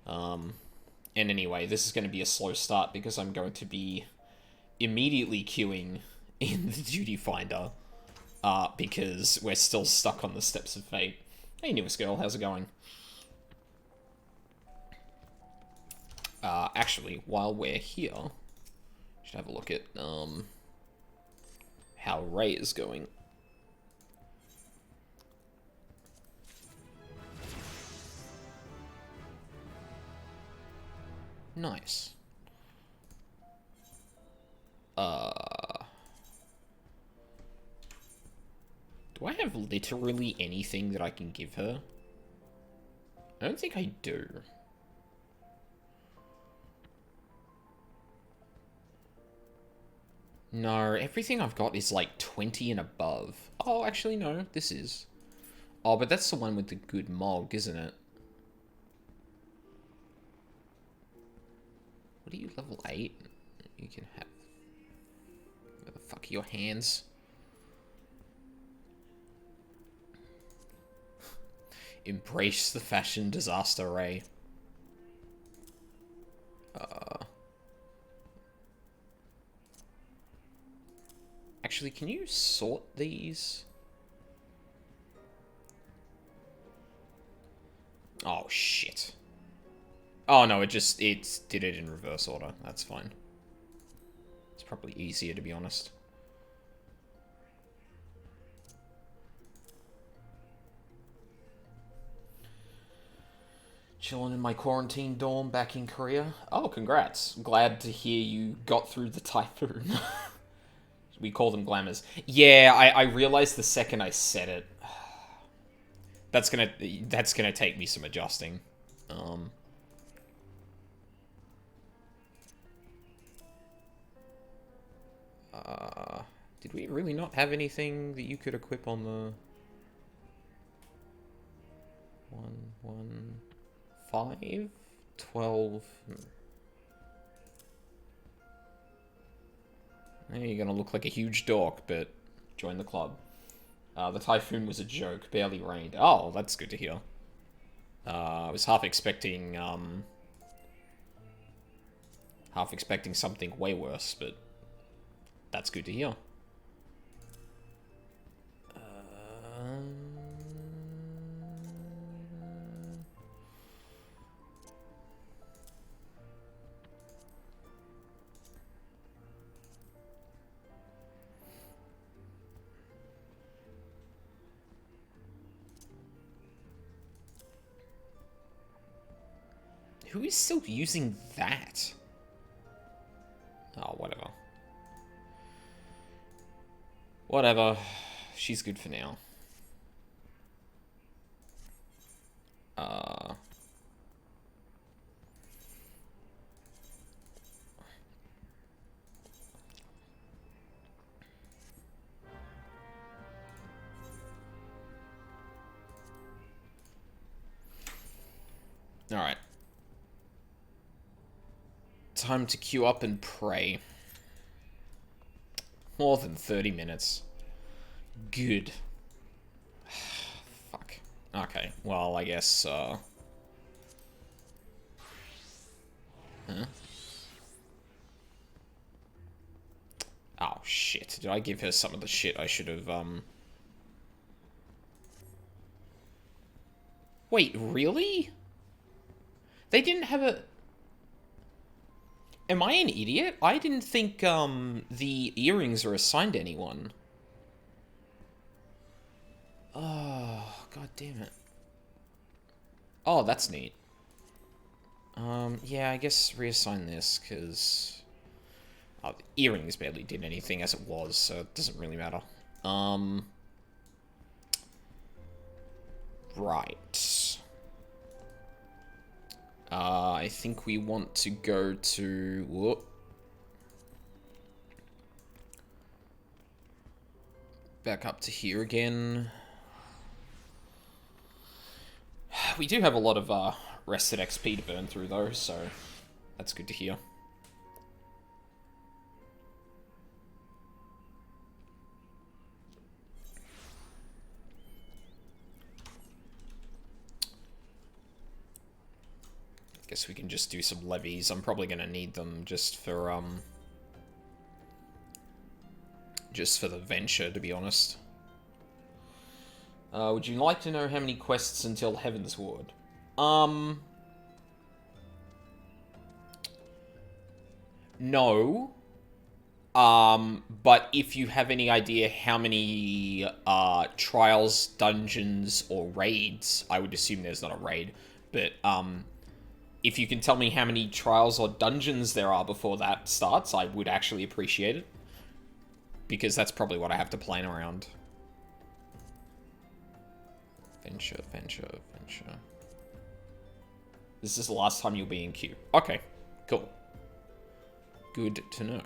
And anyway, this is going to be a slow start because I'm going to be immediately queuing in the duty finder because we're still stuck on the steps of fate. Hey, newest girl, how's it going? Actually, while we're here, should have a look at how Ray is going. Nice. Do I have literally anything that I can give her? I don't think I do. No, everything I've got is like 20 and above. Oh, actually, no, this is. Oh, but that's the one with the good mog, isn't it? What are you, level 8? You can have... Where the fuck are your hands? Embrace the fashion disaster, Ray. Actually, can you sort these? Oh, shit. Oh, no, it did it in reverse order. That's fine. It's probably easier, to be honest. Chilling in my quarantine dorm back in Korea. Oh, congrats. Glad to hear you got through the typhoon. We call them glamours. Yeah, I realized the second I said it. That's gonna take me some adjusting. Did we really not have anything that you could equip on the 115 12? You're gonna look like a huge dork, but join the club. The typhoon was a joke, barely rained. Oh, that's good to hear. I was half expecting something way worse, but that's good to hear. Who is still using that? Oh, whatever. Whatever. She's good for now. Alright. Time to queue up and pray. More than 30 minutes. Good. Fuck. Okay, well, I guess, Huh? Oh, shit. Did I give her some of the shit I should have, Wait, really? They didn't have a... Am I an idiot? I didn't think, the earrings are assigned to anyone. Oh, god damn it. Oh, that's neat. Yeah, I guess reassign this, because... Oh, the earrings barely did anything as it was, so it doesn't really matter. Right. I think we want to go to... Whoop. Back up to here again. We do have a lot of rested XP to burn through, though, so that's good to hear. Guess we can just do some levies. I'm probably gonna need them just for the venture, to be honest. Would you like to know how many quests until Heavensward? No. But if you have any idea how many, trials, dungeons, or raids, I would assume there's not a raid, but, if you can tell me how many trials or dungeons there are before that starts, I would actually appreciate it. Because that's probably what I have to plan around. Venture. This is the last time you'll be in queue. Okay, cool. Good to know.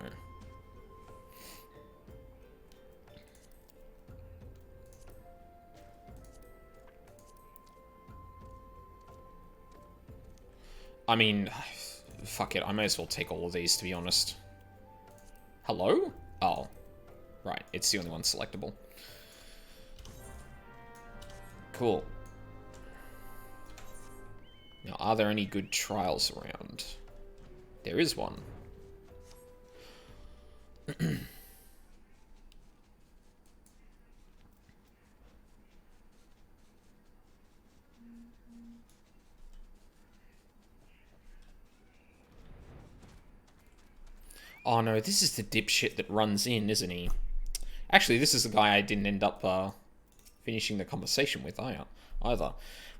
I mean, fuck it, I may as well take all of these, to be honest. Hello? Oh. Right, it's the only one selectable. Cool. Now, are there any good trials around? There is one. Oh no, this is the dipshit that runs in, isn't he? Actually, this is the guy I didn't end up finishing the conversation with either.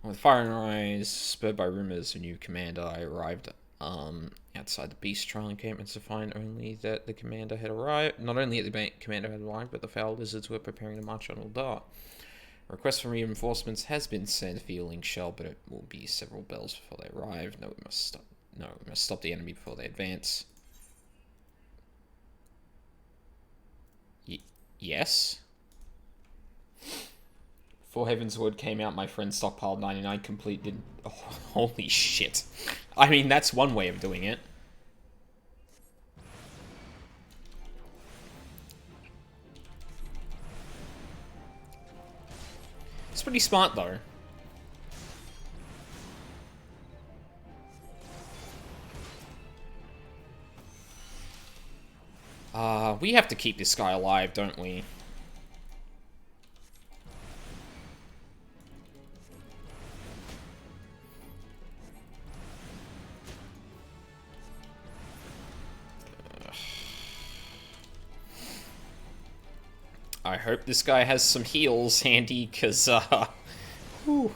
With fire and eyes, spurred by rumors, a new commander, I arrived outside the beast trial encampments to find only that the commander had arrived. Not only that the commander had arrived, but the foul lizards were preparing to march on Uldar. A request for reinforcements has been sent for Ealing Shell, but it will be several bells before they arrive. We must stop the enemy before they advance. Yes. Before Heavensward came out, my friend stockpiled 99 completed. Oh, holy shit. I mean, that's one way of doing it. It's pretty smart, though. We have to keep this guy alive, don't we? I hope this guy has some heals handy, because, whew.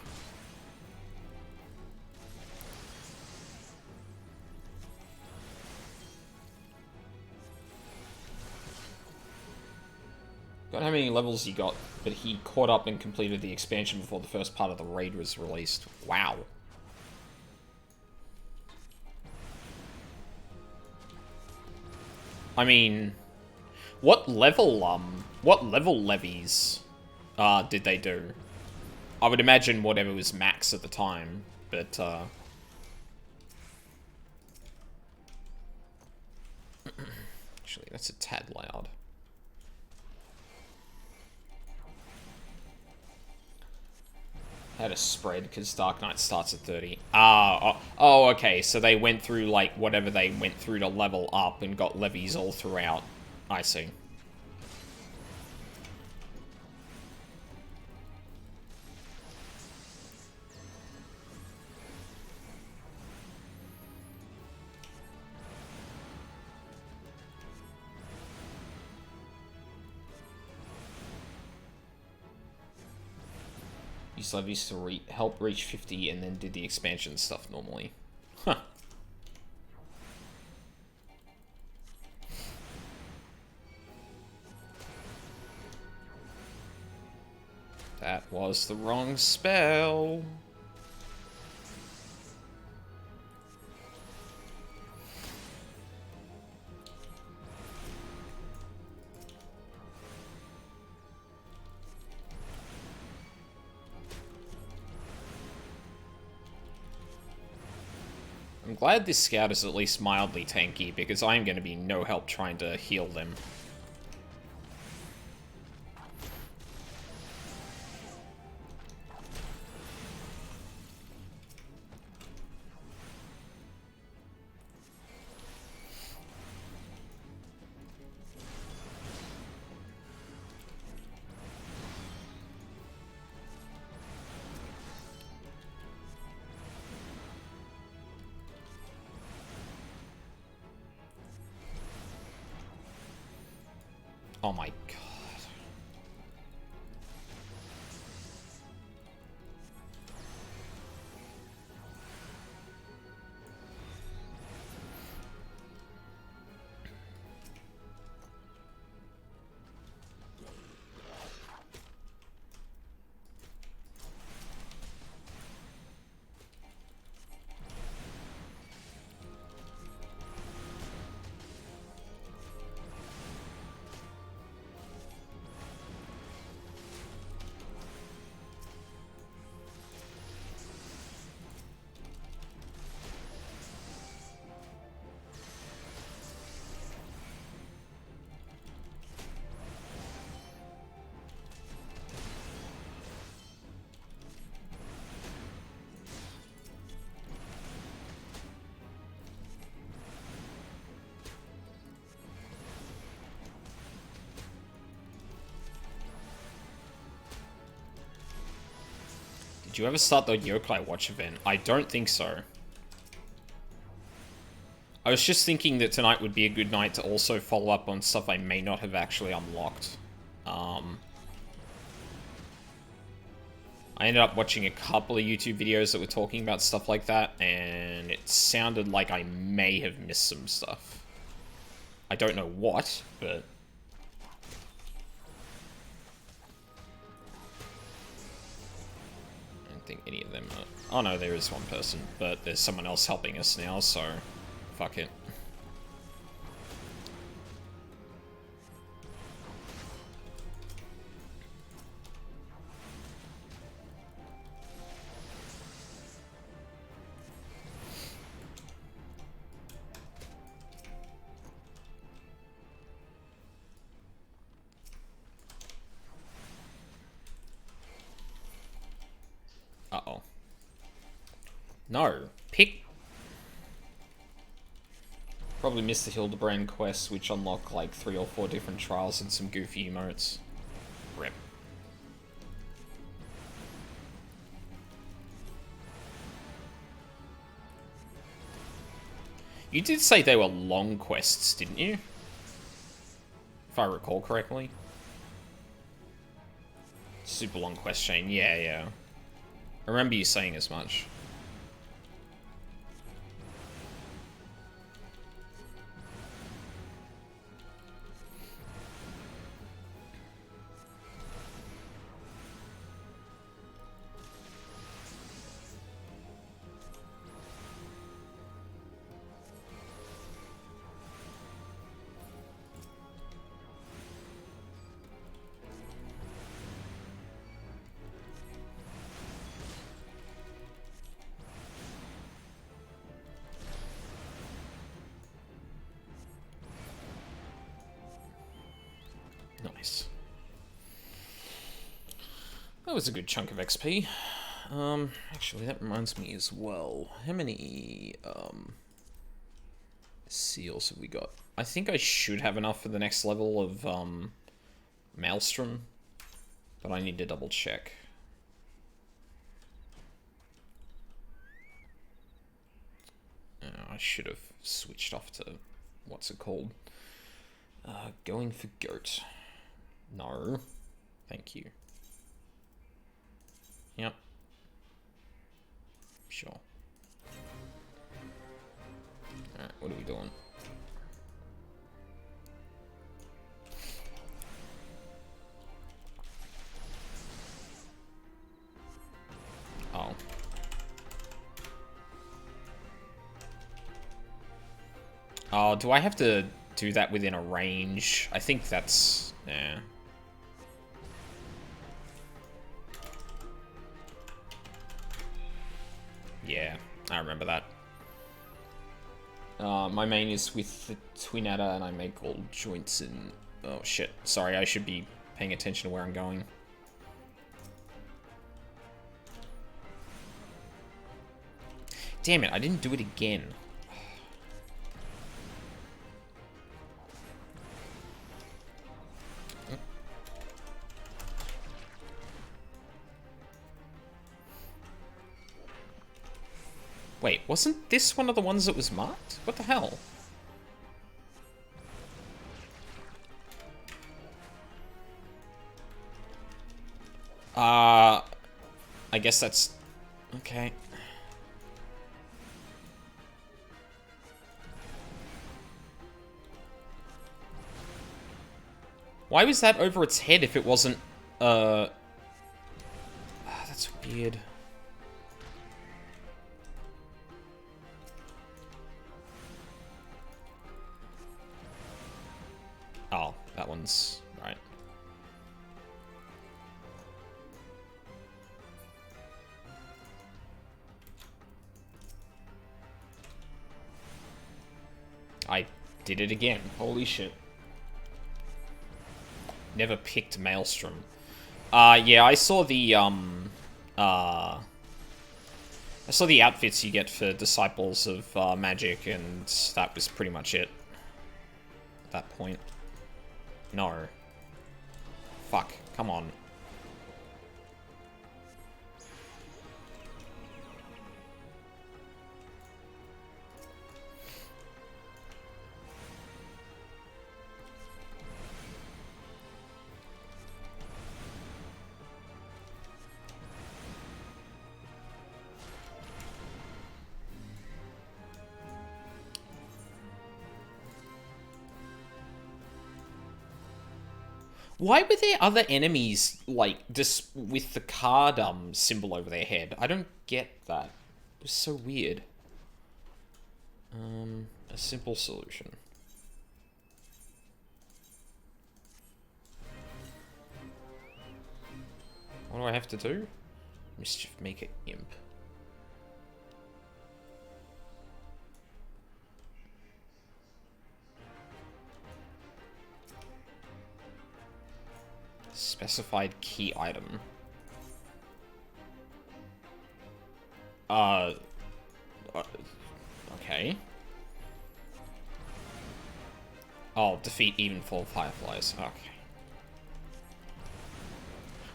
Don't know how many levels he got, but he caught up and completed the expansion before the first part of the raid was released. Wow. I mean, what level levies, did they do? I would imagine whatever was max at the time, but, actually, that's a tad loud. Had a spread, because Dark Knight starts at 30. Oh, okay, so they went through, like, whatever they went through to level up and got levies all throughout. I see. Use levies to help reach 50 and then did the expansion stuff normally. Huh. That was the wrong spell. I'm glad this scout is at least mildly tanky, because I'm going to be no help trying to heal them. Oh my god. Did you ever start the Yokai Watch event? I don't think so. I was just thinking that tonight would be a good night to also follow up on stuff I may not have actually unlocked. I ended up watching a couple of YouTube videos that were talking about stuff like that, and it sounded like I may have missed some stuff. I don't know what, but... I don't think any of them are... Oh no, there is one person, but there's someone else helping us now, so... Fuck it. Uh-oh. No. Pick... Probably missed the Hildebrand quest, which unlock like 3 or 4 different trials and some goofy emotes. Rip. You did say they were long quests, didn't you? If I recall correctly. Super long quest chain, yeah. I remember you saying as much. Nice. That was a good chunk of XP. Actually, that reminds me as well. How many, seals have we got? I think I should have enough for the next level of, Maelstrom. But I need to double check. I should have switched off to, what's it called? Going for goat. No. Thank you. Yep. Sure. Alright, what are we doing? Oh. Oh, do I have to do that within a range? I think that's... yeah. Yeah, I remember that. My main is with the Twin Adder, and I make all joints and... Oh, shit. Sorry, I should be paying attention to where I'm going. Damn it, I didn't do it again. Wait, wasn't this one of the ones that was marked? What the hell? guess that's... Okay. Why was that over its head if it wasn't, that's weird. Oh, that one's... right. I did it again. Holy shit. Never picked Maelstrom. Yeah, I saw the, I saw the outfits you get for Disciples of Magic, and that was pretty much it. At that point. No. Fuck. Come on. Why were there other enemies, like, just with the card symbol over their head? I don't get that. It was so weird. A simple solution. What do I have to do? Mischief Maker Imp. Specified key item. Okay. Oh, defeat even 4 fireflies. Okay.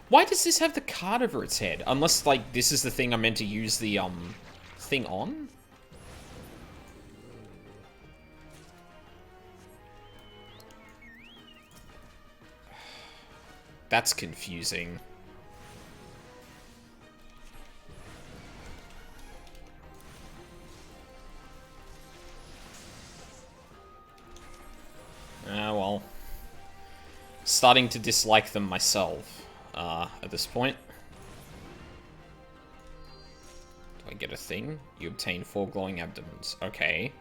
Why does this have the card over its head? Unless, like, this is the thing I'm meant to use the, thing on? That's confusing. Ah, well. Starting to dislike them myself, at this point. Do I get a thing? You obtain 4 glowing abdomens. Okay.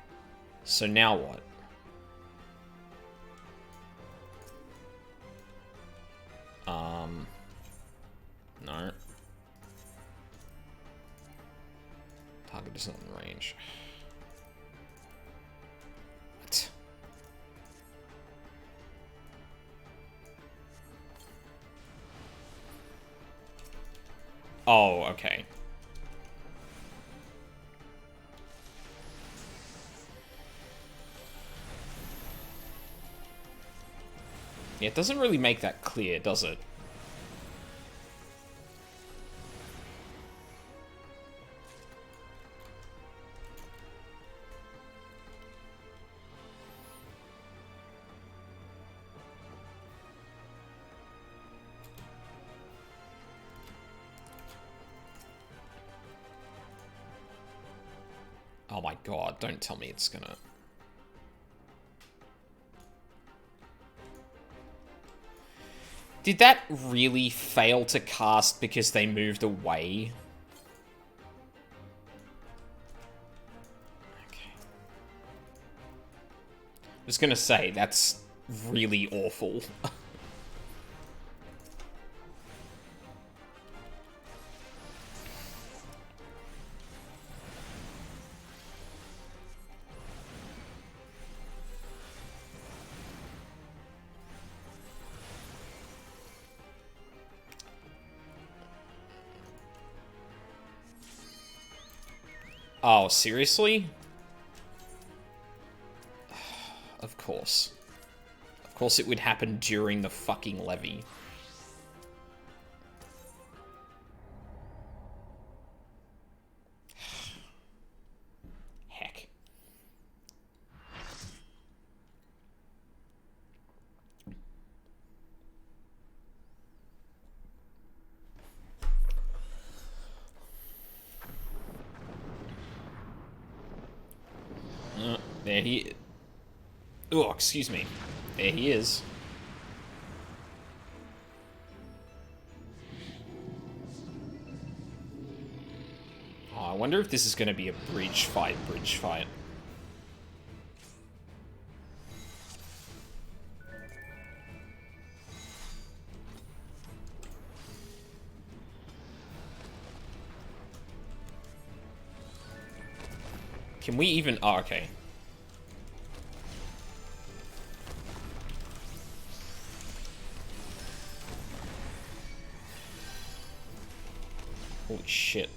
So now what? No. Target is not in range. What? Oh, okay. Yeah, it doesn't really make that clear, does it? Oh my god, don't tell me it's gonna... Did that really fail to cast because they moved away? Okay. I was gonna say, that's really awful. Oh, seriously? Of course. Of course it would happen during the fucking levy. Heck. There he... Oh, excuse me. There he is. Oh, I wonder if this is going to be a bridge fight. Can we even... Oh, okay. Holy shit.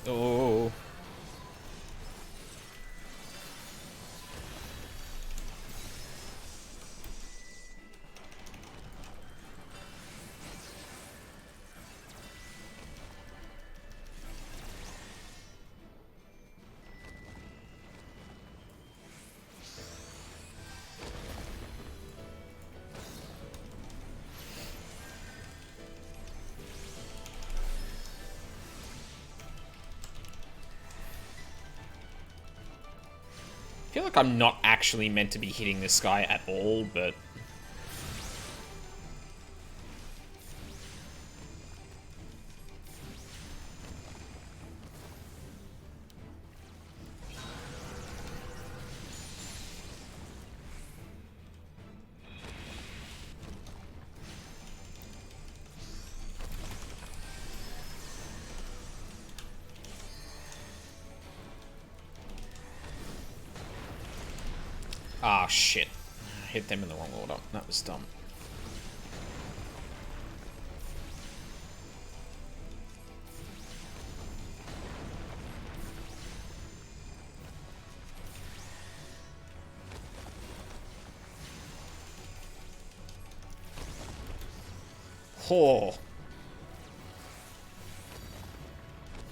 Oh. I feel like I'm not actually meant to be hitting this guy at all, but... Ah, shit. I hit them in the wrong order. That was dumb. Oh.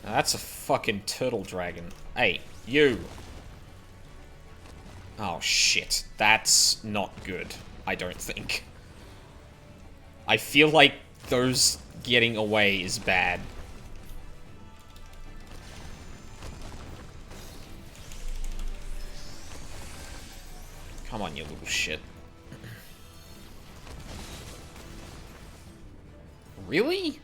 Now that's a fucking turtle dragon. Hey, you. Oh, shit. That's not good, I don't think. I feel like those getting away is bad. Come on, you little shit. Really?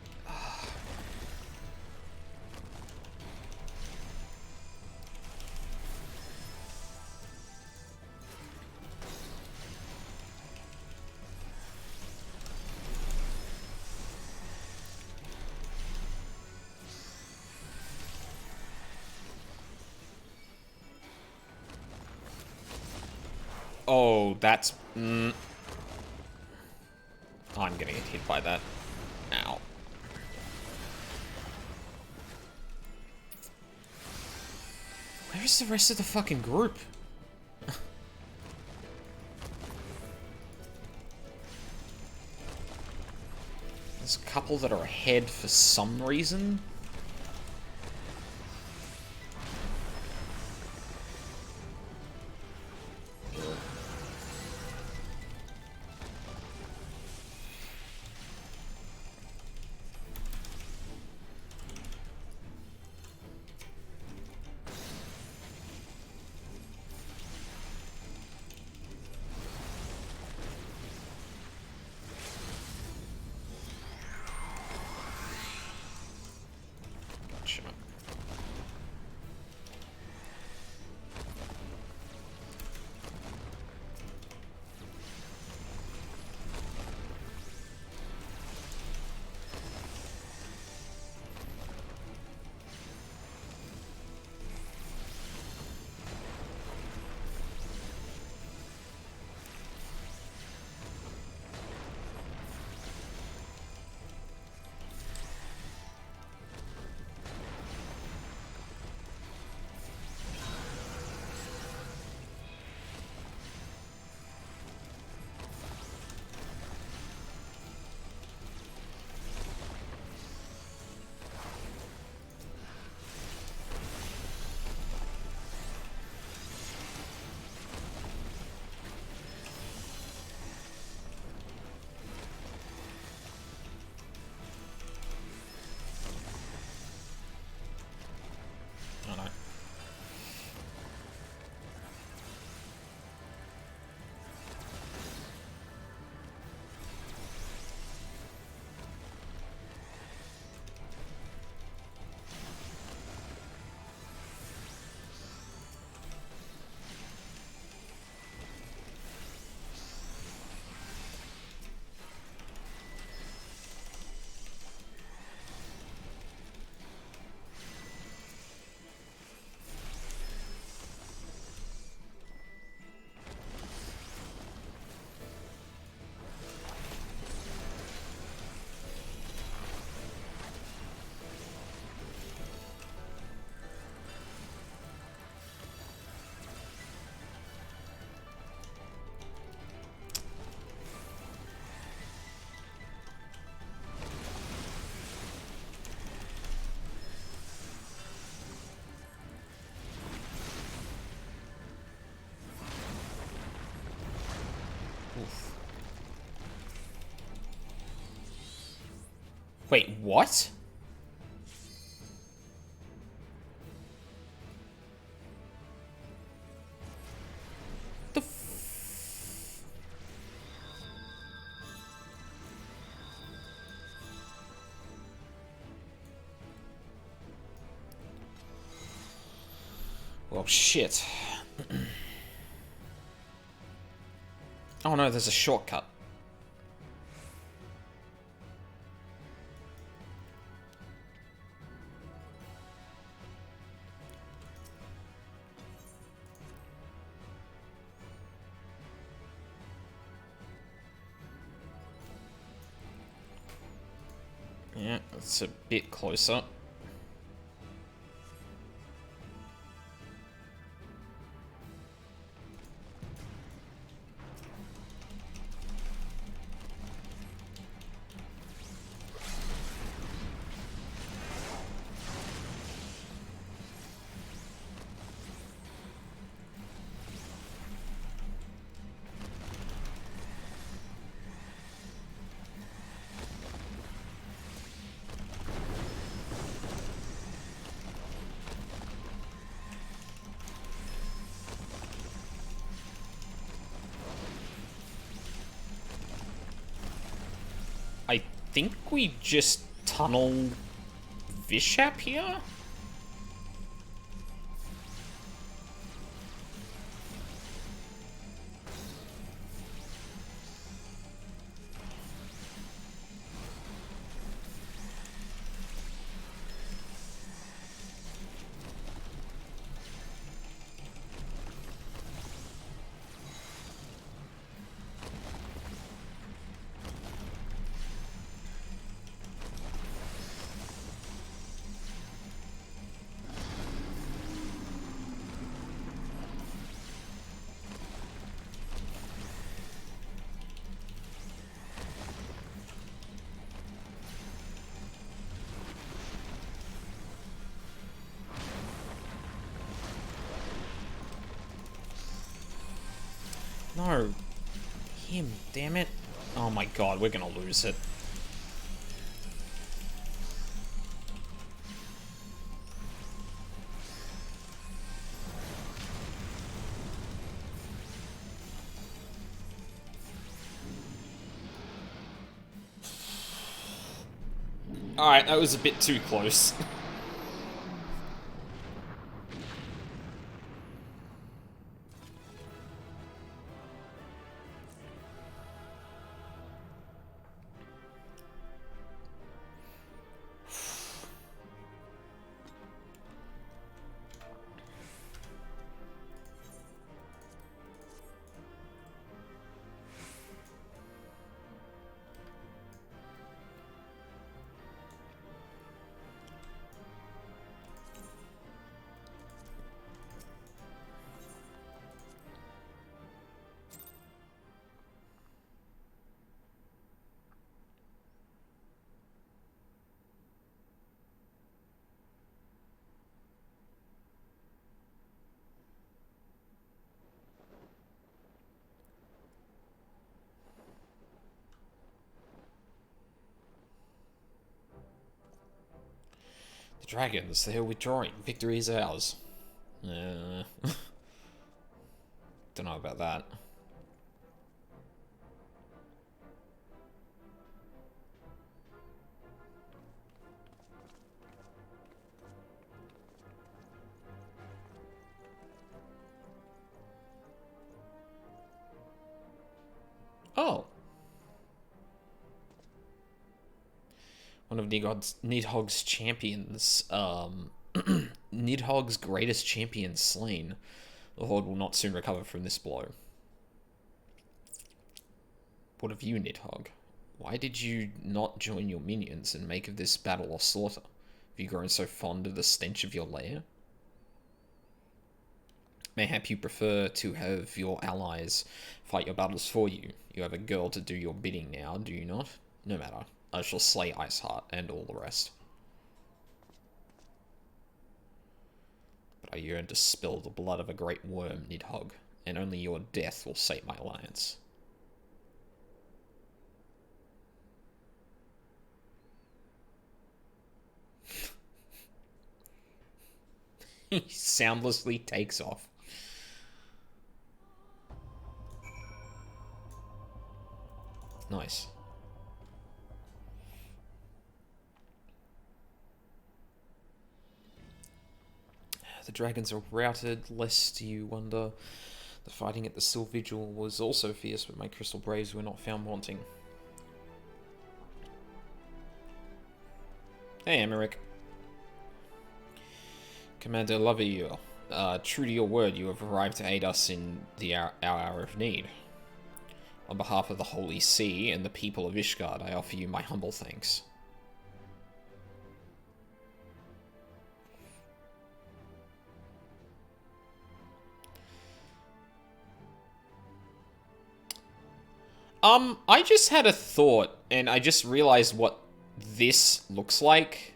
Oh, that's... I'm gonna get hit by that. Ow. Where's the rest of the fucking group? There's a couple that are ahead for some reason. Wait, what? The f... Well, shit. Oh no, there's a shortcut. Yeah, it's a bit closer. I think we just tunnel Vishap here? No. Him, damn it. Oh my god, we're gonna lose it. Alright, that was a bit too close. The dragons, they're withdrawing. Victory is ours. Don't know about that. Oh. One of Nidhogg's champions, Nidhogg's greatest champion slain. The Horde will not soon recover from this blow. What of you, Nidhogg? Why did you not join your minions and make of this battle a slaughter? Have you grown so fond of the stench of your lair? Mayhap you prefer to have your allies fight your battles for you. You have a girl to do your bidding now, do you not? No matter. I shall slay Iceheart and all the rest. But I yearn to spill the blood of a great worm, Nidhogg, and only your death will sate my alliance. He soundlessly takes off. Nice. The dragons are routed, lest you wonder. The fighting at the Still Vigil was also fierce, but my crystal braves were not found wanting. Hey, Emmerich. Commander Lovier, true to your word, you have arrived to aid us in our hour of need. On behalf of the Holy See and the people of Ishgard, I offer you my humble thanks. I just had a thought, and I just realized what this looks like.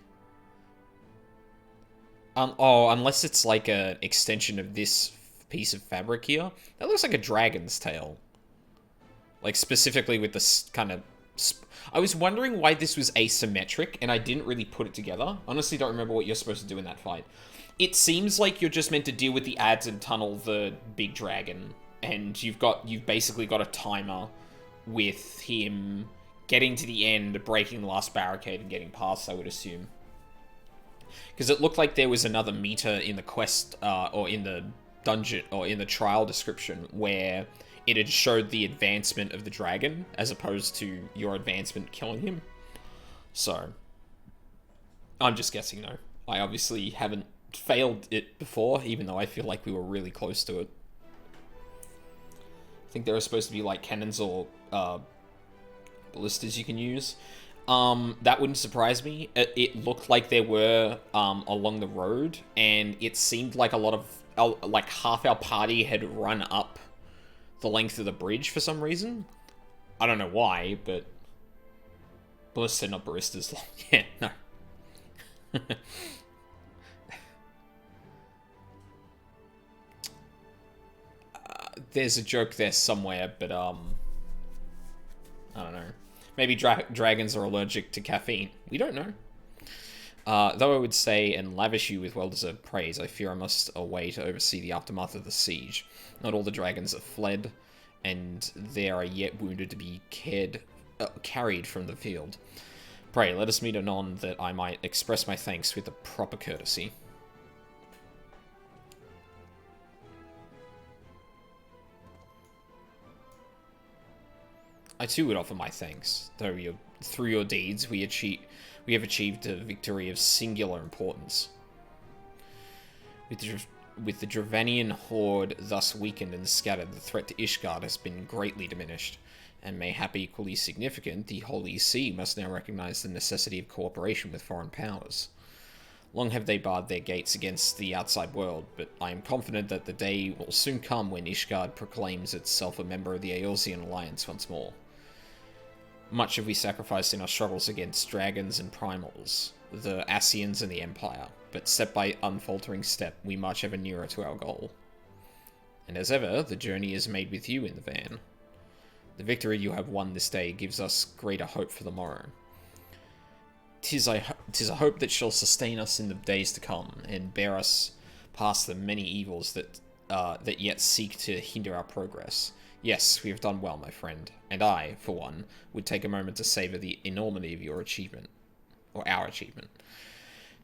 Oh, unless it's like an extension of this piece of fabric here. That looks like a dragon's tail. Like, specifically with this kind of... I was wondering why this was asymmetric, and I didn't really put it together. Honestly, don't remember what you're supposed to do in that fight. It seems like you're just meant to deal with the ads and tunnel the big dragon, and you've basically got a timer with him getting to the end, breaking the last barricade, and getting past, I would assume. Because it looked like there was another meter in the quest, or in the dungeon, or in the trial description, where it had showed the advancement of the dragon, as opposed to your advancement killing him. So, I'm just guessing, though. I obviously haven't failed it before, even though I feel like we were really close to it. I think there are supposed to be, like, cannons or ballistas you can use. That wouldn't surprise me. It looked like there were along the road, and it seemed like a lot of, like, half our party had run up the length of the bridge for some reason. I don't know why, but... Ballista, not baristas. Yeah, no. There's a joke there somewhere, but, I don't know. Maybe dragons are allergic to caffeine. We don't know. Though I would say and lavish you with well-deserved praise, I fear I must away to oversee the aftermath of the siege. Not all the dragons have fled, and there are yet wounded to be carried from the field. Pray, let us meet anon that I might express my thanks with the proper courtesy. I too would offer my thanks, though through your deeds we have achieved a victory of singular importance. With the Dravanian horde thus weakened and scattered, the threat to Ishgard has been greatly diminished, and mayhap equally significant, the Holy See must now recognize the necessity of cooperation with foreign powers. Long have they barred their gates against the outside world, but I am confident that the day will soon come when Ishgard proclaims itself a member of the Eorzean Alliance once more. Much have we sacrificed in our struggles against dragons and primals, the Ascians and the Empire, but step by unfaltering step, we march ever nearer to our goal. And as ever, the journey is made with you in the van. The victory you have won this day gives us greater hope for the morrow. 'Tis a hope that shall sustain us in the days to come, and bear us past the many evils that yet seek to hinder our progress. Yes, we have done well, my friend, and I, for one, would take a moment to savour the enormity of your achievement, or our achievement.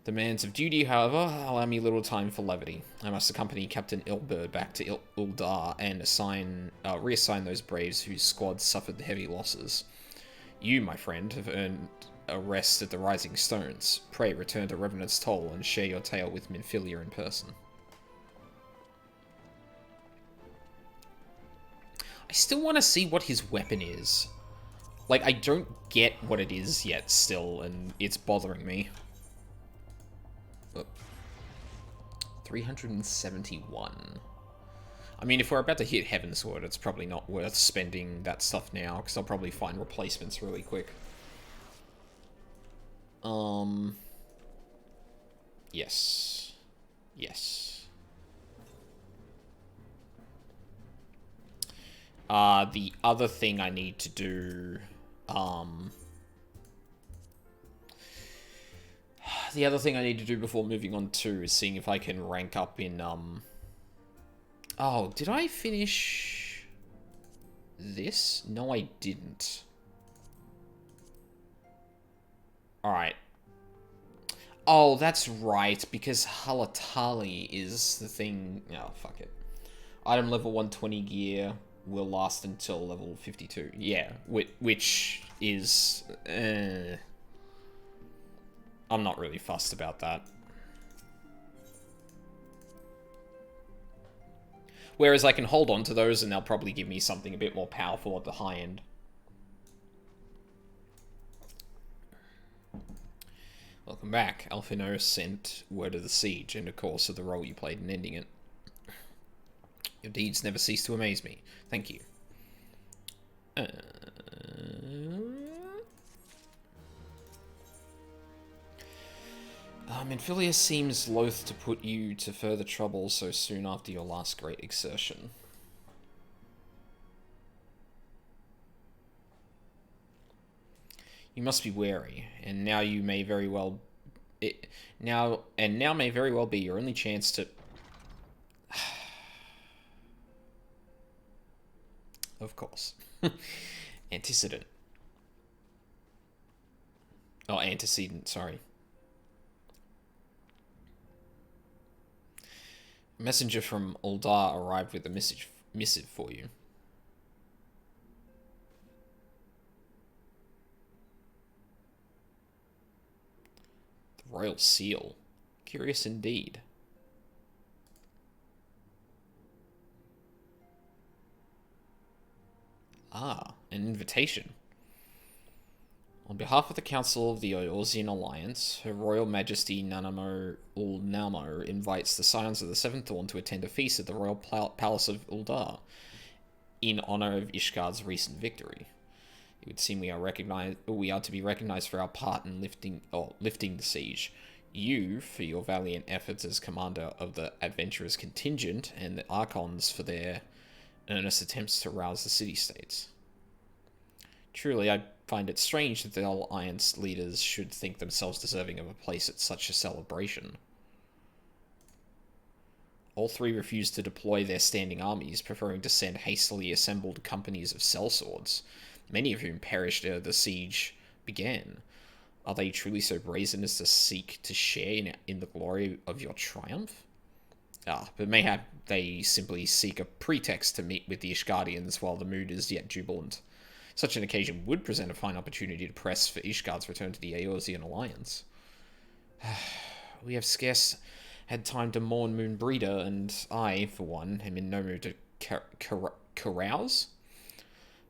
Demands of duty, however, allow me little time for levity. I must accompany Captain Ilbur back to Uldar and reassign those braves whose squad suffered the heavy losses. You, my friend, have earned a rest at the Rising Stones. Pray return to Revenant's Toll and share your tale with Minfilia in person. I still want to see what his weapon is. Like, I don't get what it is yet still, and it's bothering me. Oh. 371. I mean, if we're about to hit Heavensward, it's probably not worth spending that stuff now, because I'll probably find replacements really quick. Yes. Yes. The other thing I need to do, The other thing I need to do before moving on to is seeing if I can rank up in, Oh, did I finish this? No, I didn't. Alright. Oh, that's right, because Halatali is the thing... Oh, fuck it. Item level 120 gear will last until level 52. Yeah, which is... I'm not really fussed about that. Whereas I can hold on to those and they'll probably give me something a bit more powerful at the high end. Welcome back. Alphino sent word of the siege and of course of the role you played in ending it. Your deeds never cease to amaze me. Thank you. Minphilius seems loath to put you to further trouble so soon after your last great exertion. You must be wary, and now you may very well... now may very well be your only chance to... Of course. Antecedent. Oh, antecedent, sorry. A messenger from Uldar arrived with a missive for you. The Royal Seal. Curious indeed. Ah, an invitation. On behalf of the Council of the Eorzean Alliance, Her Royal Majesty Nanamo Ulnamo invites the Scions of the Seventh Dawn to attend a feast at the Royal Palace of Uldar in honor of Ishgard's recent victory. It would seem we are to be recognized for our part in lifting the siege. You, for your valiant efforts as commander of the adventurers contingent, and the Archons for their earnest attempts to rouse the city-states. Truly, I find it strange that the Alliance leaders should think themselves deserving of a place at such a celebration. All three refused to deploy their standing armies, preferring to send hastily assembled companies of sellswords, many of whom perished ere the siege began. Are they truly so brazen as to seek to share in the glory of your triumph? But mayhap they simply seek a pretext to meet with the Ishgardians while the mood is yet jubilant. Such an occasion would present a fine opportunity to press for Ishgard's return to the Eorzean Alliance. We have scarce had time to mourn Moonbreeder, and I, for one, am in no mood to carouse.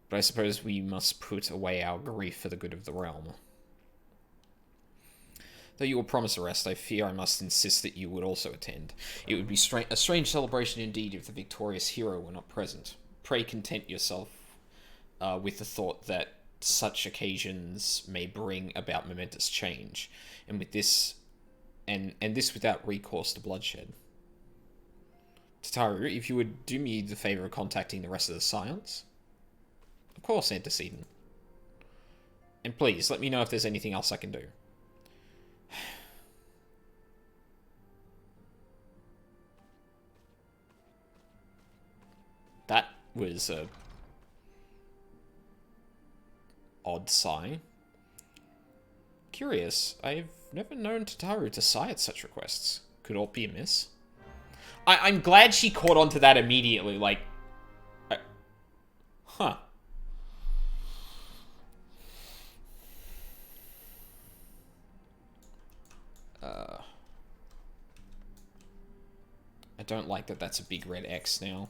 But I suppose we must put away our grief for the good of the realm. Though you will promise a rest, I fear I must insist that you would also attend. It would be a strange celebration indeed if the victorious hero were not present. Pray content yourself with the thought that such occasions may bring about momentous change, and with this, and this without recourse to bloodshed. Tataru, if you would do me the favor of contacting the rest of the Scions? Of course, Antecedent. And please, let me know if there's anything else I can do. That was a odd sigh. Curious, I've never known Tataru to sigh at such requests. Could aught be amiss? I'm glad she caught on to that immediately, like... Huh. I don't like that that's a big red X now.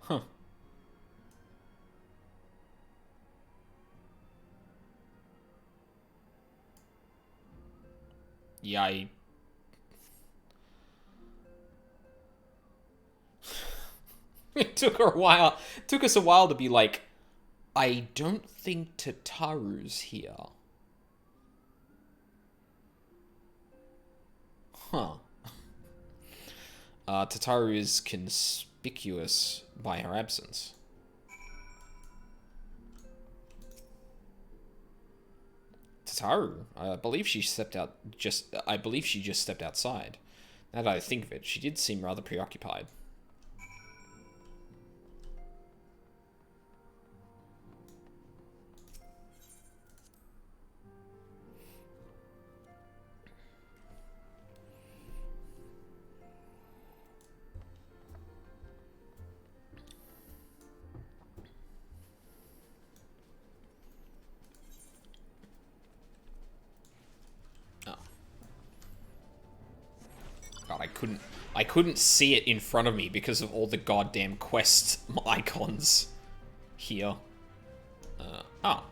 Huh. Yeah, It took us a while to be like, I don't think Tataru's here. Huh. Tataru is conspicuous by her absence. Tataru, I believe she just stepped outside. Now that I think of it, she did seem rather preoccupied. God, I couldn't see it in front of me because of all the goddamn quest icons here. Oh.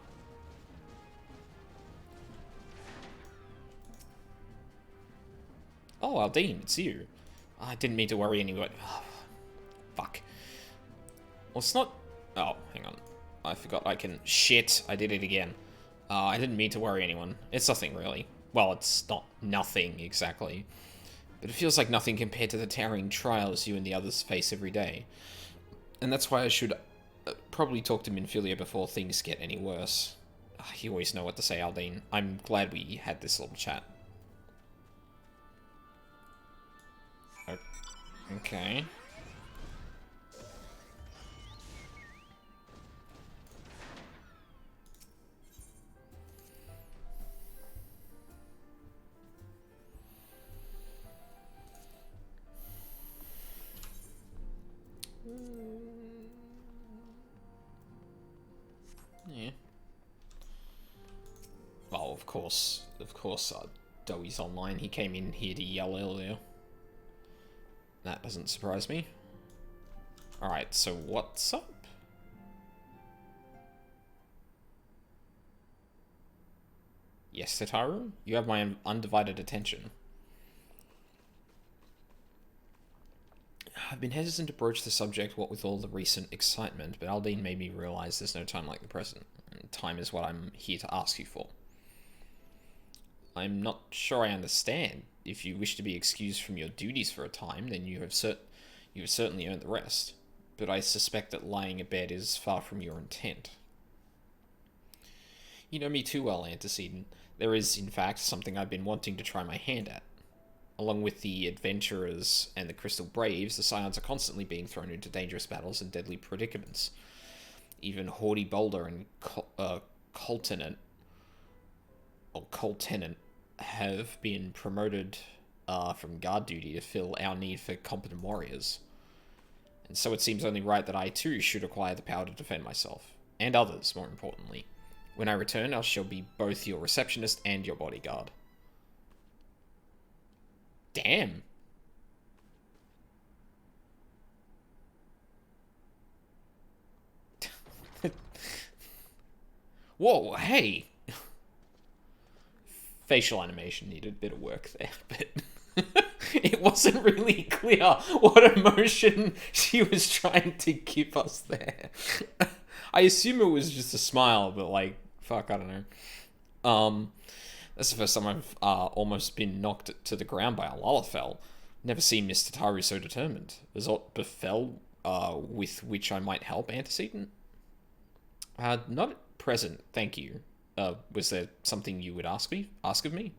Oh, Aldine, it's you. I didn't mean to worry anyway. Oh, fuck. Well, it's not... Oh, hang on. I forgot I can... Shit, I did it again. I didn't mean to worry anyone. It's nothing, really. Well, it's not nothing, exactly. But it feels like nothing compared to the towering trials you and the others face every day. And that's why I should probably talk to Minfilia before things get any worse. You always know what to say, Aldine. I'm glad we had this little chat. Okay. Yeah. Well, of course, Doey's online. He came in here to yell earlier. That doesn't surprise me. Alright, so what's up? Yes, Tataru? You have my undivided attention. I've been hesitant to broach the subject, what with all the recent excitement, but Aldine made me realise there's no time like the present. And time is what I'm here to ask you for. I'm not sure I understand. If you wish to be excused from your duties for a time, then you have certainly earned the rest. But I suspect that lying abed is far from your intent. You know me too well, Antecedent. There is, in fact, something I've been wanting to try my hand at. Along with the Adventurers and the Crystal Braves, the Scions are constantly being thrown into dangerous battles and deadly predicaments. Even Haughty Boulder and Coltenant have been promoted from guard duty to fill our need for competent warriors. And so it seems only right that I too should acquire the power to defend myself. And others, more importantly. When I return, I shall be both your receptionist and your bodyguard. Damn. Whoa, hey. Facial animation needed a bit of work there, but it wasn't really clear what emotion she was trying to give us there. I assume it was just a smile, but like, fuck, I don't know. That's the first time I've almost been knocked to the ground by a Lullafell. Never seen Mr. Taru so determined. Is aught befell with which I might help, Antecedent? Not at present, thank you. Was there something you would ask of me?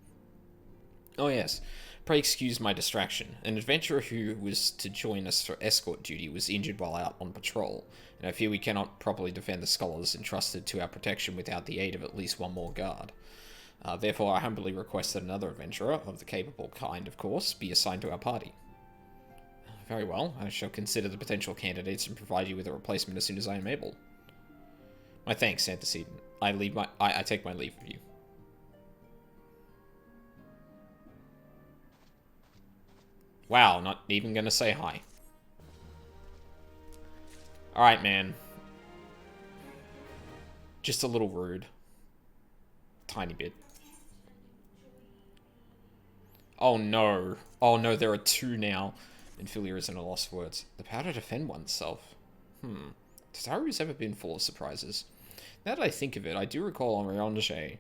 Oh yes. Pray excuse my distraction. An adventurer who was to join us for escort duty was injured while out on patrol, and I fear we cannot properly defend the scholars entrusted to our protection without the aid of at least one more guard. Therefore, I humbly request that another adventurer, of the capable kind, of course, be assigned to our party. Very well. I shall consider the potential candidates and provide you with a replacement as soon as I am able. My thanks, Antecedent. I take my leave of you. Wow, not even gonna say hi. Alright, man. Just a little rude. Tiny bit. Oh no. Oh no, there are two now. Minfilia is in a loss of words. The power to defend oneself. Tataru's ever been full of surprises. Now that I think of it, I do recall Henriange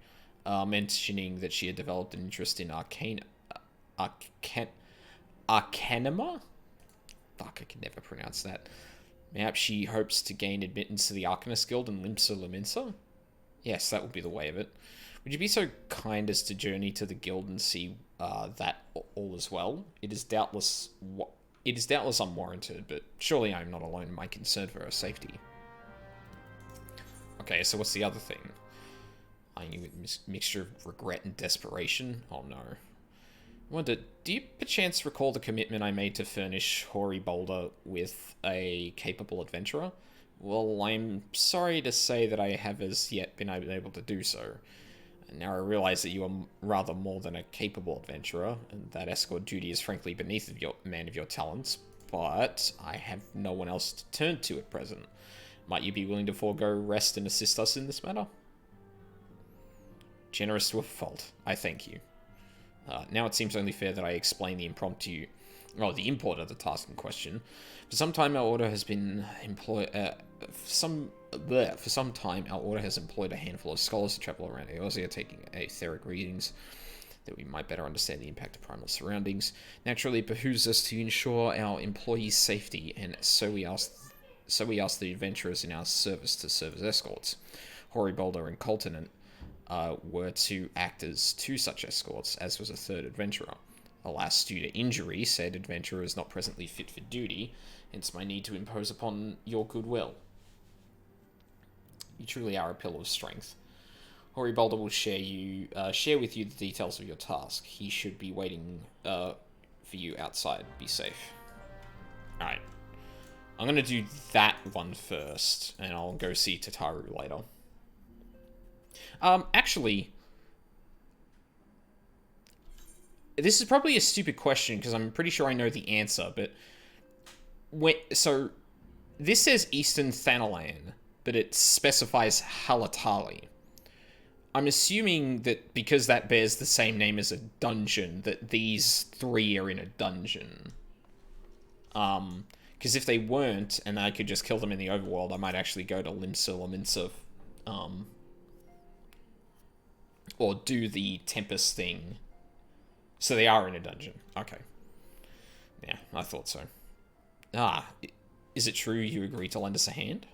mentioning that she had developed an interest in arcanima? Fuck, I can never pronounce that. Perhaps she hopes to gain admittance to the Arcanist Guild and Limsa Lominsa? Yes, that would be the way of it. Would you be so kind as to journey to the guild and see that all as well? It is doubtless unwarranted, but surely I am not alone in my concern for her safety. Okay, so what's the other thing? I knew a mixture of regret and desperation. Oh no. I wonder, do you perchance recall the commitment I made to furnish Hoary Boulder with a capable adventurer? Well, I'm sorry to say that I have as yet been able to do so. Now I realize that you are rather more than a capable adventurer, and that escort duty is frankly beneath a man of your talents, but I have no one else to turn to at present. Might you be willing to forego rest and assist us in this matter? Generous to a fault. I thank you. Now it seems only fair that I explain the import of the task in question. For some time, our order has been for some time, our order has employed a handful of scholars to travel around Eorzea, taking aetheric readings that we might better understand the impact of primal surroundings. Naturally, it behooves us to ensure our employees' safety, and so we ask the adventurers in our service to serve as escorts. Hoary Boulder and Coltonant were to act as two such escorts, as was a third adventurer. Alas, due to injury, said adventurer is not presently fit for duty, hence my need to impose upon your goodwill. You truly are a pillar of strength. Hoary Boulder will share with you the details of your task. He should be waiting for you outside. Be safe. Alright. I'm going to do that one first, and I'll go see Tataru later. Actually, this is probably a stupid question, because I'm pretty sure I know the answer, but... So, this says Eastern Thanalan, but it specifies Halatali. I'm assuming that because that bears the same name as a dungeon, that these three are in a dungeon. Because if they weren't, and I could just kill them in the overworld, I might actually go to Limsa Lominsa, or do the Tempest thing. So they are in a dungeon. Okay. Yeah, I thought so. Is it true you agree to lend us a hand?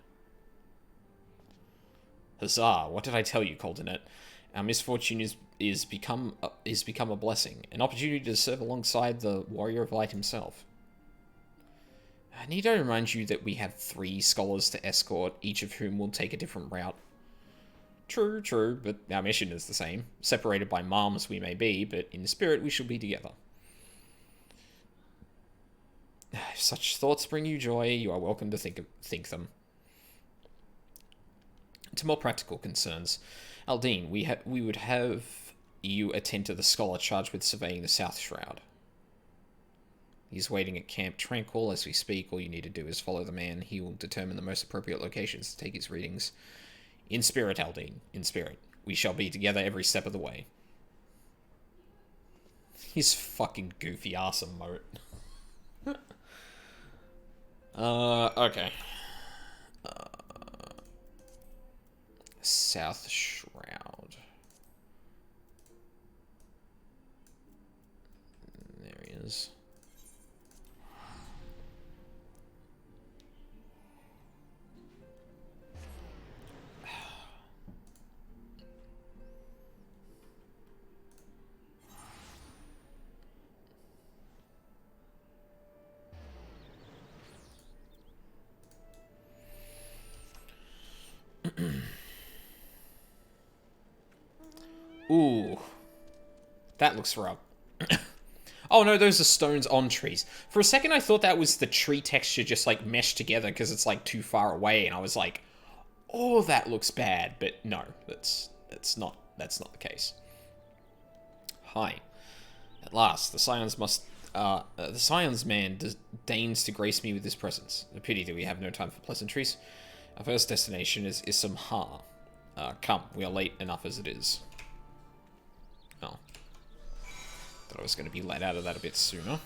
Huzzah, what did I tell you, Coldinet? Our misfortune is become a blessing, an opportunity to serve alongside the Warrior of Light himself. Need I remind you that we have 3 scholars to escort, each of whom will take a different route? True, but our mission is the same. Separated by miles we may be, but in spirit we shall be together. If such thoughts bring you joy, you are welcome to think them. To more practical concerns, Aldine, we would have you attend to the scholar charged with surveying the South Shroud. He's waiting at Camp Tranquil as we speak. All you need to do is follow the man. He will determine the most appropriate locations to take his readings. In spirit, Aldine. In spirit. We shall be together every step of the way. His fucking goofy ass emote. Okay. South Shroud. There he is. Ooh. That looks rough. Oh no, those are stones on trees. For a second I thought that was the tree texture just like meshed together because it's like too far away, and I was like, oh, that looks bad. But no, that's not the case. Hi. At last, the Scions man deigns to grace me with his presence. A pity that we have no time for pleasantries. Our first destination is Isamha. Come, we are late enough as it is. Oh. Thought I was going to be let out of that a bit sooner.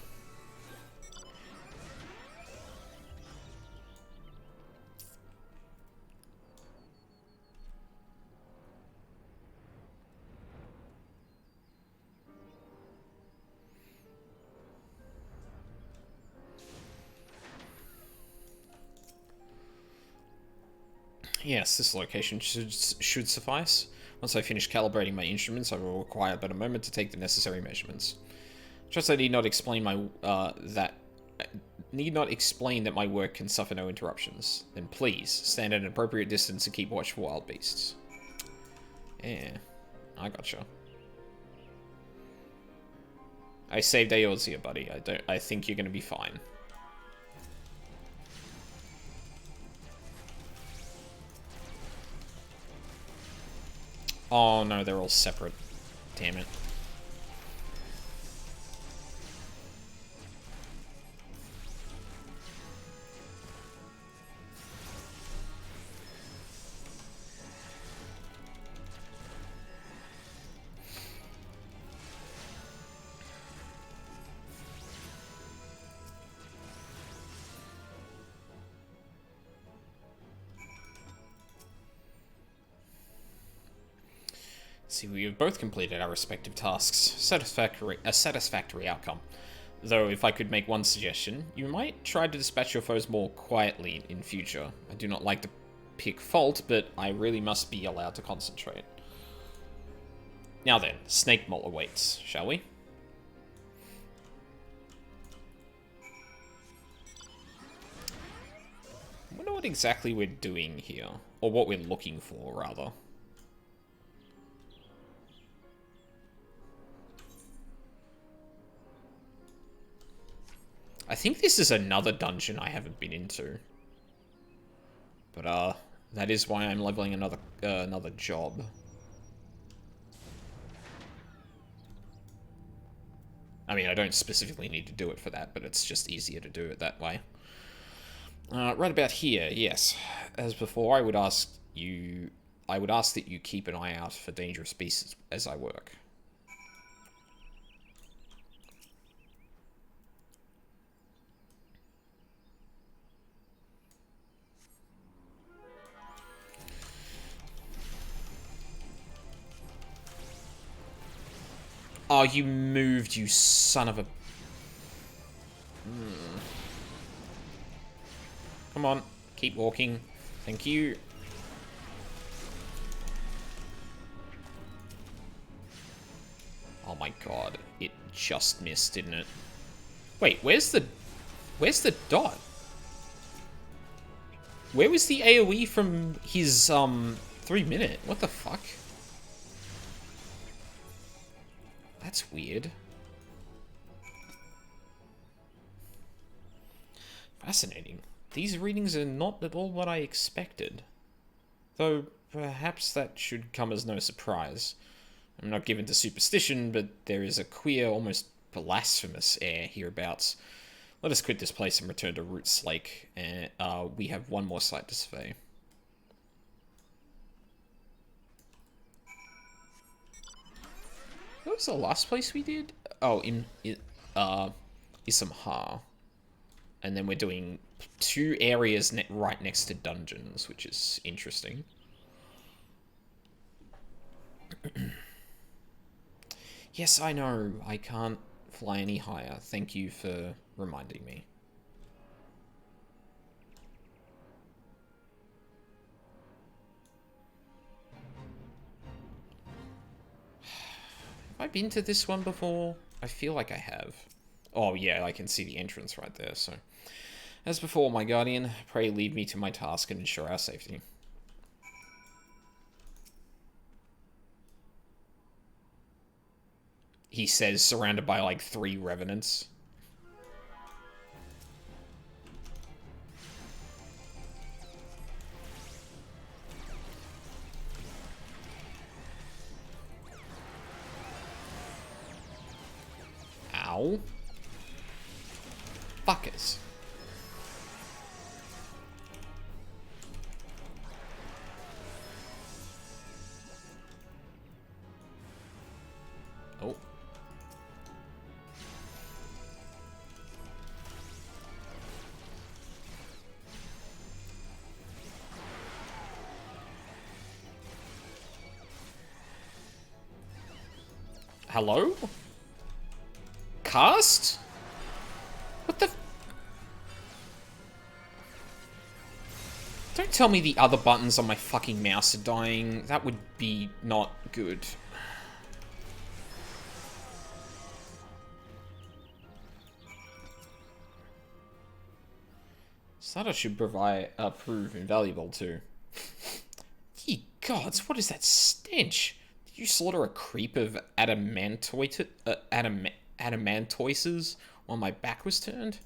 Yes, this location should suffice. Once I finish calibrating my instruments, I will require but a moment to take the necessary measurements. Trust I need not explain that my work can suffer no interruptions. Then please, stand at an appropriate distance and keep watch for wild beasts. Yeah, I gotcha. I saved AOs here, buddy. I think you're gonna be fine. Oh no, they're all separate. Damn it. See, we have both completed our respective tasks. A satisfactory outcome. Though, if I could make one suggestion, you might try to dispatch your foes more quietly in future. I do not like to pick fault, but I really must be allowed to concentrate. Now then, Snake Mole awaits, shall we? I wonder what exactly we're doing here. Or what we're looking for, rather. I think this is another dungeon I haven't been into. But, that is why I'm leveling another job. I mean, I don't specifically need to do it for that, but it's just easier to do it that way. Right about here, yes. As before, I would ask that you keep an eye out for dangerous beasts as I work. Oh, you moved, you son of a... Come on, keep walking. Thank you. Oh my god, it just missed, didn't it? Wait, where's the dot? Where was the AoE from his, 3-minute? What the fuck? That's weird. Fascinating. These readings are not at all what I expected. Though, perhaps that should come as no surprise. I'm not given to superstition, but there is a queer, almost blasphemous air hereabouts. Let us quit this place and return to Roots Lake, and we have one more site to survey. What was the last place we did? Oh, Isamha. And then we're doing 2 areas right next to dungeons, which is interesting. Yes, I know. I can't fly any higher. Thank you for reminding me. Have I been to this one before? I feel like I have. Oh yeah, I can see the entrance right there, so... As before, my guardian, pray lead me to my task and ensure our safety. He says, surrounded by like 3 revenants. Ow. Fuckers. Oh. Hello? Cast? What the... Don't tell me the other buttons on my fucking mouse are dying. That would be not good. Starter should prove invaluable too. Ye gods, what is that stench? Did you slaughter a creep of adamantoises while my back was turned?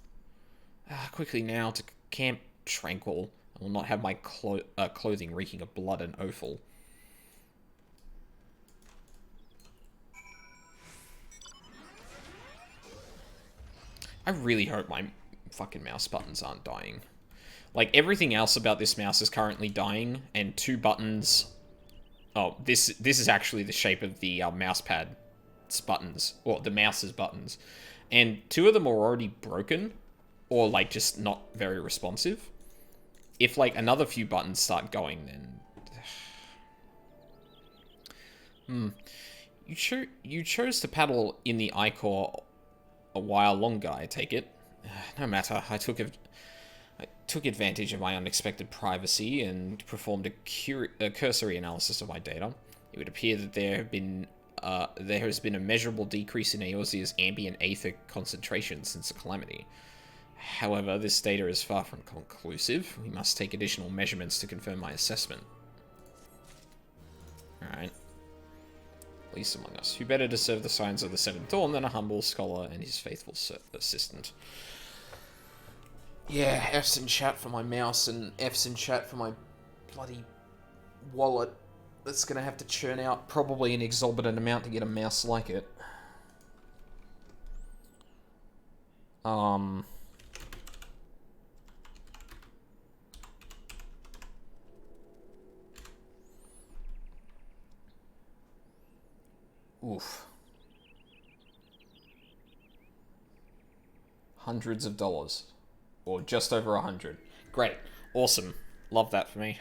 Quickly now to Camp Tranquil. I will not have my clothing reeking of blood and offal. I really hope my fucking mouse buttons aren't dying. Like, everything else about this mouse is currently dying, and 2 buttons... Oh, this is actually the shape of the mouse pad's buttons, or the mouse's buttons. And 2 of them are already broken, or, like, just not very responsive. If, like, another few buttons start going, then... You chose to paddle in the iCore a while longer, I take it. No matter, I took advantage of my unexpected privacy and performed a cursory analysis of my data. It would appear that there has been a measurable decrease in Eorzea's ambient aether concentration since the calamity. However, this data is far from conclusive. We must take additional measurements to confirm my assessment. Alright. Least among us. Who better to serve the signs of the Seventh Dawn than a humble scholar and his faithful assistant? Yeah, F's in chat for my mouse and F's in chat for my bloody wallet. That's gonna have to churn out probably an exorbitant amount to get a mouse like it. Oof. Hundreds of dollars. Or just over 100. Great. Awesome. Love that for me.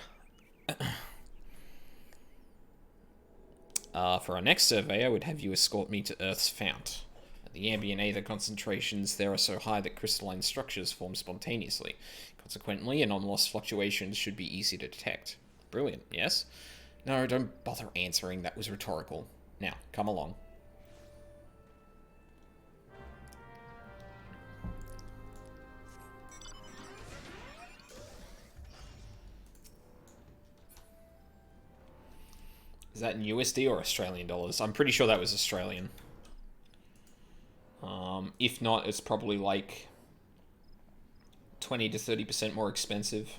For our next survey, I would have you escort me to Earth's fount. The ambient aether concentrations there are so high that crystalline structures form spontaneously. Consequently, anomalous fluctuations should be easy to detect. Brilliant, yes? No, don't bother answering. That was rhetorical. Now, come along. Is that in USD or Australian dollars? I'm pretty sure that was Australian. If not, it's probably like 20 to 30% more expensive.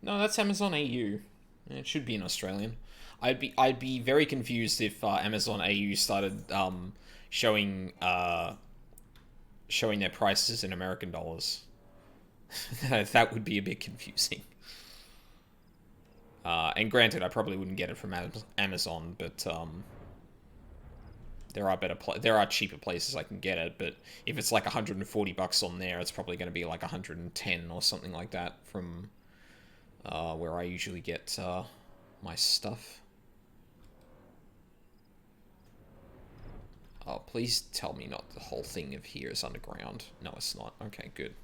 No, that's Amazon AU. It should be in Australian. I'd be very confused if Amazon AU started showing their prices in American dollars. That would be a bit confusing. And granted, I probably wouldn't get it from Amazon, but there are cheaper places I can get it. But if it's like $140 on there, it's probably going to be like 110 or something like that from where I usually get my stuff. Oh, please tell me not the whole thing of here is underground. No, it's not. Okay, good.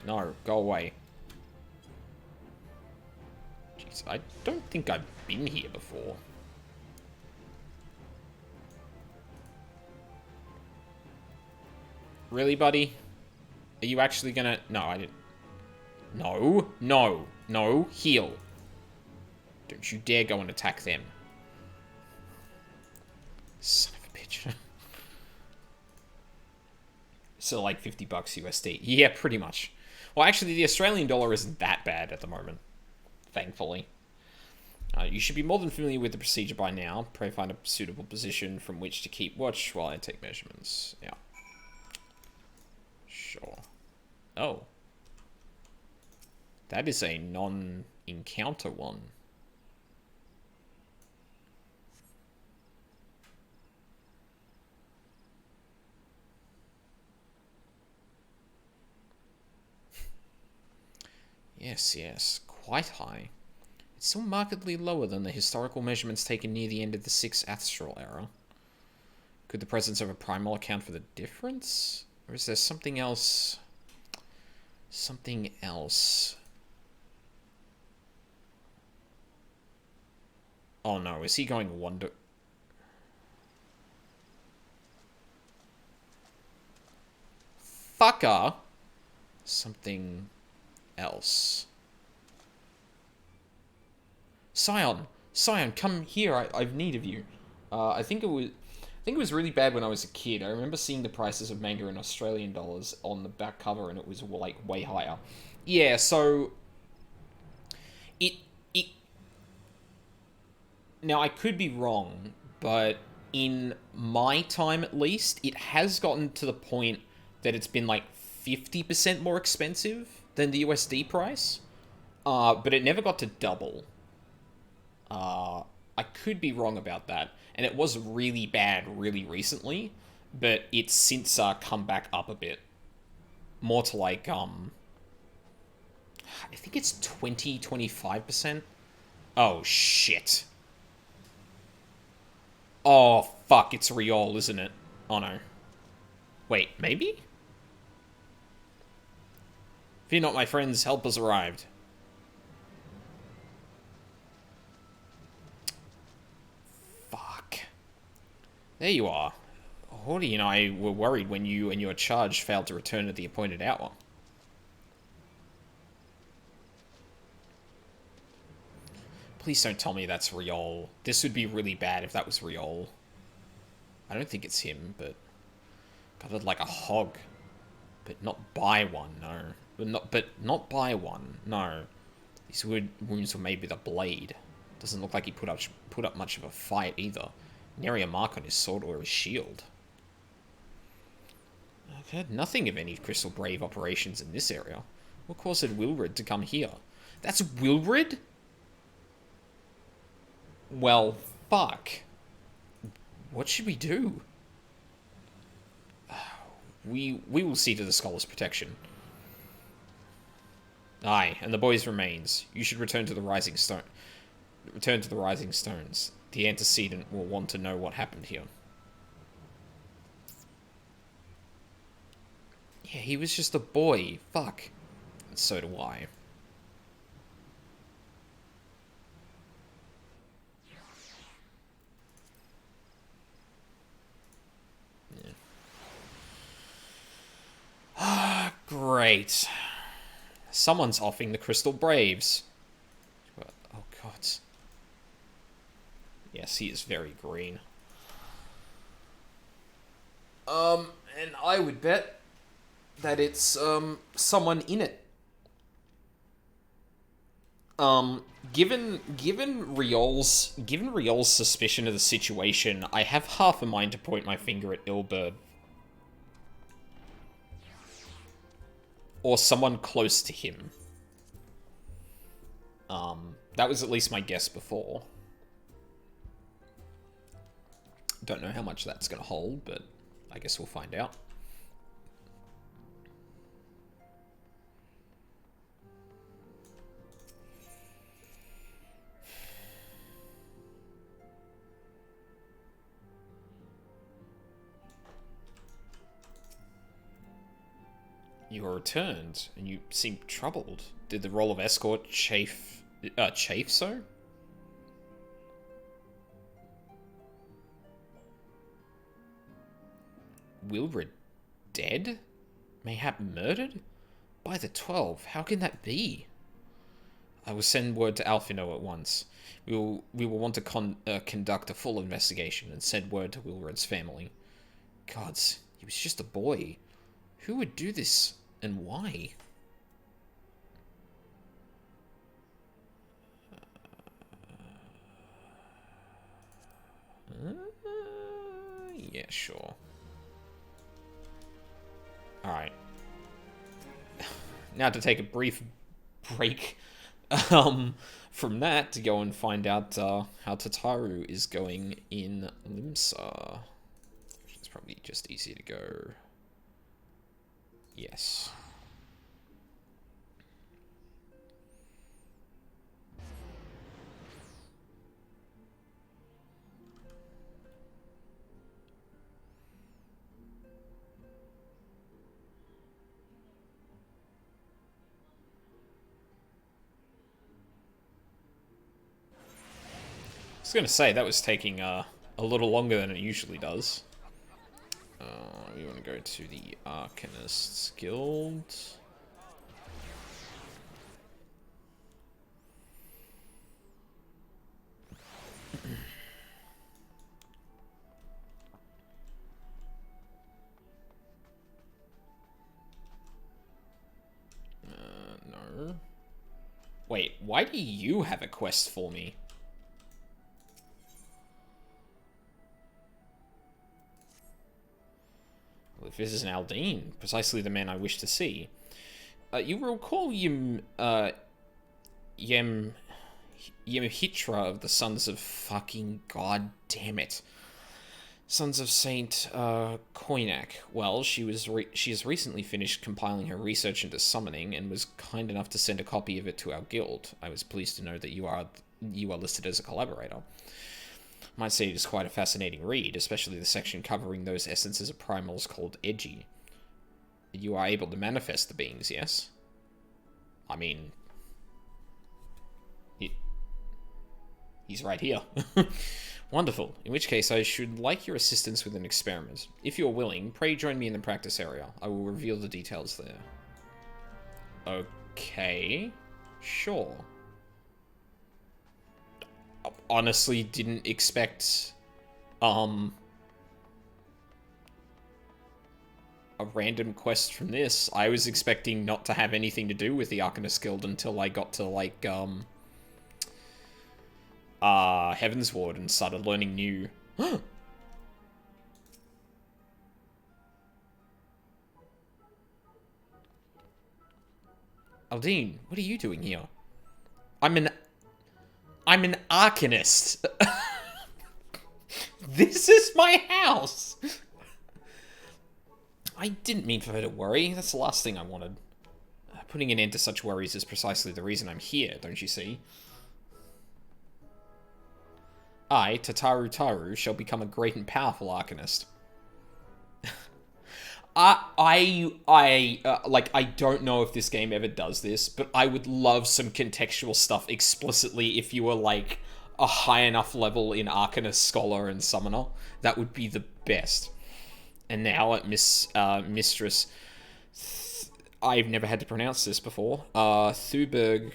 No, go away. Jeez, I don't think I've been here before. Really, buddy? Are you actually gonna... No, I didn't... No, no, no, heal. Don't you dare go and attack them. Son of a bitch. So like $50 USD. Yeah, pretty much. Well, actually, the Australian dollar isn't that bad at the moment. Thankfully. You should be more than familiar with the procedure by now. Pray find a suitable position from which to keep watch while I take measurements. Yeah. Sure. Oh. That is a non-encounter one. Yes, yes. Quite high. It's still markedly lower than the historical measurements taken near the end of the 6th Astral Era. Could the presence of a primal account for the difference? Or is there something else Something else. Oh no, is he going wonder... Fucker! Something else. Scion! Scion, come here, I've need of you. I think it was really bad when I was a kid. I remember seeing the prices of manga in Australian dollars on the back cover, and it was like way higher. Yeah, so it it now I could be wrong, but in my time at least, it has gotten to the point that it's been like 50% more expensive than the USD price. But it never got to double. I could be wrong about that, and it was really bad really recently, but it's since come back up a bit, more to like I think it's 25%. Oh shit! Oh fuck! It's Riol, isn't it? Oh no. Wait, maybe? Fear not, my friends, help has arrived. Fuck. There you are. Horty and I were worried when you and your charge failed to return at the appointed hour. Please don't tell me that's Riol. This would be really bad if that was Riol. I don't think it's him, but... covered like a hog. But not by one, no. But not by one, no. These wounds were made with a blade. Doesn't look like he put up much of a fight either. Nary a mark on his sword or his shield. I've heard nothing of any Crystal Brave operations in this area. What caused Wilred to come here? That's Wilred? Well, fuck. What should we do? We will see to the scholar's protection. Aye, and the boy's remains. You should return to the Rising Stone. Return to the Rising Stones. The antecedent will want to know what happened here. Yeah, he was just a boy. Fuck. And so do I. Yeah. Ah, great. Someone's offing the Crystal Braves. Oh, God. Yes, he is very green. And I would bet that it's, someone in it. Given Riol's suspicion of the situation, I have half a mind to point my finger at Ilberd. Or someone close to him. That was at least my guess before. Don't know how much that's going to hold, but I guess we'll find out. You are returned, and you seem troubled. Did the role of escort chafe so? Wilred dead? Mayhap murdered? By the 12, how can that be? I will send word to Alphino at once. We will want to conduct a full investigation and send word to Wilred's family. Gods, he was just a boy. Who would do this, and why? Yeah, sure. Alright. Now to take a brief break from that to go and find out how Tataru is going in Limsa. It's probably just easier to go. Yes. was gonna say, that was taking a little longer than it usually does. We want to go to the Arcanist's Guild. No. Wait, why do you have a quest for me? Well, if this is an Aldine, precisely the man I wish to see. You recall Yemhitra of the Sons of fucking God damn it. Sons of Saint Koinak. Well, she has recently finished compiling her research into summoning and was kind enough to send a copy of it to our guild. I was pleased to know that you are listed as a collaborator. Might say it is quite a fascinating read, especially the section covering those essences of primals called edgy. You are able to manifest the beings, yes? I mean, he's right here. Wonderful. In which case, I should like your assistance with an experiment. If you're willing, pray join me in the practice area. I will reveal the details there. Okay. Sure. Honestly, didn't expect, a random quest from this. I was expecting not to have anything to do with the Arcanist Guild until I got to, like, Heavensward and started learning new... Aldine, what are you doing here? I'm an Arcanist. This is my house. I didn't mean for her to worry. That's the last thing I wanted. Putting an end to such worries is precisely the reason I'm here, don't you see? I, Tataru Taru, shall become a great and powerful Arcanist. I don't know if this game ever does this, but I would love some contextual stuff explicitly if you were, like, a high enough level in Arcanist, Scholar, and Summoner. That would be the best. And now at Mistress... I've never had to pronounce this before. Thubirgeim.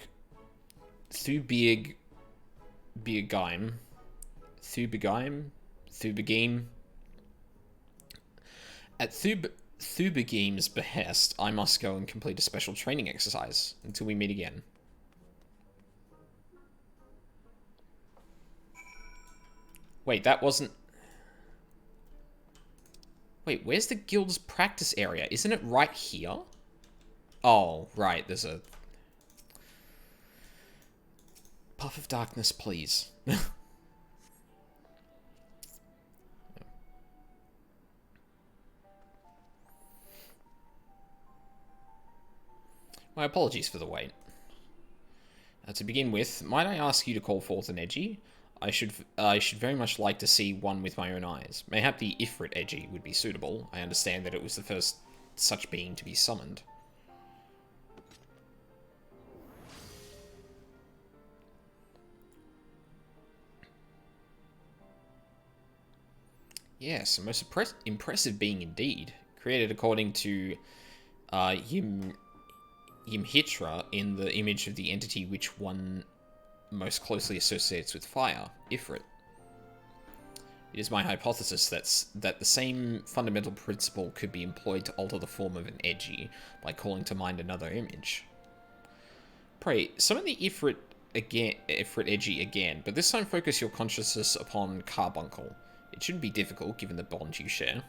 At Thubirgeim's behest, I must go and complete a special training exercise until we meet again. Wait, that wasn't... Wait, where's the guild's practice area? Isn't it right here? Oh, right, there's a... Puff of darkness, please. My apologies for the wait. To begin with, might I ask you to call forth an Edgy? I should very much like to see one with my own eyes. Mayhap the Ifrit Edgy would be suitable. I understand that it was the first such being to be summoned. Yes, a most impressive being indeed. Created according to Yimhitra in the image of the entity which one most closely associates with fire, Ifrit. It is my hypothesis that the same fundamental principle could be employed to alter the form of an Edgy by calling to mind another image. Pray, summon the Ifrit Edgy again, but this time focus your consciousness upon Carbuncle. It shouldn't be difficult given the bond you share.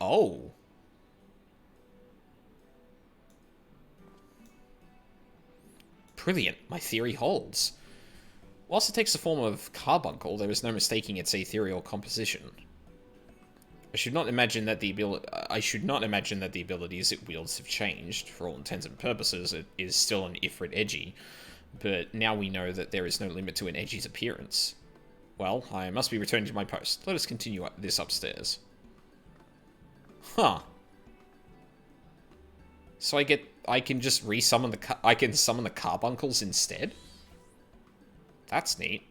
Oh. Brilliant. My theory holds. Whilst it takes the form of carbuncle, there is no mistaking its ethereal composition. I should not imagine that the abilities it wields have changed. For all intents and purposes, it is still an Ifrit Edgy, but now we know that there is no limit to an Edgy's appearance. Well, I must be returning to my post. Let us continue this upstairs. Huh. So I can just resummon I can summon the carbuncles instead? That's neat.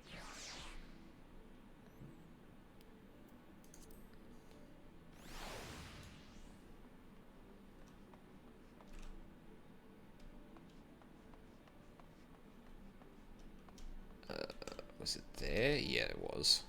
Was it there? Yeah, it was.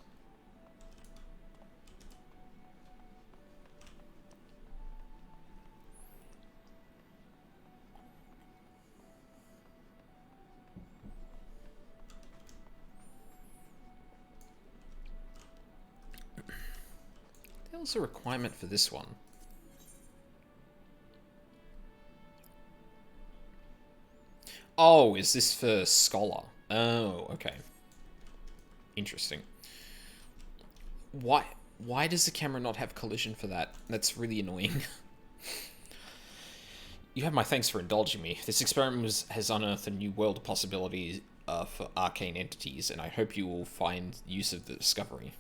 There was a requirement for this one. Oh, is this for Scholar? Oh, okay. Interesting. Why does the camera not have collision for that? That's really annoying. You have my thanks for indulging me. This experiment has unearthed a new world of possibilities for arcane entities, and I hope you will find use of the discovery.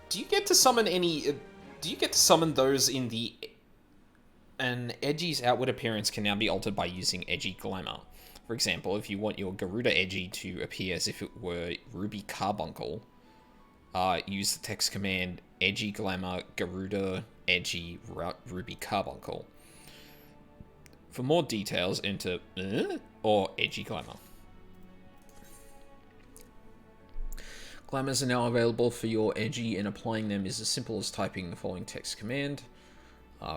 Do you get to summon any... do you get to summon those in the... An Edgy's outward appearance can now be altered by using Edgy Glamour. For example, if you want your Garuda Edgy to appear as if it were Ruby Carbuncle, use the text command Edgy Glamour Garuda Edgy Ruby Carbuncle. For more details, enter or Edgy Glamour. Glamours are now available for your Edgy, and applying them is as simple as typing the following text command.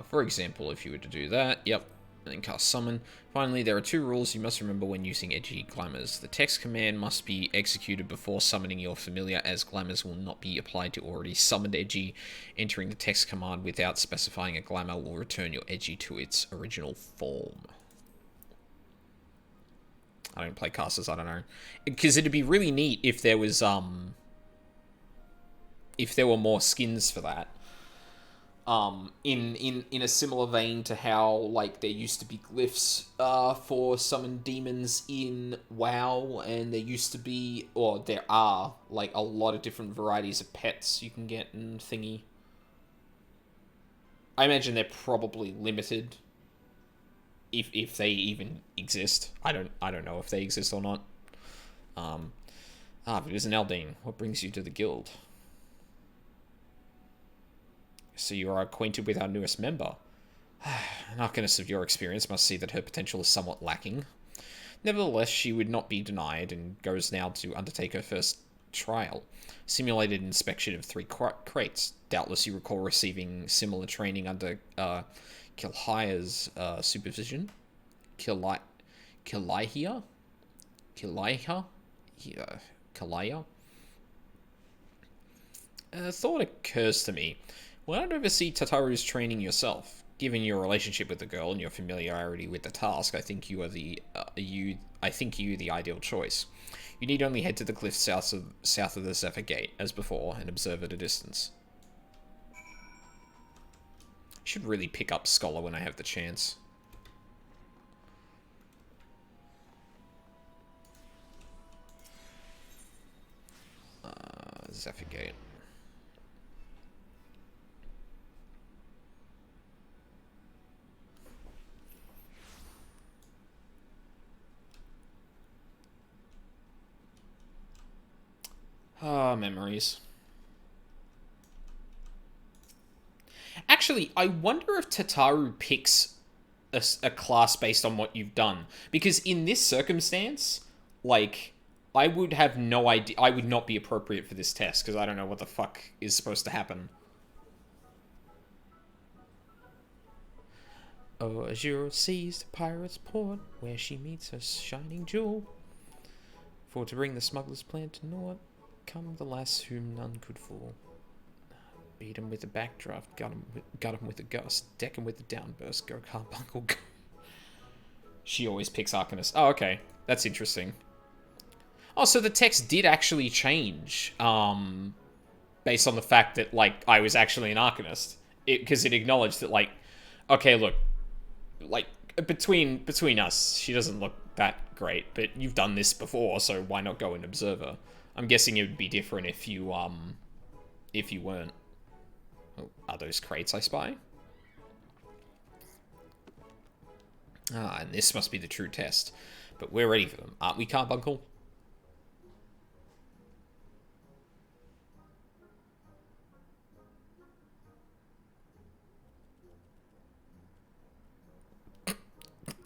For example, if you were to do that, yep, and then cast Summon. Finally, there are two rules you must remember when using Edgy Glamours. The text command must be executed before summoning your familiar, as Glamours will not be applied to already summoned Edgy. Entering the text command without specifying a Glamour will return your Edgy to its original form. I don't play casters, I don't know. Because it'd be really neat if there was, if there were more skins for that. In a similar vein to how, like, there used to be glyphs for summoned demons in WoW, and there used to be, or there are, like, a lot of different varieties of pets you can get and thingy. I imagine they're probably limited, if they even exist. I don't know if they exist or not. But it is an Aldine. What brings you to the guild? So you are acquainted with our newest member. An arcanist of your experience must see that her potential is somewhat lacking. Nevertheless, she would not be denied, and goes now to undertake her first trial. Simulated inspection of 3 crates. Doubtless you recall receiving similar training under Kilhia's supervision. Kilihia? A thought occurs to me. Why not oversee Tataru's training yourself? Given your relationship with the girl and your familiarity with the task, I think you are the ideal choice. You need only head to the cliff south of the Zephyr Gate, as before, and observe at a distance. I should really pick up Scholar when I have the chance. Zephyr Gate. Ah, memories. Actually, I wonder if Tataru picks a class based on what you've done. Because in this circumstance, like, I would have no idea. I would not be appropriate for this test, because I don't know what the fuck is supposed to happen. Oh, Azure sees the pirate's port, where she meets her shining jewel. For to bring the smuggler's plan to naught, come the lass whom none could fool. Beat him with a backdraft, got him with a gust, deck him with a downburst, go carbuncle, go. She always picks Arcanist. Oh, okay. That's interesting. Oh, so the text did actually change, based on the fact that, like, I was actually an Arcanist. Because it acknowledged that, like, okay, look, like, between us, she doesn't look that great, but you've done this before, so why not go and observe her? I'm guessing it would be different if you weren't. Oh, are those crates I spy? Ah, and this must be the true test. But we're ready for them, aren't we, Carbuncle?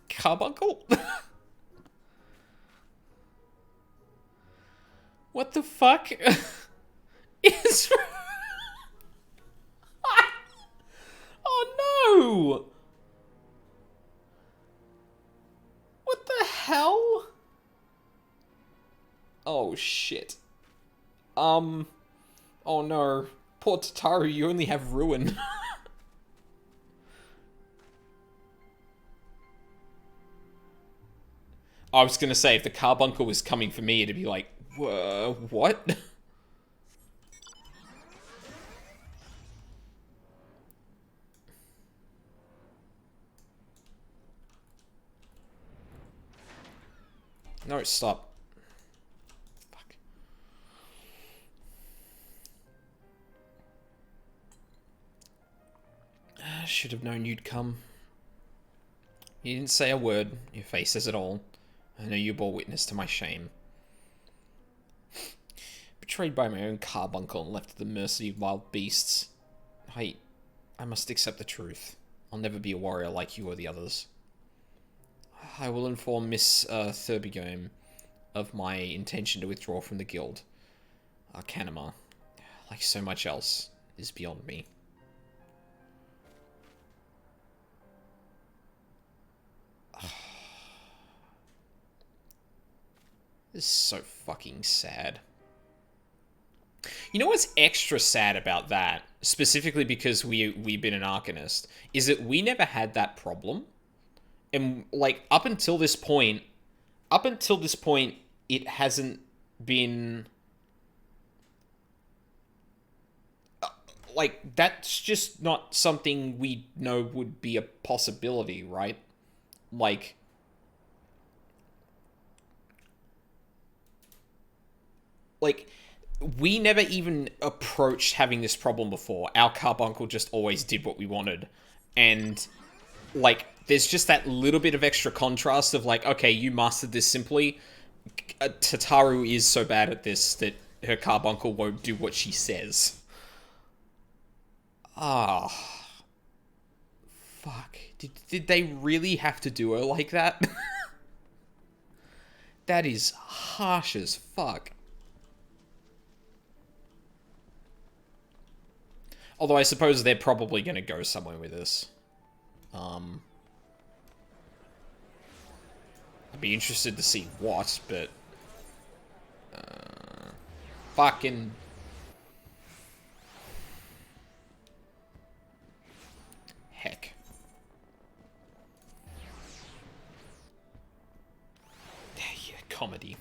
Carbuncle? What the fuck? Is... Oh no! What the hell? Oh shit. Oh no. Poor Tataru, you only have ruin. I was gonna say, if the Carbuncle was coming for me, it'd be like, what? No, stop. Fuck. I should have known you'd come. You didn't say a word. Your face says it all. I know you bore witness to my shame. Betrayed by my own Carbuncle and left to the mercy of wild beasts. I must accept the truth. I'll never be a warrior like you or the others. I will inform Miss Thurbigome of my intention to withdraw from the guild. Arcanima, like so much else, is beyond me. This is so fucking sad. You know what's extra sad about that, specifically because we've been an Arcanist, is that we never had that problem. And, like, up until this point, it hasn't been... like, that's just not something we know would be a possibility, right? Like... we never even approached having this problem before. Our Carbuncle just always did what we wanted. And, like, there's just that little bit of extra contrast of, like, okay, you mastered this simply. Tataru is so bad at this that her Carbuncle won't do what she says. Ah. Fuck. Did they really have to do her like that? That is harsh as fuck. Although I suppose they're probably going to go somewhere with this. I'd be interested to see what, but... fucking... heck. Yeah, comedy.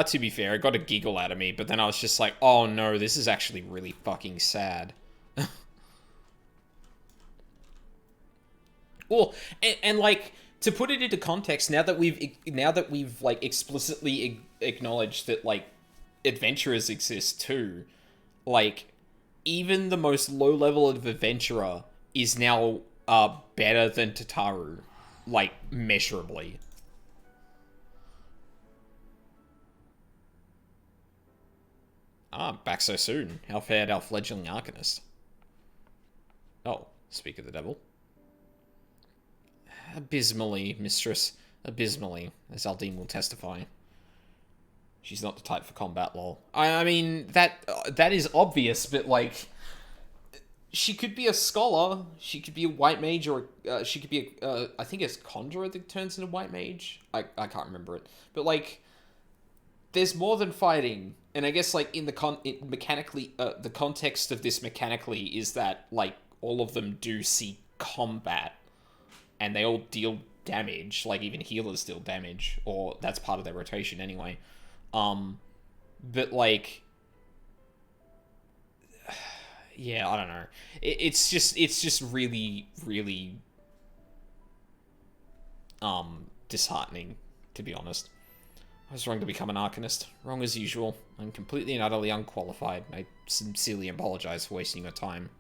To be fair, it got a giggle out of me, but then I was just like, oh no, this is actually really fucking sad. Well, and like, to put it into context, now that we've like explicitly acknowledged that like adventurers exist too, like even the most low level of adventurer is now better than Tataru, like measurably. Ah, back so soon. How fared our fledgling Arcanist? Oh, speak of the devil. Abysmally, mistress. Abysmally, as Aldine will testify. She's not the type for combat, lol. I mean, that is obvious, but, like... she could be a scholar, she could be a white mage, or she could be a... I think it's conjurer that turns into white mage? I can't remember it. But, like... there's more than fighting, and I guess, like, in the mechanically, the context of this mechanically is that, like, all of them do see combat, and they all deal damage, like, even healers deal damage, or that's part of their rotation anyway. But, like, yeah, I don't know. It's just really, really, disheartening, to be honest. I was wrong to become an Arcanist. Wrong as usual. I'm completely and utterly unqualified. I sincerely apologize for wasting your time.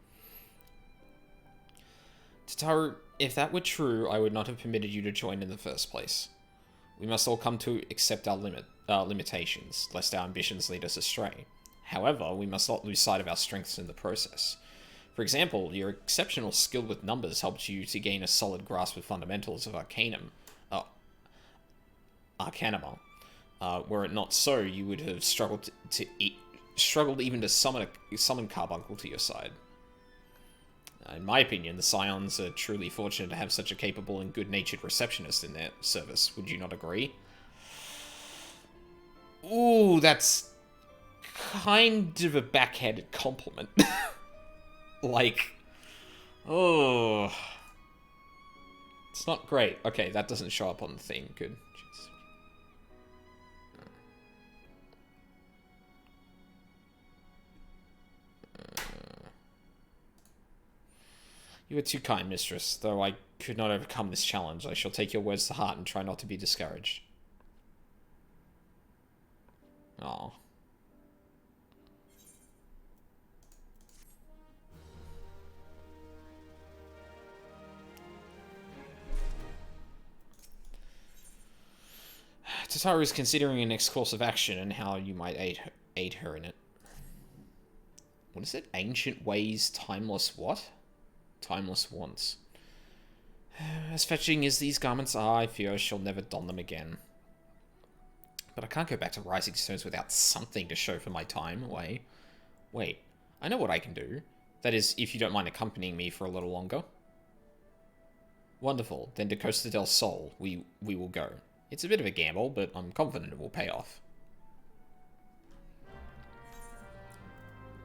Tataru, if that were true, I would not have permitted you to join in the first place. We must all come to accept our limitations, lest our ambitions lead us astray. However, we must not lose sight of our strengths in the process. For example, your exceptional skill with numbers helped you to gain a solid grasp of fundamentals of Arcanima. Were it not so, you would have struggled struggled even to summon Carbuncle to your side. In my opinion, the Scions are truly fortunate to have such a capable and good-natured receptionist in their service. Would you not agree? Ooh, that's kind of a backhanded compliment. Like, oh, it's not great. Okay, that doesn't show up on the thing. Good. You are too kind, mistress. Though I could not overcome this challenge, I shall take your words to heart and try not to be discouraged. Aww. Tataru is considering a next course of action and how you might aid her in it. What is it? Ancient ways, timeless what? Timeless wants. As fetching as these garments are, I fear I shall never don them again. But I can't go back to Rising Stones without something to show for my time away. Wait, I know what I can do. That is, if you don't mind accompanying me for a little longer. Wonderful. Then to Costa del Sol, we will go. It's a bit of a gamble, but I'm confident it will pay off.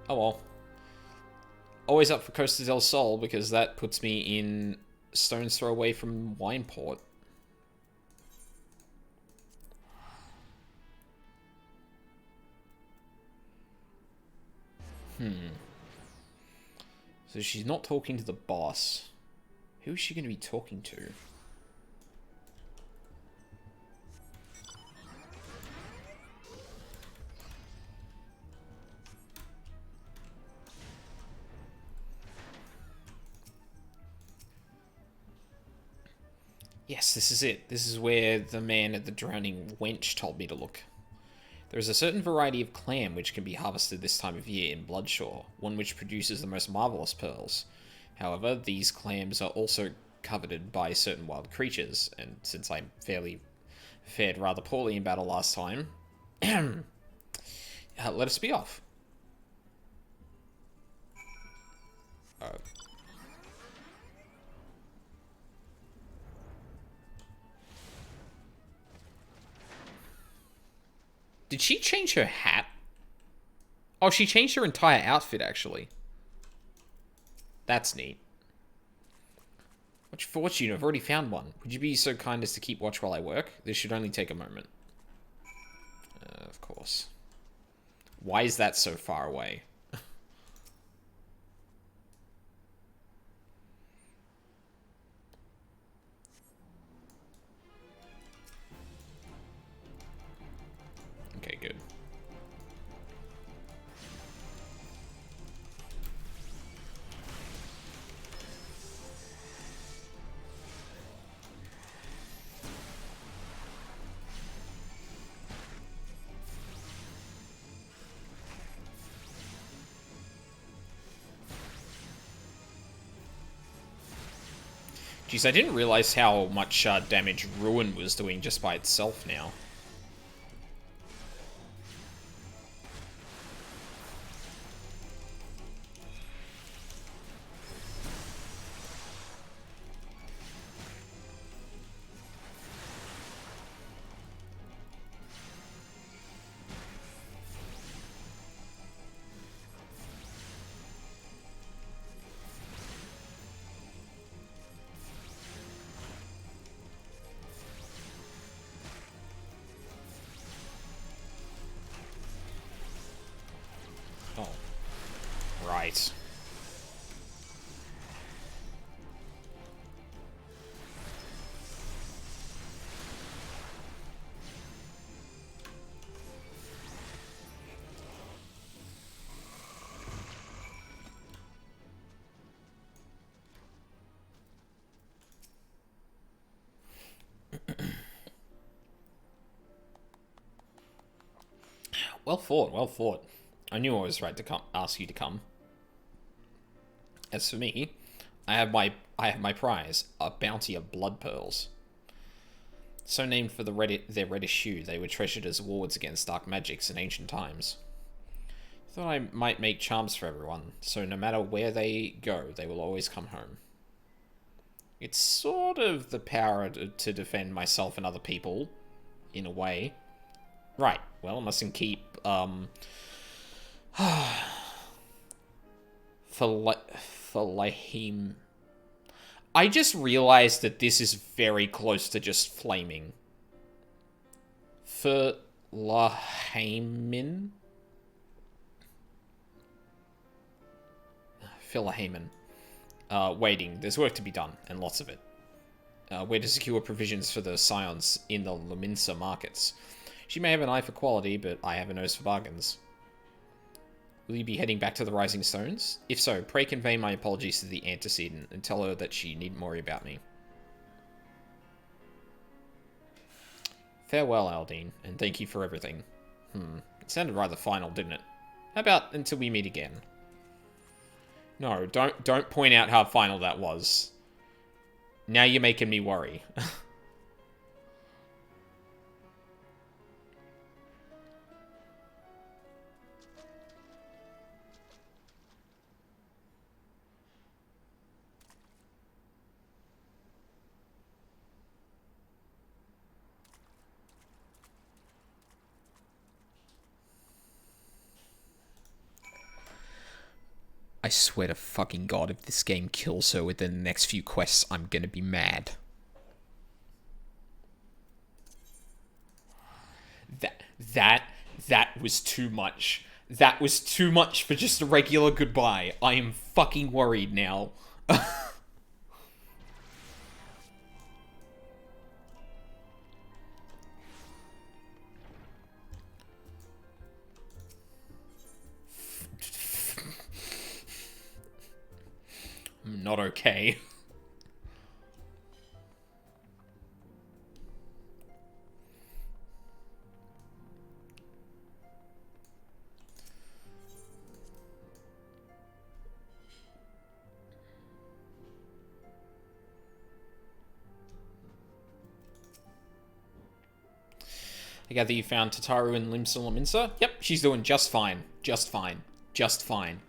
Oh well. Always up for Costa del Sol, because that puts me in stone's throw away from Wineport. So she's not talking to the boss. Who is she going to be talking to? Yes, this is it. This is where the man at the drowning wench told me to look. There is a certain variety of clam which can be harvested this time of year in Bloodshore, one which produces the most marvellous pearls. However, these clams are also coveted by certain wild creatures, and since I fared rather poorly in battle last time, let us be off. Did she change her hat? Oh, she changed her entire outfit, actually. That's neat. What fortune, I've already found one. Would you be so kind as to keep watch while I work? This should only take a moment. Of course. Why is that so far away? Okay, good. Jeez, I didn't realize how much damage Ruin was doing just by itself now. Oh. Right. Well fought, well fought. I knew I was right to ask you to come. As for me, I have my prize, a bounty of blood pearls. So named for their reddish hue, they were treasured as wards against dark magics in ancient times. Thought I might make charms for everyone, so no matter where they go, they will always come home. It's sort of the power to defend myself and other people, in a way. Right, well, I mustn't keep, Falahim. I just realized that this is very close to just flaming. Philahamin? Philahamin. Waiting. There's work to be done, and lots of it. We're to secure provisions for the scions in the Luminsa markets. She may have an eye for quality, but I have a nose for bargains. Will you be heading back to the Rising Stones? If so, pray convey my apologies to the antecedent and tell her that she needn't worry about me. Farewell, Aldine, and thank you for everything. It sounded rather final, didn't it? How about until we meet again? No, don't point out how final that was. Now you're making me worry. I swear to fucking God, if this game kills her within the next few quests, I'm gonna be mad. That was too much. That was too much for just a regular goodbye. I am fucking worried now. I'm not okay. I gather you found Tataru and Limsa Laminsa? Yep, she's doing just fine. Just fine. Just fine.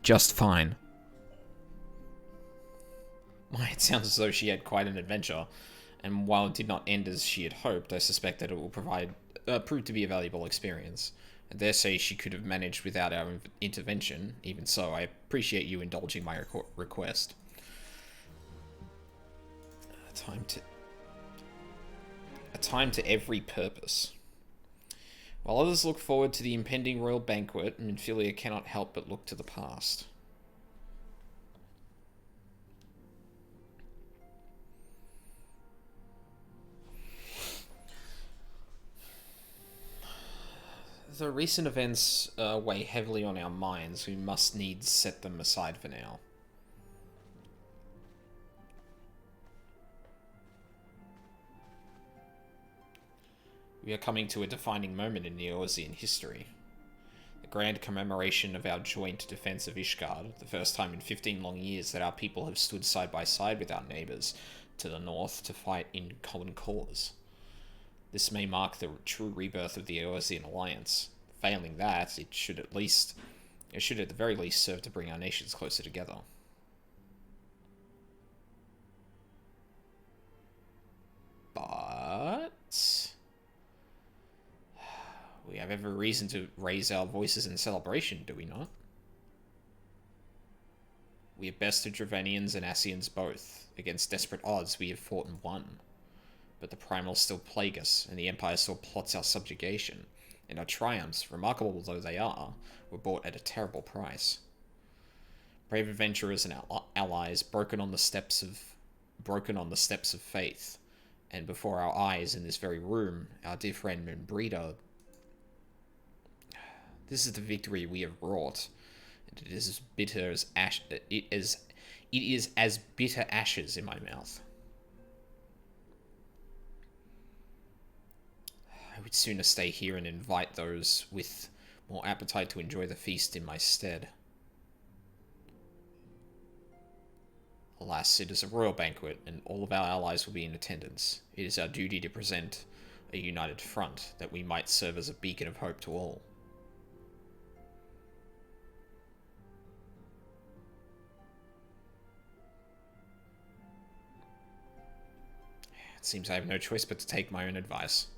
Just fine. My, it sounds as though she had quite an adventure, and while it did not end as she had hoped, I suspect that it will prove to be a valuable experience. I dare say she could have managed without our intervention. Even so, I appreciate you indulging my request. A time to every purpose. While others look forward to the impending royal banquet, Minfilia cannot help but look to the past. The recent events weigh heavily on our minds. We must needs set them aside for now. We are coming to a defining moment in Eorzean history. The grand commemoration of our joint defense of Ishgard, the first time in 15 long years that our people have stood side by side with our neighbors to the north to fight in common cause. This may mark the true rebirth of the Eorzean alliance. Failing that, it should at the very least serve to bring our nations closer together. But we have every reason to raise our voices in celebration, do we not? We have bested Dravanians and Ascians both. Against desperate odds, we have fought and won. But the primals still plague us, and the Empire still plots our subjugation. And our triumphs, remarkable though they are, were bought at a terrible price. Brave adventurers and allies broken on the steps of faith, and before our eyes in this very room, our dear friend Minbrida. This is the victory we have wrought, and it is as bitter as it is as bitter ashes in my mouth. I would sooner stay here and invite those with more appetite to enjoy the feast in my stead. Alas, it is a royal banquet, and all of our allies will be in attendance. It is our duty to present a united front, that we might serve as a beacon of hope to all. It seems I have no choice but to take my own advice.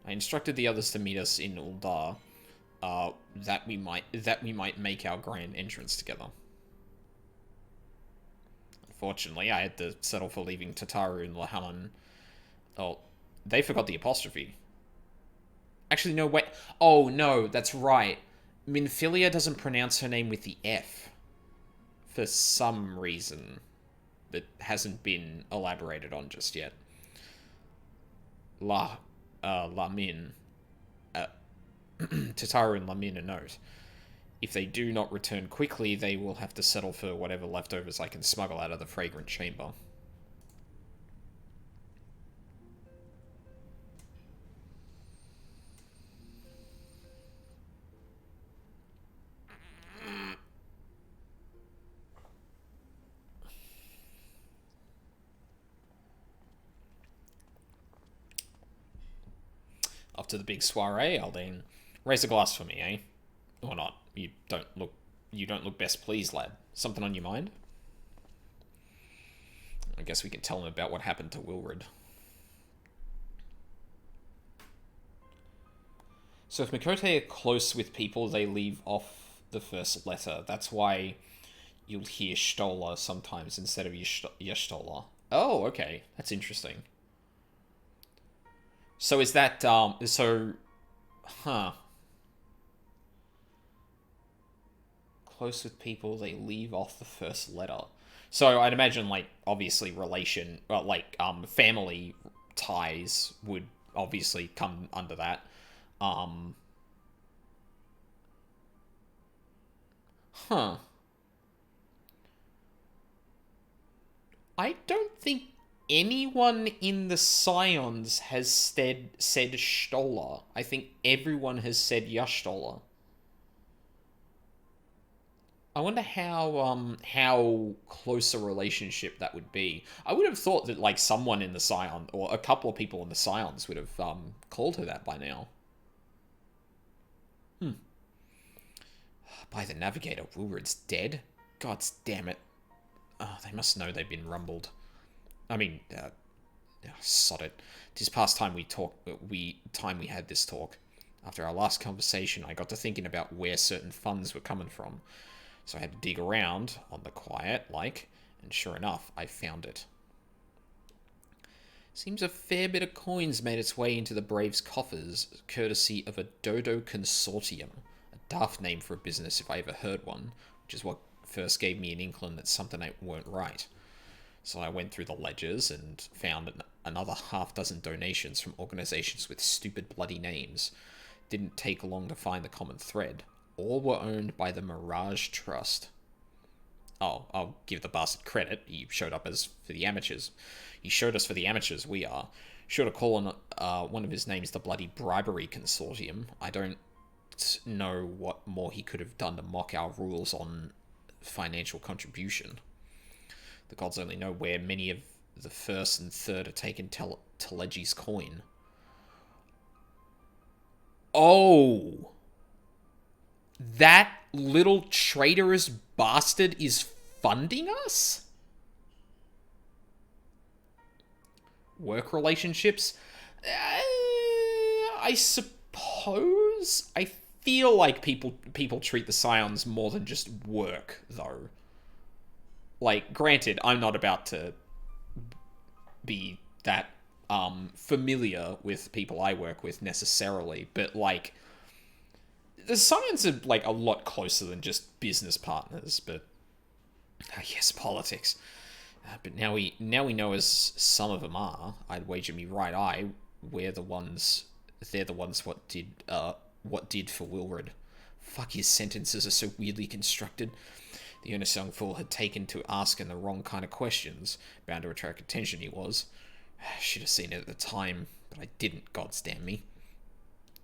I instructed the others to meet us in Uldar, that we might make our grand entrance together. Unfortunately, I had to settle for leaving Tataru and Lahaman. Oh, they forgot the apostrophe. Actually, no, wait. Oh, no, that's right. Minfilia doesn't pronounce her name with the F. For some reason that hasn't been elaborated on just yet. Lamin. Tataru and Lamin a note. If they do not return quickly, they will have to settle for whatever leftovers I can smuggle out of the fragrant chamber. Off to the big soiree, Aldine. Raise a glass for me, eh? Or not. You don't look best pleased, lad. Something on your mind? I guess we can tell him about what happened to Wilred. So if Mikote are close with people, they leave off the first letter. That's why you'll hear Stola sometimes instead of Yashtola. Oh, okay. That's interesting. So is that, huh. Close with people, they leave off the first letter. So I'd imagine, like, obviously family ties would obviously come under that. Huh. I don't think anyone in the Scions has said Stola. I think everyone has said Yashtola. I wonder how close a relationship that would be. I would have thought that, like, someone in the Scion, or a couple of people in the Scions would have called her that by now. By the Navigator, Wilred's dead? God damn it. Oh, they must know they've been rumbled. I mean, sod it. 'Tis past time we had this talk. After our last conversation, I got to thinking about where certain funds were coming from. So I had to dig around, on the quiet, and sure enough, I found it. Seems a fair bit of coins made its way into the Braves' coffers, courtesy of a Dodo Consortium. A daft name for a business if I ever heard one, which is what first gave me an inkling that something weren't right. So I went through the ledgers and found another half-dozen donations from organizations with stupid bloody names. Didn't take long to find the common thread. All were owned by the Mirage Trust. Oh, I'll give the bastard credit. He showed up for the amateurs. He showed us for the amateurs, we are. Sure to call on one of his names the bloody Bribery Consortium. I don't know what more he could have done to mock our rules on financial contribution. The gods only know where many of the first and third are taken Telegi's coin. Oh! That little traitorous bastard is funding us? Work relationships? I suppose? I feel like people treat the Scions more than just work, though. Like, granted, I'm not about to be that familiar with people I work with necessarily, but, like, the Scions are, like, a lot closer than just business partners, but yes, politics. But now we know, as some of them are, I'd wager me right eye they're the ones what did for Wilred. Fuck, his sentences are so weirdly constructed. The earnest young fool had taken to asking the wrong kind of questions. Bound to attract attention, he was. Should have seen it at the time. but I didn't, goddamn me.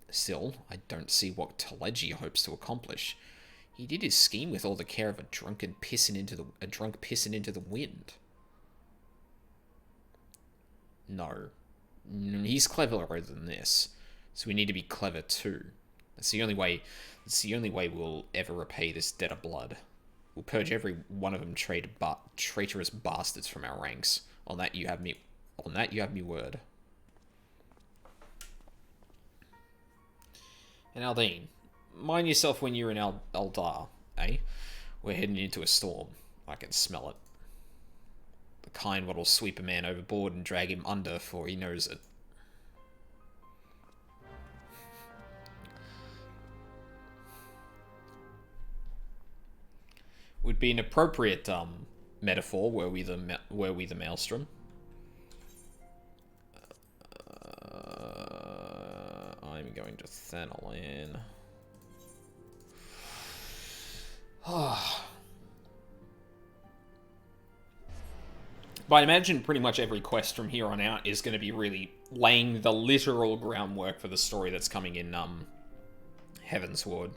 Still, I don't see what Teleji hopes to accomplish. He did his scheme with all the care of a drunk pissing into the wind. No. He's cleverer than this, so we need to be clever too. That's the only way we'll ever repay this debt of blood. We'll purge every one of them traitorous bastards from our ranks. On that you have me word. And Aldine, mind yourself when you're in Aldar, eh? We're heading into a storm. I can smell it. The kind what'll sweep a man overboard and drag him under before he knows it. Would be an appropriate metaphor were we the maelstrom. I'm going to Thanalan. But I imagine pretty much every quest from here on out is going to be really laying the literal groundwork for the story that's coming in Heavensward.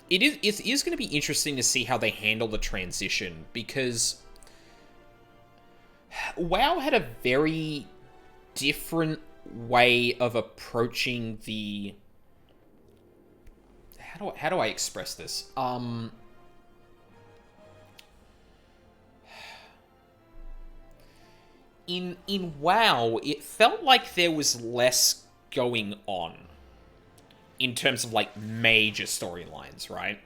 It is going to be interesting to see how they handle the transition, because WoW had a very different way of approaching the... How do I express this? In WoW, it felt like there was less going on in terms of, like, major storylines, right?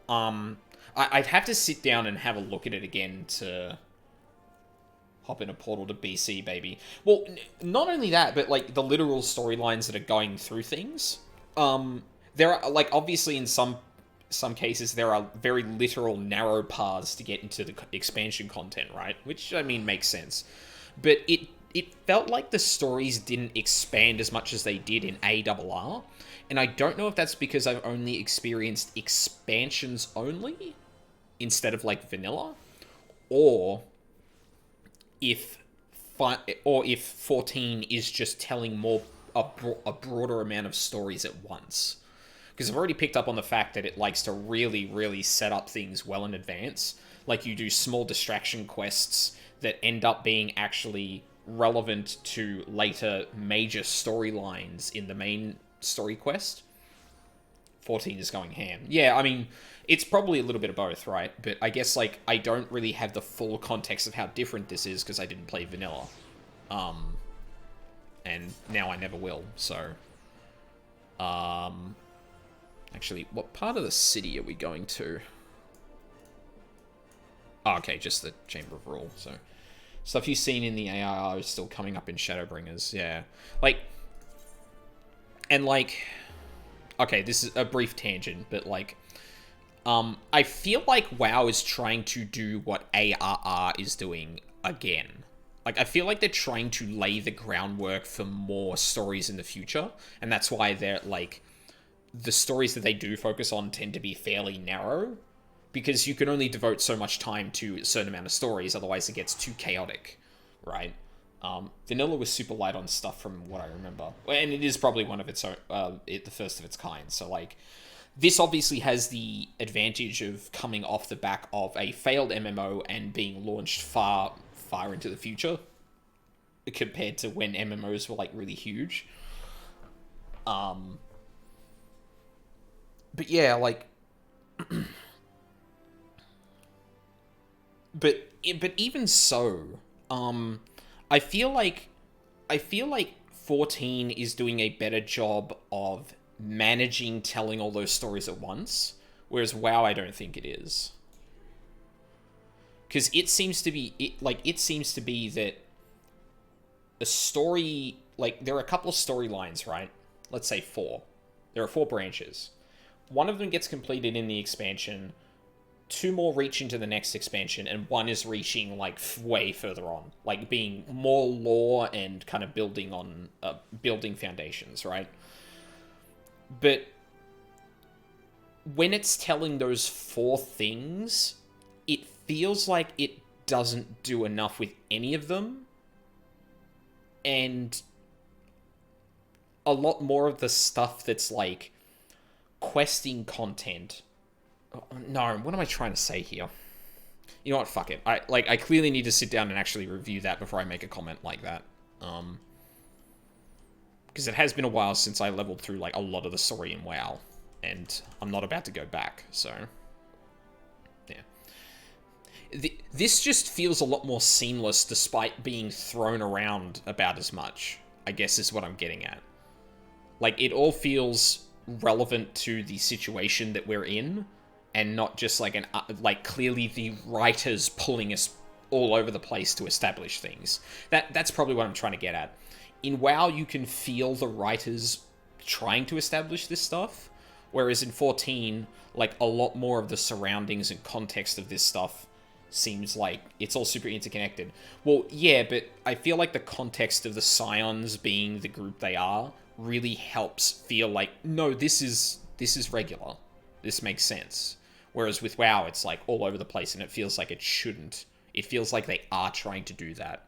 I'd have to sit down and have a look at it again to hop in a portal to BC, baby. Well, not only that, but, like, the literal storylines that are going through things. There are, like, obviously in some cases, there are very literal narrow paths to get into the expansion content, right? Which, I mean, makes sense. But it felt like the stories didn't expand as much as they did in ARR. And I don't know if that's because I've only experienced expansions only instead of, like, vanilla, or if 14 is just telling a broader amount of stories at once. Because I've already picked up on the fact that it likes to really, really set up things well in advance. Like, you do small distraction quests that end up being actually relevant to later major storylines in the main story quest. 14 is going ham. Yeah, I mean, it's probably a little bit of both, right? But I guess, like, I don't really have the full context of how different this is because I didn't play vanilla. And now I never will, so... Actually, what part of the city are we going to? Oh, okay, just the Chamber of Rule, so... Stuff you've seen in the ARR is still coming up in Shadowbringers, yeah. Like... And, like... Okay, this is a brief tangent, but, like... I feel like WoW is trying to do what ARR is doing again. Like, I feel like they're trying to lay the groundwork for more stories in the future, and that's why they're, like... The stories that they do focus on tend to be fairly narrow, because you can only devote so much time to a certain amount of stories, otherwise it gets too chaotic, right? Vanilla was super light on stuff from what I remember, and it is probably one of its own, the first of its kind, so, like, this obviously has the advantage of coming off the back of a failed MMO and being launched far, far into the future, compared to when MMOs were, like, really huge. But yeah, like... but even so, I feel like 14 is doing a better job of managing telling all those stories at once, whereas WoW, I don't think it is. Because it seems to be that a story, like, there are a couple of storylines, right? Let's say 4. There are 4 branches. One of them gets completed in the expansion, 2 more reach into the next expansion, and 1 is reaching, like, way further on. Like, being more lore and kind of building on, building foundations, right? But when it's telling those 4 things, it feels like it doesn't do enough with any of them. And a lot more of the stuff that's like questing content. Oh, no, what am I trying to say here? You know what? Fuck it. I clearly need to sit down and actually review that before I make a comment like that. Because it has been a while since I leveled through like a lot of the story in WoW, and I'm not about to go back. So, yeah. This just feels a lot more seamless, despite being thrown around about as much, I guess is what I'm getting at. Like, it all feels relevant to the situation that we're in, and not just like clearly the writers pulling us all over the place to establish things. That's probably what I'm trying to get at. In WoW, you can feel the writers trying to establish this stuff, whereas in 14, like, a lot more of the surroundings and context of this stuff seems like it's all super interconnected. Well, yeah, but I feel like the context of the Scions being the group they are really helps feel like, no, this is regular. This makes sense. Whereas with WoW, it's like all over the place, and it feels like it shouldn't. It feels like they are trying to do that.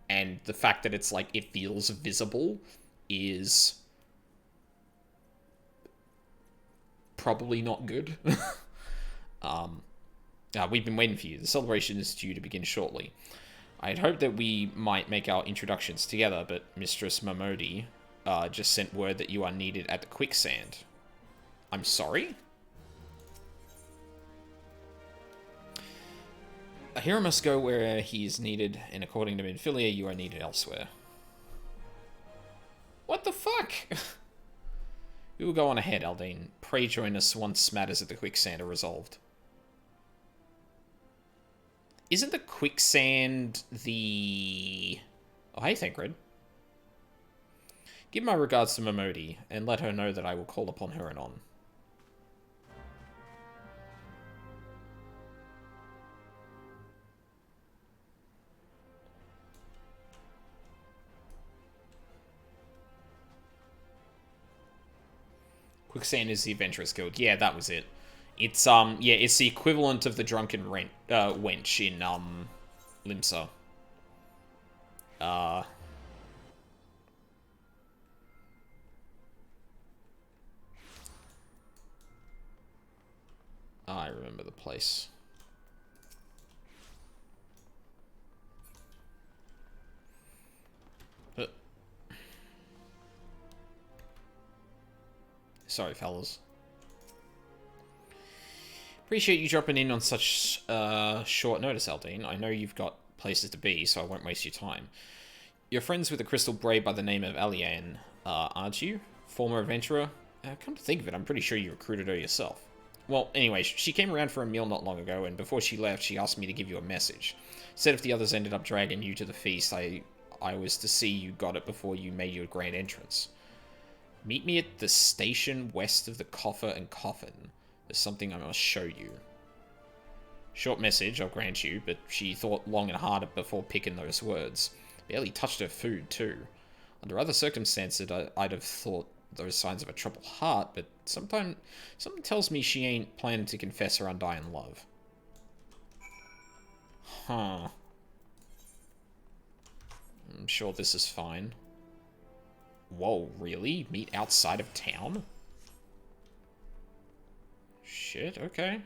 And the fact that it's like, it feels visible is probably not good. We've been waiting for you. The celebration is due to begin shortly. I had hoped that we might make our introductions together, but Mistress Momodi just sent word that you are needed at the quicksand. I'm sorry? A hero must go where he is needed, and according to Minfilia, you are needed elsewhere. What the fuck? We will go on ahead, Aldine. Pray join us once matters at the quicksand are resolved. Isn't the quicksand the... Oh, hey, Thancred. Give my regards to Momodi, and let her know that I will call upon her anon. Quicksand is the Adventurers Guild. Yeah, that was it. It's, yeah, it's the equivalent of the Drunken Wench in, Limsa. I remember the place. Sorry, fellas. Appreciate you dropping in on such short notice, Aldine. I know you've got places to be, so I won't waste your time. You're friends with a crystal brave by the name of Aliane, aren't you? Former adventurer? Come to think of it, I'm pretty sure you recruited her yourself. Well, anyway, she came around for a meal not long ago, and before she left, she asked me to give you a message. Said if the others ended up dragging you to the feast, I was to see you got it before you made your grand entrance. Meet me at the station west of the Coffer and Coffin. There's something I must show you. Short message, I'll grant you, but she thought long and hard before picking those words. Barely touched her food, too. Under other circumstances, I'd have thought those signs of a troubled heart, but something tells me she ain't planning to confess her undying love. Huh. I'm sure this is fine. Whoa, really? Meet outside of town? Shit, okay.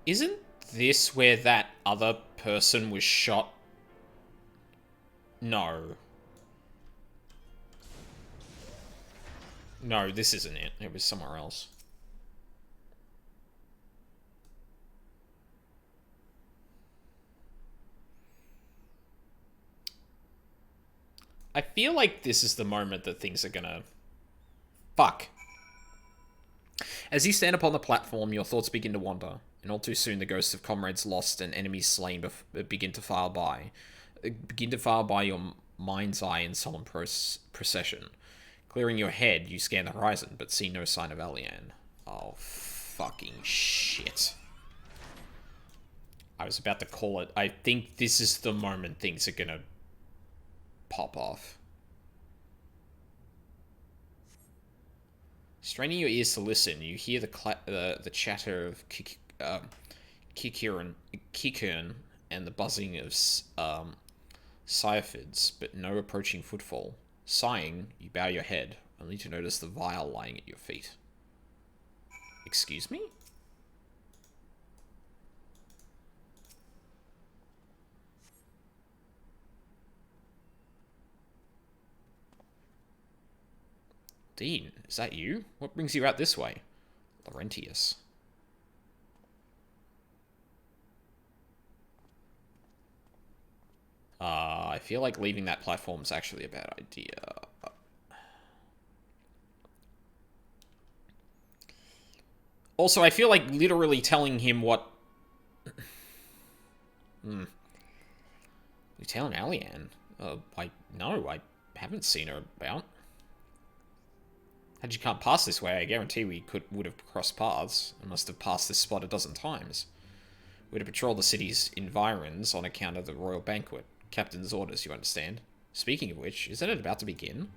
Isn't this where that other person was shot? No. No, this isn't it. It was somewhere else. I feel like this is the moment that things are gonna... Fuck. As you stand upon the platform, your thoughts begin to wander, and all too soon the ghosts of comrades lost and enemies slain begin to file by. Begin to file by your mind's eye in solemn procession. Clearing your head, you scan the horizon, but see no sign of Alian. Oh, fucking shit. I was about to call it. I think this is the moment things are gonna pop off. Straining your ears to listen, you hear the chatter of Kikern and the buzzing of Cyphids, but no approaching footfall. Sighing, you bow your head, only to notice the vial lying at your feet. Excuse me? Dean, is that you? What brings you out this way? Laurentius. I feel like leaving that platform is actually a bad idea. Also, I feel like literally telling him what... You're telling Alian? No, I haven't seen her about. Had you come past this way, I guarantee we would have crossed paths. I must have passed this spot a dozen times. We're to patrol the city's environs on account of the royal banquet. Captain's orders, you understand. Speaking of which, isn't it about to begin?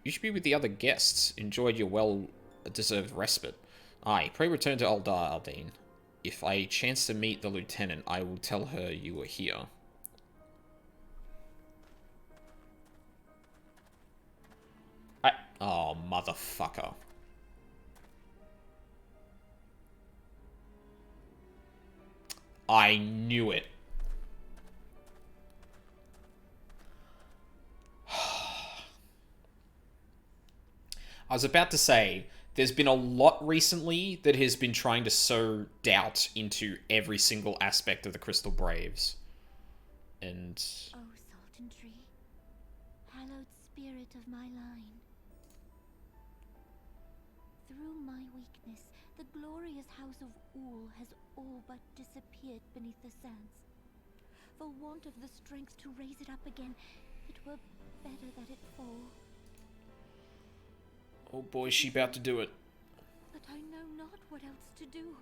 You should be with the other guests. Enjoyed your well-deserved respite. Aye, pray return to Aldar, Aldine. If I chance to meet the lieutenant, I will tell her you were here. Oh, motherfucker. I knew it. I was about to say, there's been a lot recently that has been trying to sow doubt into every single aspect of the Crystal Braves. And... Oh, Saltentry, hallowed spirit of my line. Through my weakness, the glorious house of Ul has all but disappeared beneath the sands. For want of the strength to raise it up again, it were better that it fall. Oh boy, is she about to do it. But I know not what else to do.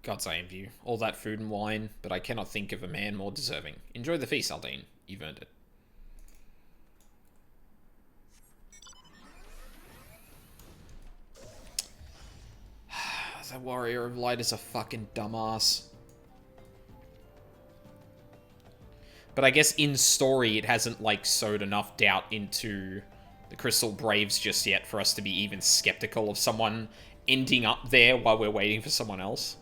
God's I envy you. All that food and wine, but I cannot think of a man more deserving. Enjoy the feast, Aldine. You've earned it. That warrior of light is a fucking dumbass. But I guess in story, it hasn't, like, sowed enough doubt into the Crystal Braves just yet for us to be even skeptical of someone ending up there while we're waiting for someone else.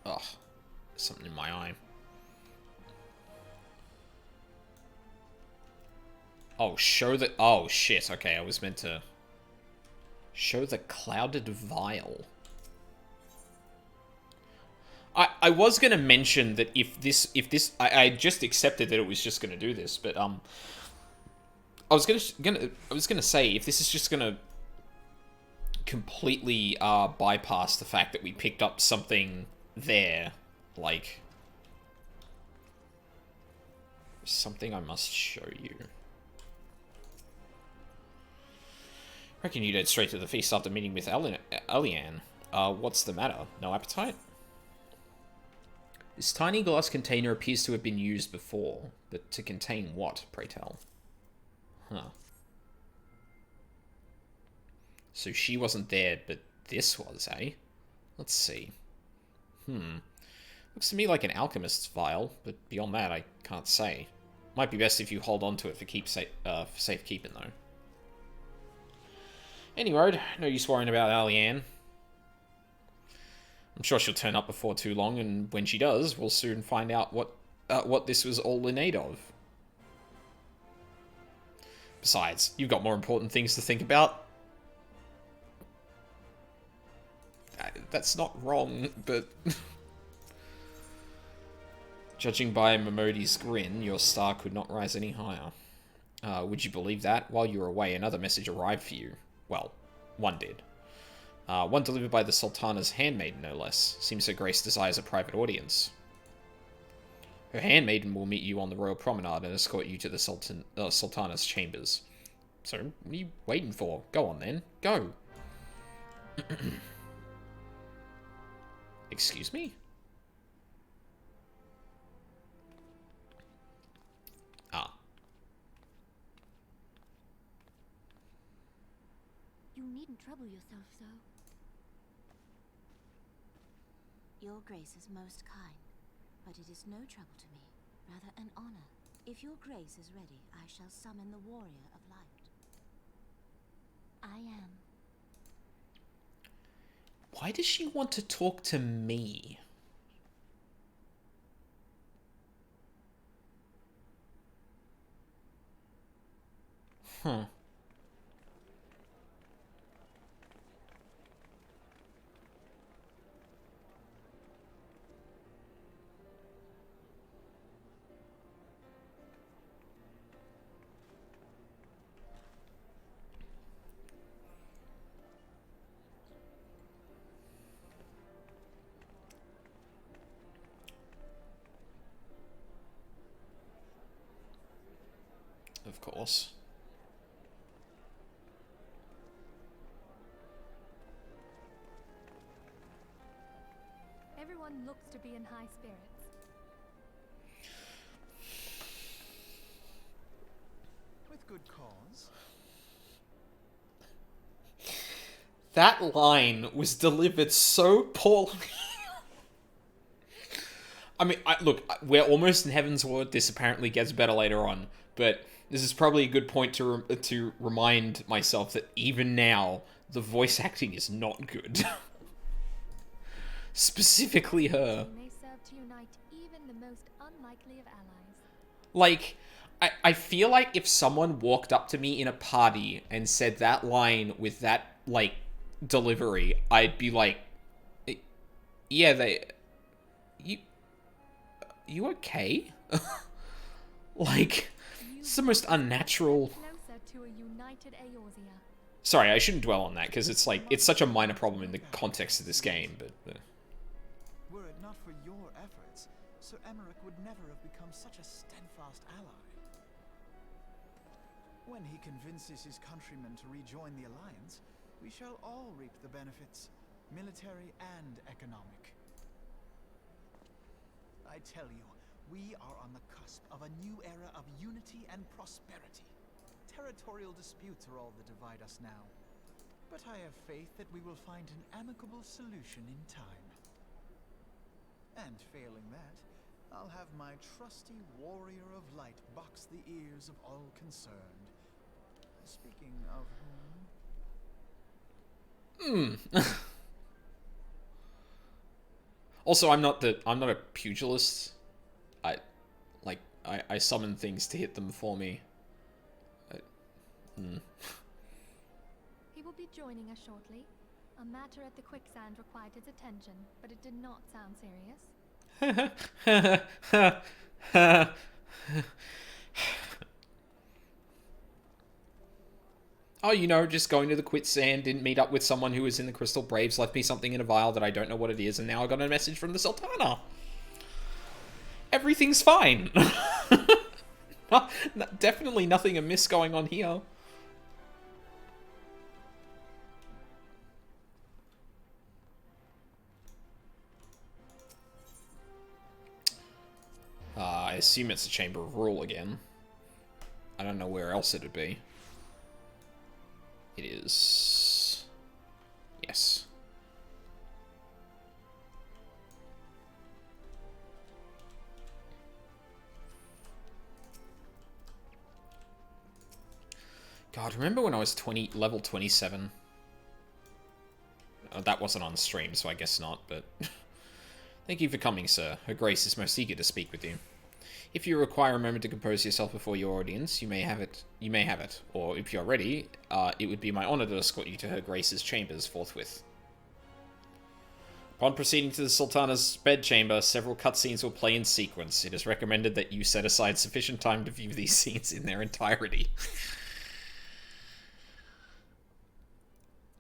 Ugh. There's something in my eye. Oh, show the... Oh, shit. Okay, I was meant to... Show the clouded vial. I was going to mention that if this... I just accepted that it was just going to do this, but, I was gonna say, if this is just going to completely, bypass the fact that we picked up something there, like... Something I must show you. Reckon you'd head straight to the feast after meeting with Alian. What's the matter? No appetite? This tiny glass container appears to have been used before, but to contain what, pray tell? Huh. So she wasn't there, but this was, eh? Let's see. Looks to me like an alchemist's vial, but beyond that, I can't say. Might be best if you hold on to it for safekeeping, though. Anyway, no use worrying about Alianne. I'm sure she'll turn up before too long, and when she does, we'll soon find out what this was all in aid of. Besides, you've got more important things to think about. That's not wrong, but... Judging by Momodi's grin, your star could not rise any higher. Would you believe that? While you were away, another message arrived for you. Well, one did. One delivered by the Sultana's handmaiden, no less. Seems Her Grace desires a private audience. Her handmaiden will meet you on the royal promenade and escort you to the Sultana's chambers. So, what are you waiting for? Go on then. Go. Excuse me? Ah. You needn't trouble yourself so. Your Grace is most kind, but it is no trouble to me, rather an honor. If your Grace is ready, I shall summon the Warrior of Light. I am. Why does she want to talk to me? Huh. Of course. Everyone looks to be in high spirits. With good cause. That line was delivered so poorly. I mean, look, we're almost in Heaven's Word. This apparently gets better later on, but this is probably a good point to remind myself that even now, the voice acting is not good. Specifically her. May serve to unite even the most unlikely of allies. Like, I feel like if someone walked up to me in a party and said that line with that, like, delivery, I'd be like, yeah, you okay? Like, it's the most unnatural... Closer to a united Eorzea. Sorry, I shouldn't dwell on that, because it's like, it's such a minor problem in the context of this game, but... Were it not for your efforts, Sir Emmerich would never have become such a steadfast ally. When he convinces his countrymen to rejoin the Alliance, we shall all reap the benefits, military and economic. I tell you, we are on the cusp of a new era of unity and prosperity. Territorial disputes are all that divide us now. But I have faith that we will find an amicable solution in time. And failing that, I'll have my trusty Warrior of Light box the ears of all concerned. Speaking of whom... Also, I'm not a pugilist. I summon things to hit them for me. He will be joining us shortly. A matter at the quicksand required his attention, but it did not sound serious. Oh, you know, just going to the quicksand, didn't meet up with someone who was in the Crystal Braves, left me something in a vial that I don't know what it is, and now I got a message from the Sultana. Everything's fine. Definitely nothing amiss going on here. assume it's the Chamber of Rule again. I don't know where else it'd be. It is... Yes. God, remember when I was level 27? That wasn't on stream, so I guess not, but... Thank you for coming, sir. Her Grace is most eager to speak with you. If you require a moment to compose yourself before your audience, you may have it. Or if you're ready, it would be my honor to escort you to Her Grace's chambers forthwith. Upon proceeding to the Sultana's bedchamber, several cutscenes will play in sequence. It is recommended that you set aside sufficient time to view these scenes in their entirety.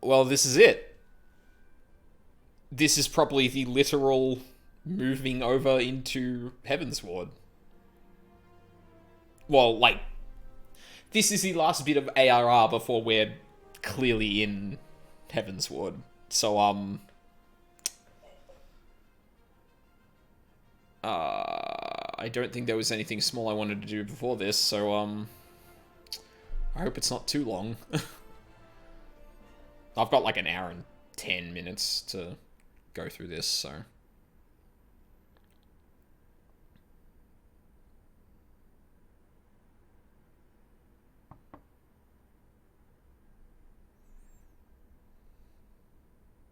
Well, this is it. This is probably the literal moving over into Heavensward. Well, like, this is the last bit of ARR before we're clearly in Heavensward. So, I don't think there was anything small I wanted to do before this, so, I hope it's not too long. I've got like an hour and 10 minutes to go through this, so...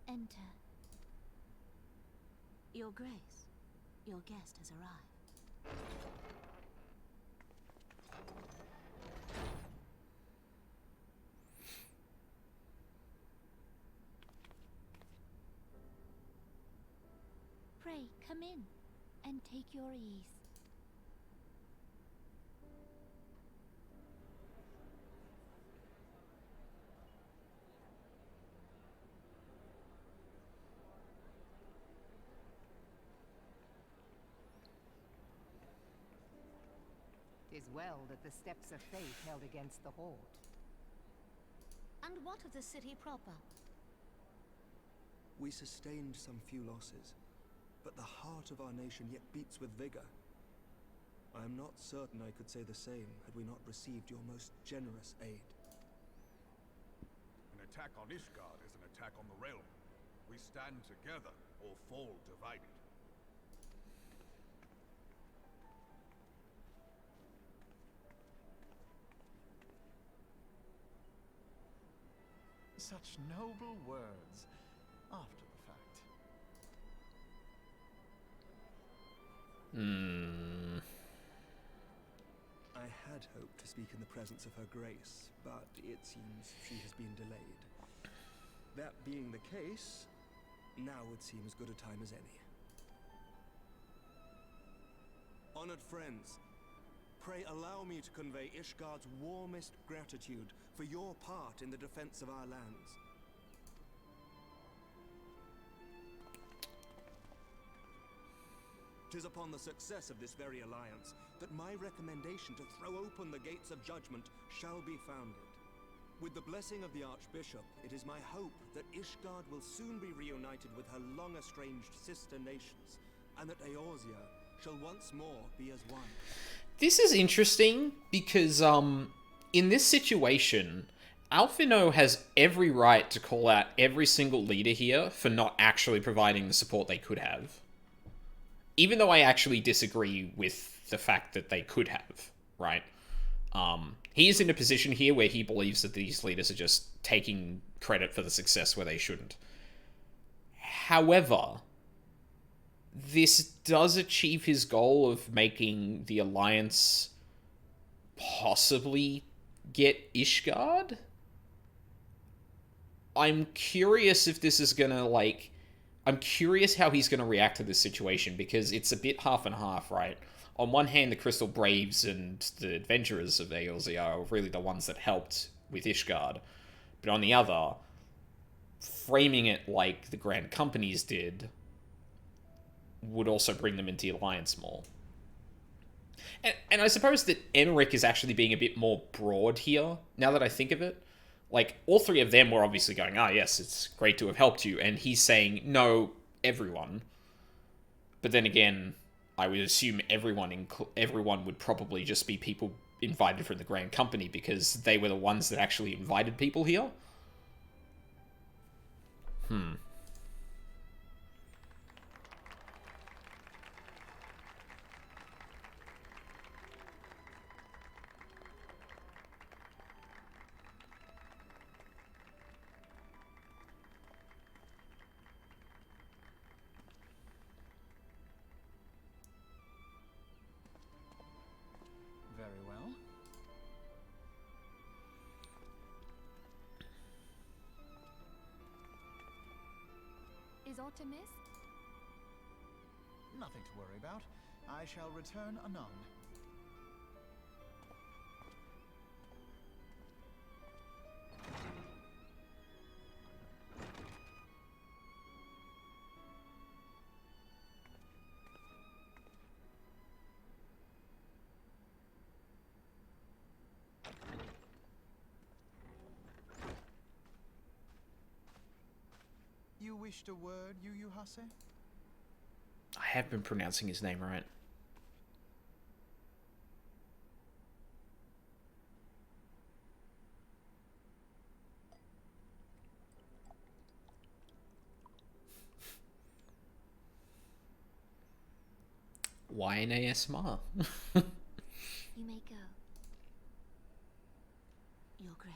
Enter. Your Grace, your guest has arrived. Pray, come in, and take your ease. Tis well that the steps of faith held against the Horde. And what of the city proper? We sustained some few losses, but the heart of our nation yet beats with vigor. I am not certain I could say the same had we not received your most generous aid. An attack on Ishgard is an attack on the realm. We stand together or fall divided. Such noble words after the fact. I had hoped to speak in the presence of Her Grace, but it seems she has been delayed. That being the case, now would seem as good a time as any. Honored friends, pray allow me to convey Ishgard's warmest gratitude for your part in the defense of our lands. Tis upon the success of this very alliance that my recommendation to throw open the gates of judgment shall be founded. With the blessing of the Archbishop, it is my hope that Ishgard will soon be reunited with her long-estranged sister nations, and that Eorzea shall once more be as one. This is interesting because, in this situation, Alphino has every right to call out every single leader here for not actually providing the support they could have. Even though I actually disagree with the fact that they could have, right? He is in a position here where he believes that these leaders are just taking credit for the success where they shouldn't. However, this does achieve his goal of making the Alliance possibly get Ishgard. I'm curious if this is gonna, like... I'm curious how he's gonna react to this situation, because it's a bit half and half, right? On one hand, the Crystal Braves and the Adventurers of Eorzea are really the ones that helped with Ishgard. But on the other, framing it like the Grand Companies did would also bring them into the Alliance more. And I suppose that Emmerich is actually being a bit more broad here, now that I think of it. Like, all three of them were obviously going, ah, yes, it's great to have helped you. And he's saying, no, everyone. But then again, I would assume everyone would probably just be people invited from the Grand Company, because they were the ones that actually invited people here. Very well. Is aught amiss? Nothing to worry about. I shall return anon. You wished a word, Yu Hase? I have been pronouncing his name right. YNASMR. You may go. Your Grace.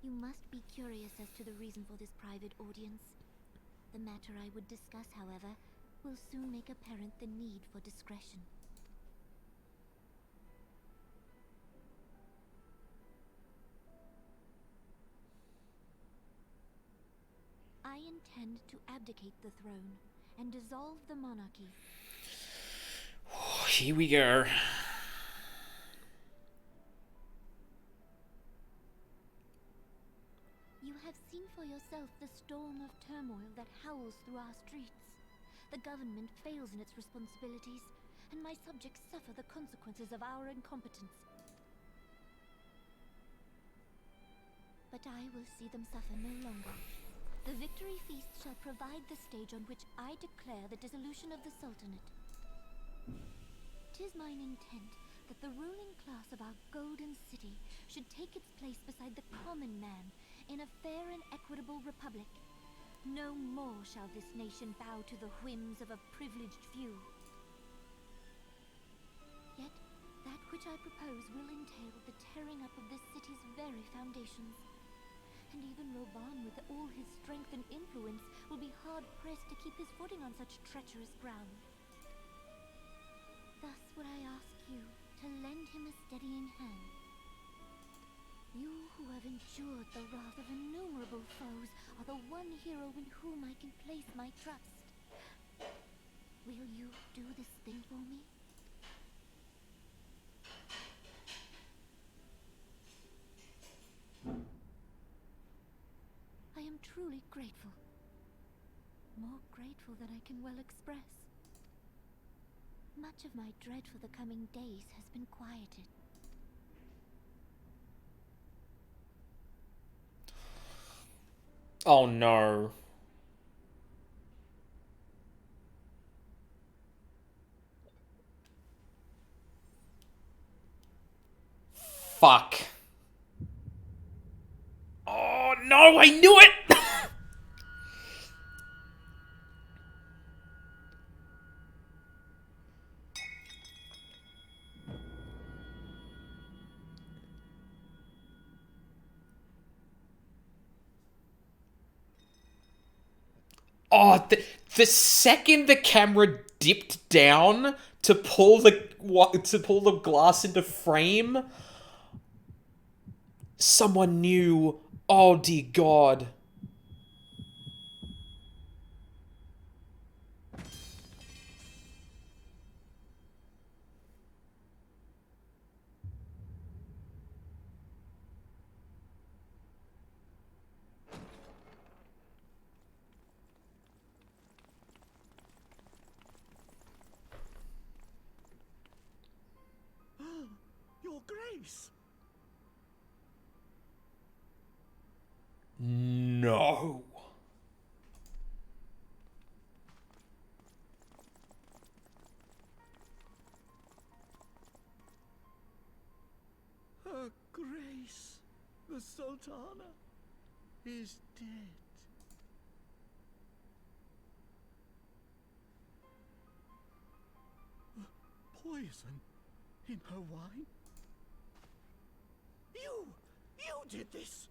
You must be curious as to the reason for this private audience. The matter I would discuss, however, will soon make apparent the need for discretion. I intend to abdicate the throne and dissolve the monarchy. Here we go. You have seen for yourself the storm of turmoil that howls through our streets. The government fails in its responsibilities, and my subjects suffer the consequences of our incompetence. But I will see them suffer no longer. The victory feast shall provide the stage on which I declare the dissolution of the Sultanate. 'Tis mine intent that the ruling class of our golden city should take its place beside the common man in a fair and equitable republic. No more shall this nation bow to the whims of a privileged few. Yet, that which I propose will entail the tearing up of this city's very foundations. And even Roban, with all his strength and influence, will be hard-pressed to keep his footing on such treacherous ground. Thus would I ask you to lend him a steadying hand. You who have endured the wrath of innumerable foes are the one hero in whom I can place my trust. Will you do this thing for me? I am truly grateful. More grateful than I can well express. Much of my dread for the coming days has been quieted. Oh no. Fuck. Oh no, I knew it! Oh, the second the camera dipped down to pull the glass into frame, someone knew. Oh dear God. Grace! No. Her Grace, the Sultana, is dead. Poison in her wine? You did this!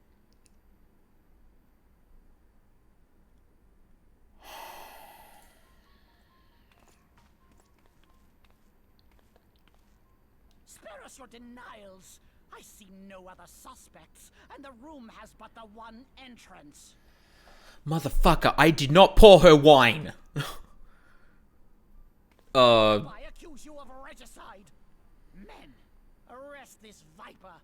Spare us your denials. I see no other suspects, and the room has but the one entrance. Motherfucker, I did not pour her wine. I accuse you of regicide. Men, arrest this viper.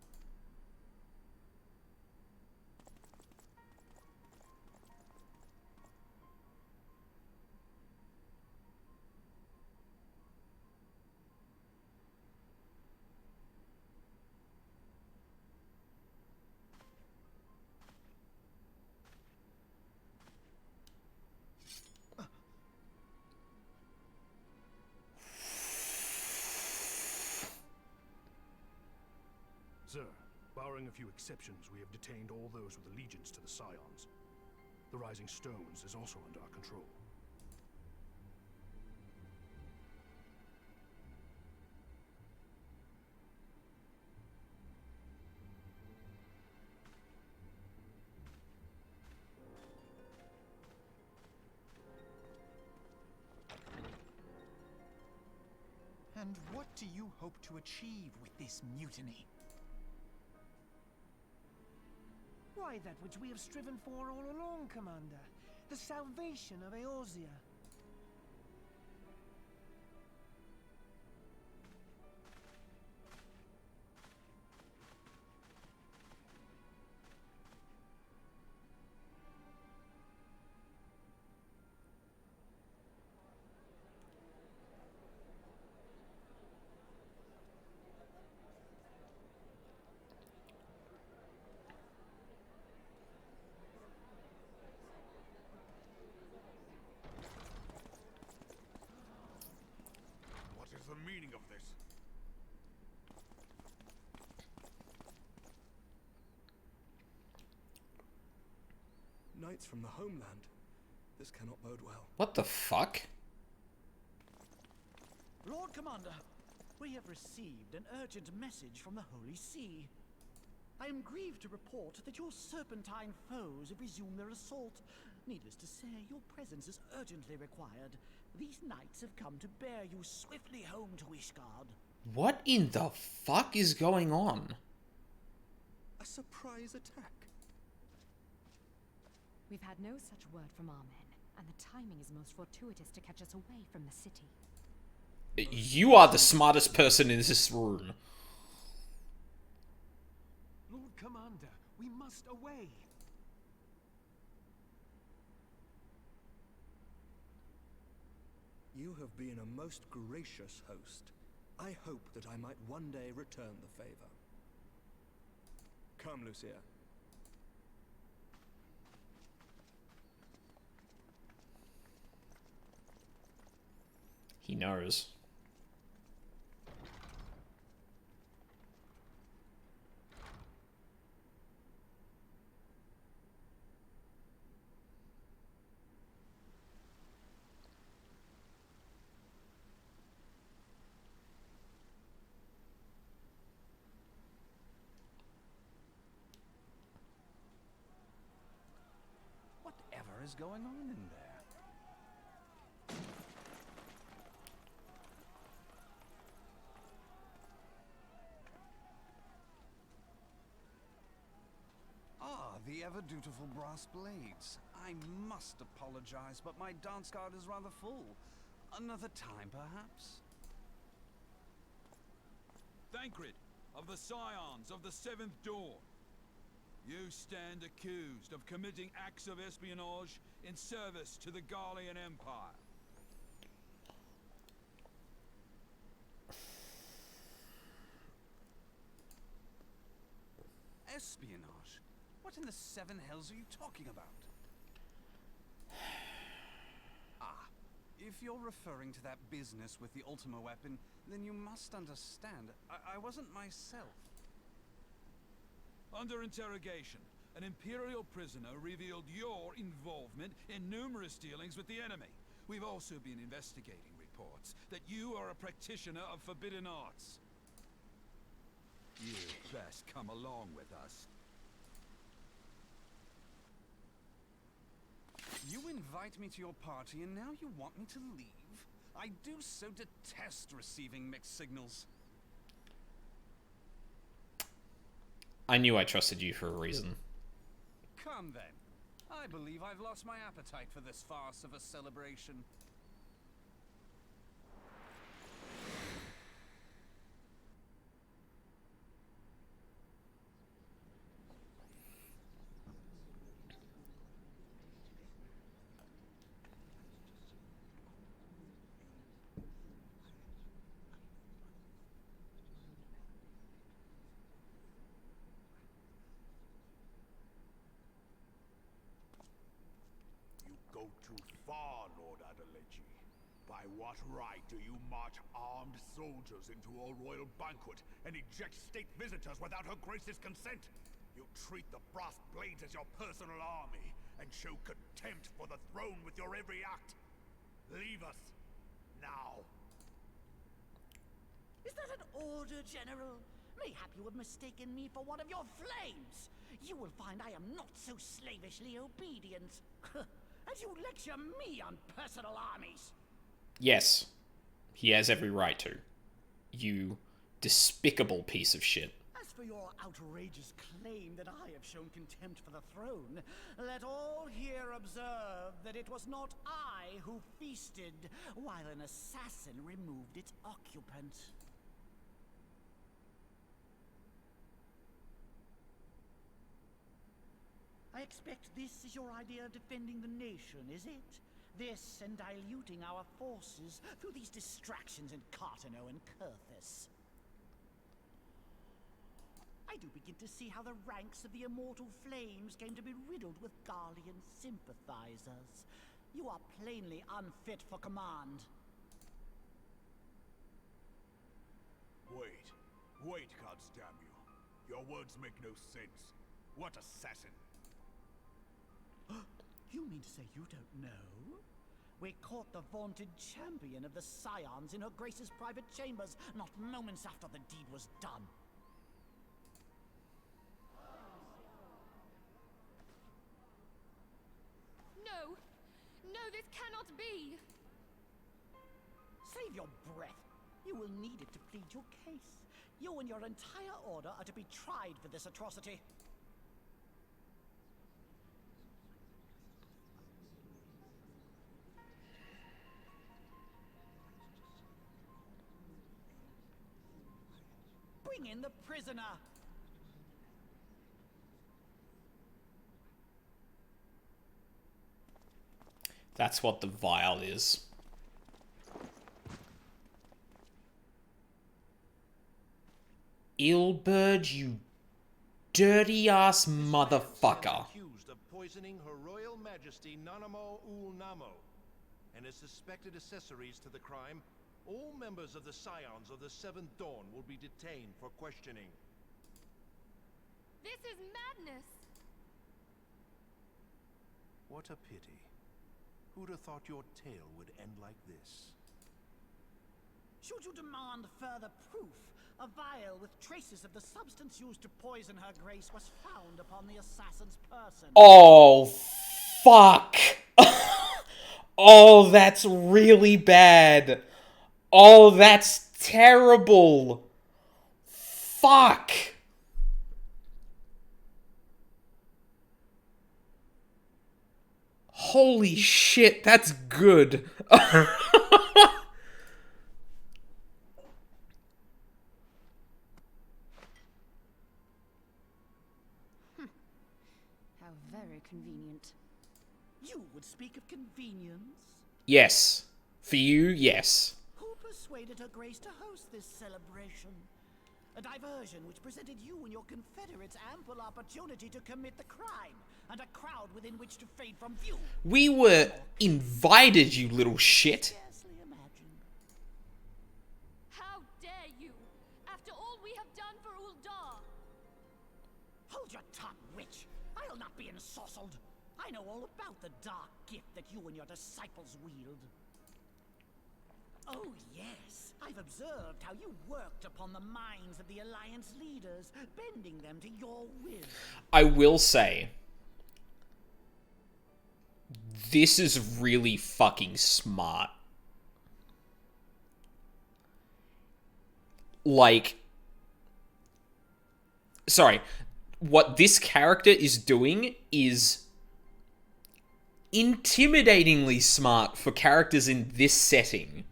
Sir, barring a few exceptions, we have detained all those with allegiance to the Scions. The Rising Stones is also under our control. And what do you hope to achieve with this mutiny? Why, that which we have striven for all along, Commander. The salvation of Eorzea. What is the meaning of this? Knights from the homeland. This cannot bode well. What the fuck? Lord Commander, we have received an urgent message from the Holy See. I am grieved to report that your serpentine foes have resumed their assault. Needless to say, your presence is urgently required. These knights have come to bear you swiftly home to Ishgard. What in the fuck is going on? A surprise attack. We've had no such word from our men, and the timing is most fortuitous to catch us away from the city. You are the smartest person in this room. Lord Commander, we must away. You have been a most gracious host. I hope that I might one day return the favor. Come, Lucia. He knows. Whatever is going on in there? Ah, the ever-dutiful brass blades. I must apologize, but my dance card is rather full. Another time, perhaps? Thancred, of the Scions of the Seventh Dawn. You stand accused of committing acts of espionage in service to the Garlean Empire. Espionage? What in the seven hells are you talking about? Ah, if you're referring to that business with the Ultima weapon, then you must understand, I wasn't myself. Under interrogation, an Imperial prisoner revealed your involvement in numerous dealings with the enemy. We've also been investigating reports that you are a practitioner of forbidden arts. You'd best come along with us. You invite me to your party and now you want me to leave? I do so detest receiving mixed signals. I knew I trusted you for a reason. Come then. I believe I've lost my appetite for this farce of a celebration. Go too far, Lord Adeleji. By what right do you march armed soldiers into a royal banquet and eject state visitors without her grace's consent? You treat the brass blades as your personal army and show contempt for the throne with your every act. Leave us now. Is that an order, General? Mayhap you have mistaken me for one of your flames. You will find I am not so slavishly obedient. As you lecture me on personal armies. Yes, he has every right to. You despicable piece of shit. As for your outrageous claim that I have shown contempt for the throne, let all here observe that it was not I who feasted while an assassin removed its occupant. I expect this is your idea of defending the nation, is it? This and diluting our forces through these distractions in Cartano and Kurthus. I do begin to see how the ranks of the Immortal Flames came to be riddled with Garlean sympathizers. You are plainly unfit for command. Wait, goddamn you. Your words make no sense. What assassin? You mean to say you don't know? We caught the vaunted champion of the Scions in her Grace's private chambers, not moments after the deed was done. No! No, this cannot be! Save your breath. You will need it to plead your case. You and your entire order are to be tried for this atrocity. Bring in the prisoner! That's what the vial is. Ilberd, you dirty-ass motherfucker. Accused of poisoning Her Royal Majesty Nanamo Ul Namo and his suspected accessories to the crime. All members of the Scions of the Seventh Dawn will be detained for questioning. This is madness! What a pity. Who'd have thought your tale would end like this? Should you demand further proof, a vial with traces of the substance used to poison her grace was found upon the assassin's person. Oh, fuck. Oh, that's really bad. Oh, that's terrible. Fuck. Holy shit, that's good. How very convenient. You would speak of convenience? Yes. For you, yes. Who persuaded her grace to host this celebration? A diversion which presented you and your confederates ample opportunity to commit the crime, and a crowd within which to fade from view. We were invited, you little shit. Scarcely imagine. How dare you! After all we have done for Uldar! Hold your tongue, witch! I'll not be ensorcelled. I know all about the dark gift that you and your disciples wield. Oh, yes. I've observed how you worked upon the minds of the Alliance leaders, bending them to your will. I will say, this is really fucking smart. Like, sorry, what this character is doing is intimidatingly smart for characters in this setting.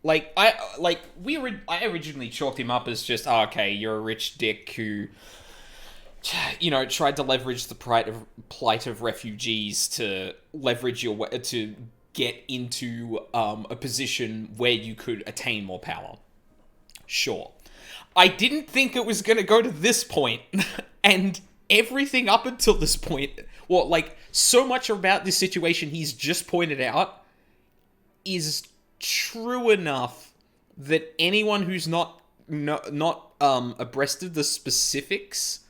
Like, I originally chalked him up as just, oh, okay, you're a rich dick who, you know, tried to leverage the plight of refugees to leverage to get into a position where you could attain more power. Sure. I didn't think it was going to go to this point, and everything up until this point, well, like, so much about this situation he's just pointed out is true enough that anyone who's not abreast of the specifics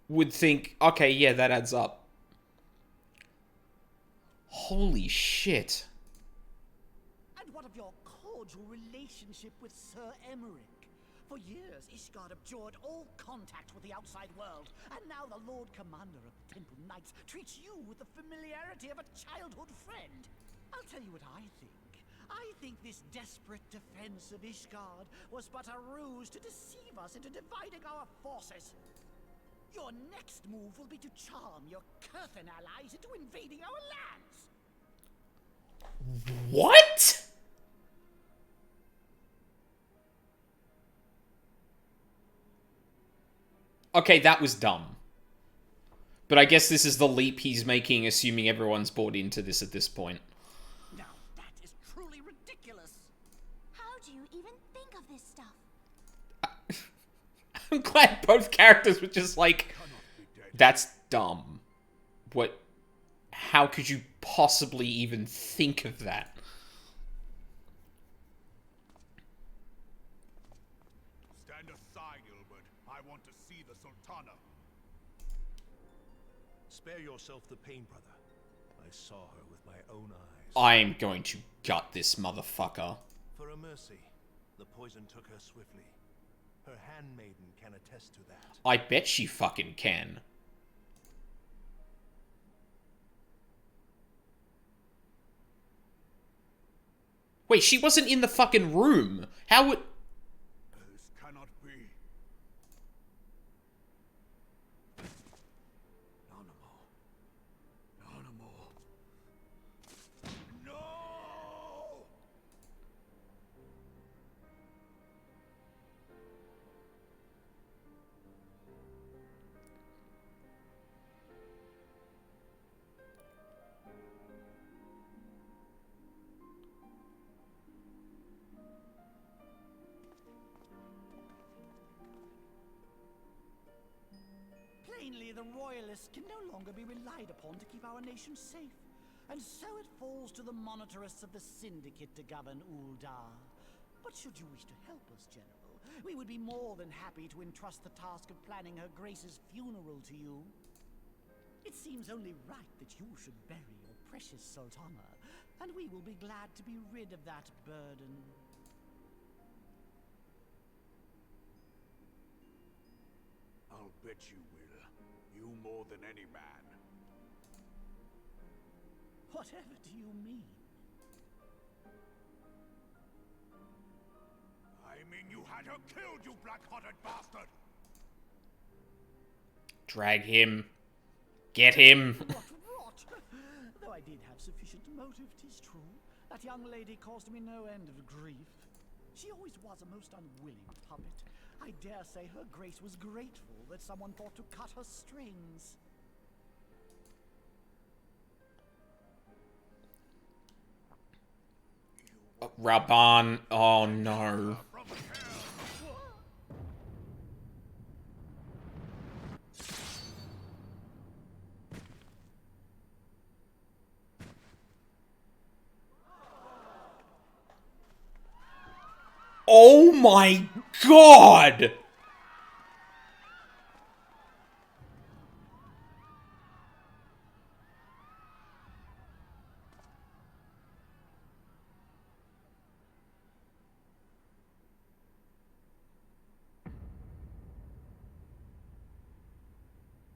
would think, okay, yeah, that adds up. Holy shit. And what of your cordial relationship with Sir Emmerich? For years, Ishgard abjured all contact with the outside world, and now the Lord Commander of the Temple Knights treats you with the familiarity of a childhood friend. I'll tell you what I think. I think this desperate defense of Ishgard was but a ruse to deceive us into dividing our forces. Your next move will be to charm your Kurthan allies into invading our lands. What? Okay, that was dumb. But I guess this is the leap he's making, assuming everyone's bought into this at this point. Now, that is truly ridiculous. How do you even think of this stuff? I'm glad both characters were just like, that's dumb. What? How could you possibly even think of that? Stand aside, Ilbert. I want to see the Sultana. Spare yourself the pain, brother. I saw her with my own eyes. I'm going to gut this motherfucker. For a mercy, the poison took her swiftly. Her handmaiden can attest to that. I bet she fucking can. Wait, she wasn't in the fucking room. How would... This cannot be. No! Plainly, the Royalists can no longer be relied upon to keep our nation safe. And so it falls to the monitorists of the Syndicate to govern Uldar. But should you wish to help us, General, we would be more than happy to entrust the task of planning Her Grace's funeral to you. It seems only right that you should bury your precious Sultana, and we will be glad to be rid of that burden. I'll bet you will. You more than any man. Whatever do you mean? I mean you had her killed, you black-hearted bastard! Drag him. Get him. Rot! Though I did have sufficient motive, 'tis true. That young lady caused me no end of grief. She always was a most unwilling puppet. I dare say Her Grace was grateful that someone thought to cut her strings. Raban. Oh no. Oh my god!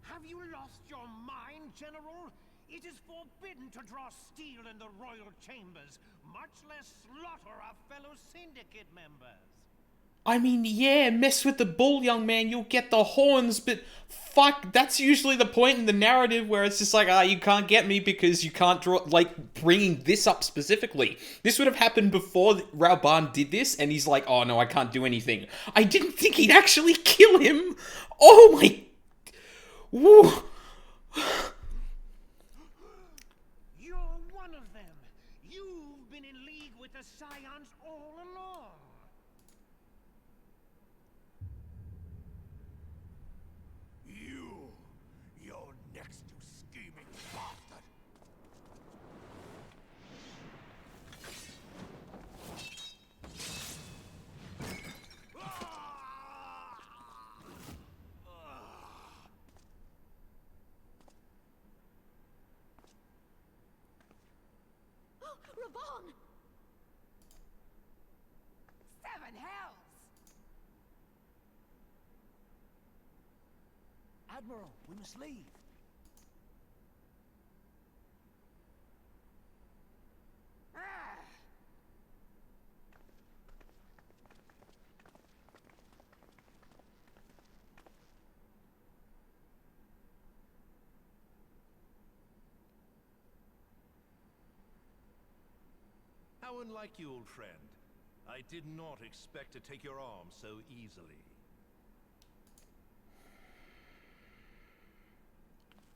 Have you lost your mind, General? It is forbidden to draw steel in the royal chambers, much less slaughter our fellow syndicate members. I mean, yeah, mess with the bull, young man, you'll get the horns, but fuck, that's usually the point in the narrative where it's just like, you can't get me because you can't draw, like, bringing this up specifically. This would have happened before Rauban did this, and he's like, oh no, I can't do anything. I didn't think he'd actually kill him! Oh my... Woo! You're one of them. You've been in league with the Scions all along. You're next, you scheming bastard! Raban! Seven hells! Admiral, we must leave. How unlike you, old friend. I did not expect to take your arm so easily.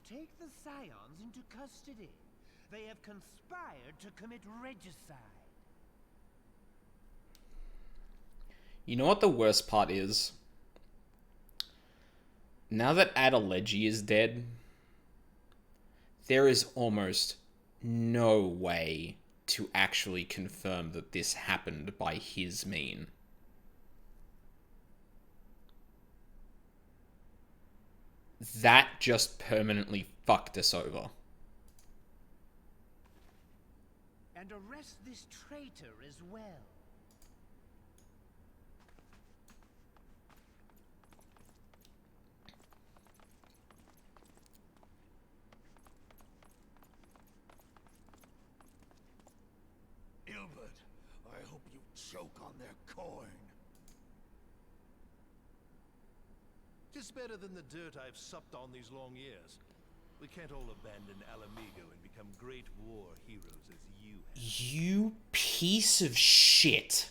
Take the Scions into custody. They have conspired to commit regicide. You know what the worst part is? Now that Adeleji is dead, there is almost no way to actually confirm that this happened by his mean. That just permanently fucked us over. And arrest this traitor as well. Ilbert, I hope you choke on their coin. Tis better than the dirt I've supped on these long years. We can't all abandon Alamigo and become great war heroes as you have. You piece of shit.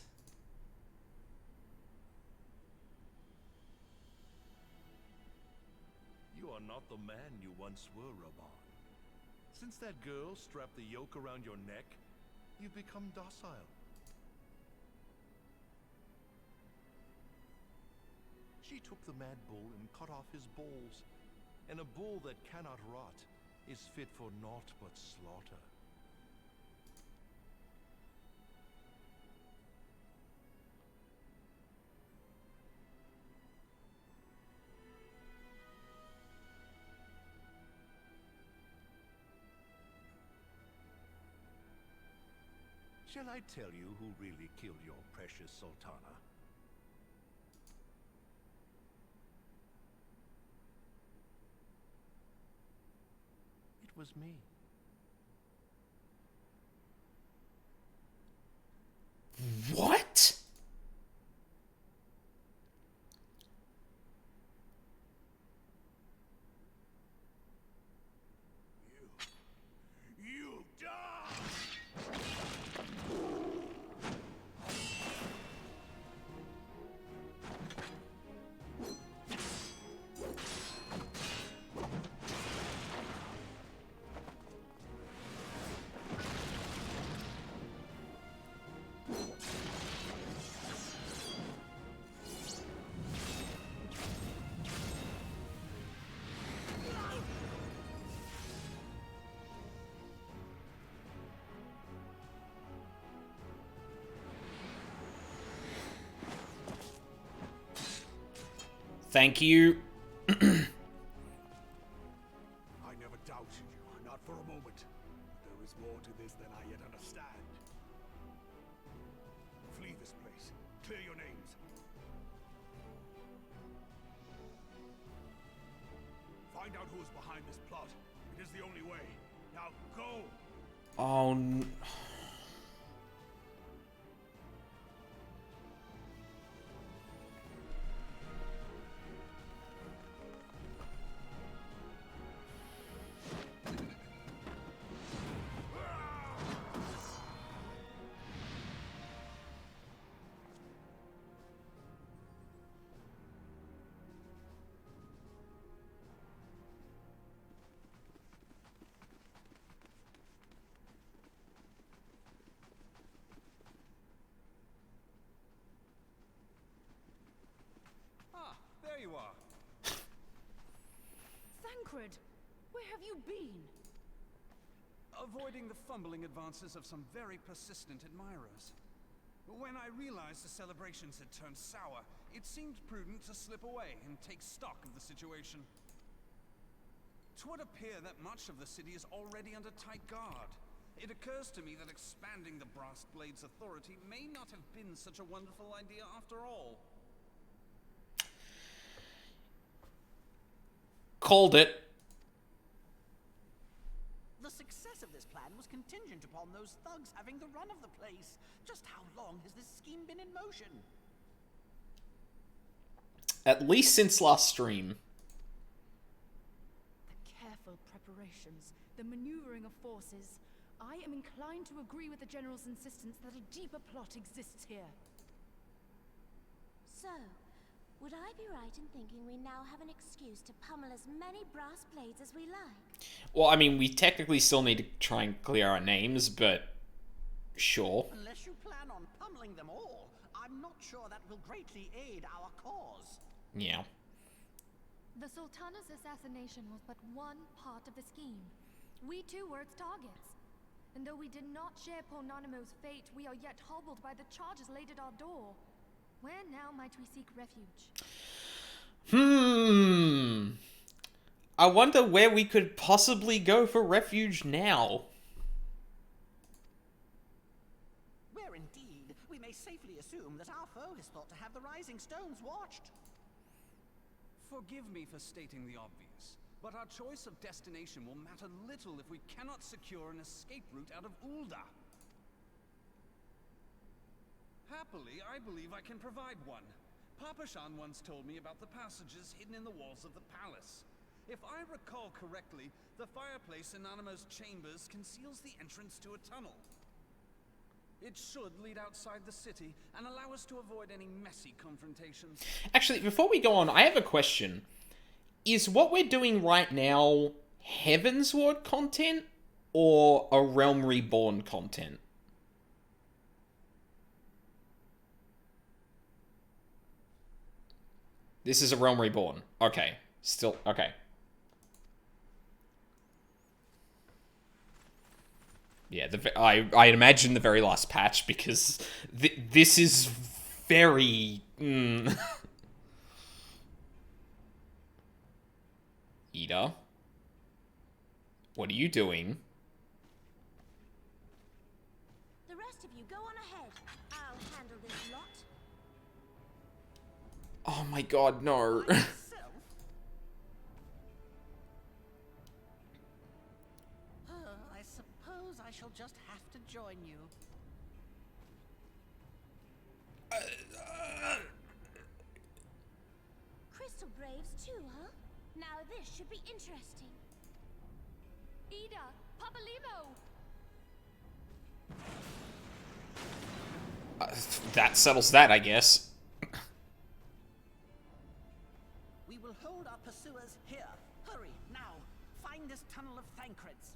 You are not the man you once were, Raban. Since that girl strapped the yoke around your neck, you've become docile. She took the mad bull and cut off his balls. And a bull that cannot rot is fit for naught but slaughter. Shall I tell you who really killed your precious Sultana? It was me. What? You die! Thank you. I never doubted you, not for a moment. There is more to this than I yet understand. Flee this place. Clear your names. Find out who is behind this plot. It is the only way. Now go! Oh, There you are. Thancred, where have you been? Avoiding the fumbling advances of some very persistent admirers. When I realized the celebrations had turned sour, it seemed prudent to slip away and take stock of the situation. 'Twould appear that much of the city is already under tight guard. It occurs to me that expanding the Brass Blade's authority may not have been such a wonderful idea after all. called it. The success of this plan was contingent upon those thugs having the run of the place. Just how long has this scheme been in motion? At least since last stream. The careful preparations, the maneuvering of forces. I am inclined to agree with the General's insistence that a deeper plot exists here. So, would I be right in thinking we now have an excuse to pummel as many brass blades as we like? Well, I mean, we technically still need to try and clear our names, but sure. Unless you plan on pummeling them all, I'm not sure that will greatly aid our cause. Yeah. The Sultana's assassination was but one part of the scheme. We too were its targets. And though we did not share Ponanimo's fate, we are yet hobbled by the charges laid at our door. Where now might we seek refuge? I wonder where we could possibly go for refuge now. Where indeed, we may safely assume that our foe is thought to have the Rising Stones watched. Forgive me for stating the obvious, but our choice of destination will matter little if we cannot secure an escape route out of Ul'dah. Happily, I believe I can provide one. Papashan once told me about the passages hidden in the walls of the palace. If I recall correctly, the fireplace in Animo's chambers conceals the entrance to a tunnel. It should lead outside the city and allow us to avoid any messy confrontations. Actually, before we go on, I have a question. Is what we're doing right now Heavensward content or a Realm Reborn content? This is a Realm Reborn. Okay. Still, okay. Yeah, I'd imagine the very last patch, because this is very... Ida? What are you doing? The rest of you go on ahead. I'll handle this lot. Oh my god, no. I suppose I shall just have to join you. Crystal Braves too, huh? Now this should be interesting. Ida! Papalimo! That settles that, I guess. We will hold our pursuers here. Hurry, now. Find this tunnel of Thancred's.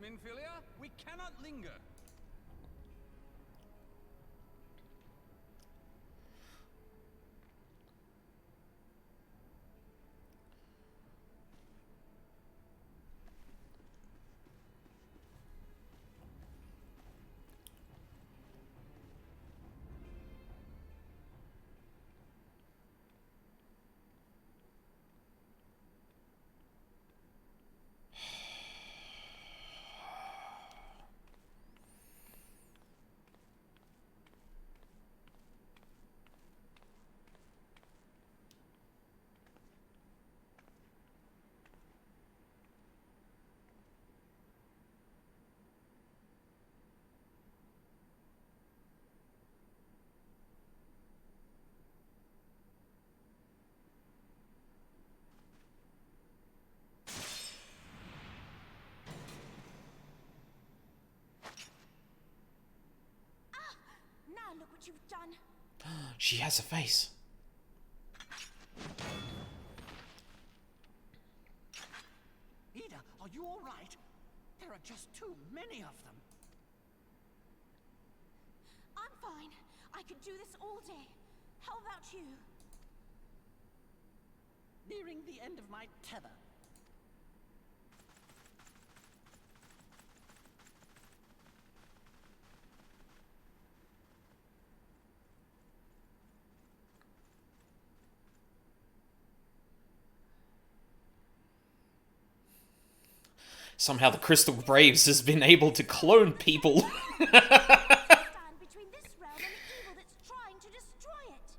Minfilia, we cannot linger. look what you've done. She has a face. Ida, are you all right? There are just too many of them. I'm fine. I could do this all day. How about you? Nearing the end of my tether. Somehow the Crystal Braves has been able to clone people. Stand between this realm and the evil that's trying to destroy it.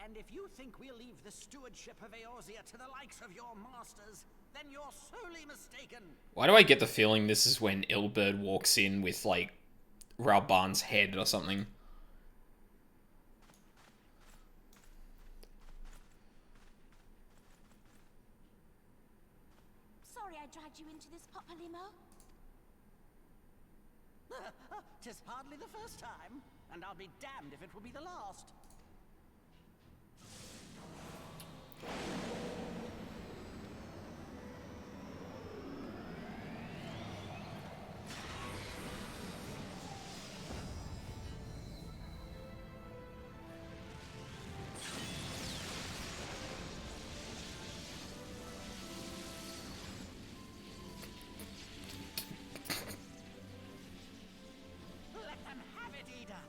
And if you think we'll leave the stewardship of Eorzea to the likes of your masters, then you're sorely mistaken. Why do I get the feeling this is when Ilberd walks in with, like, Ralban's head or something? Sorry I dragged you into this, Papalymo. 'Tis hardly the first time, and I'll be damned if it will be the last. Let them have it, Ida.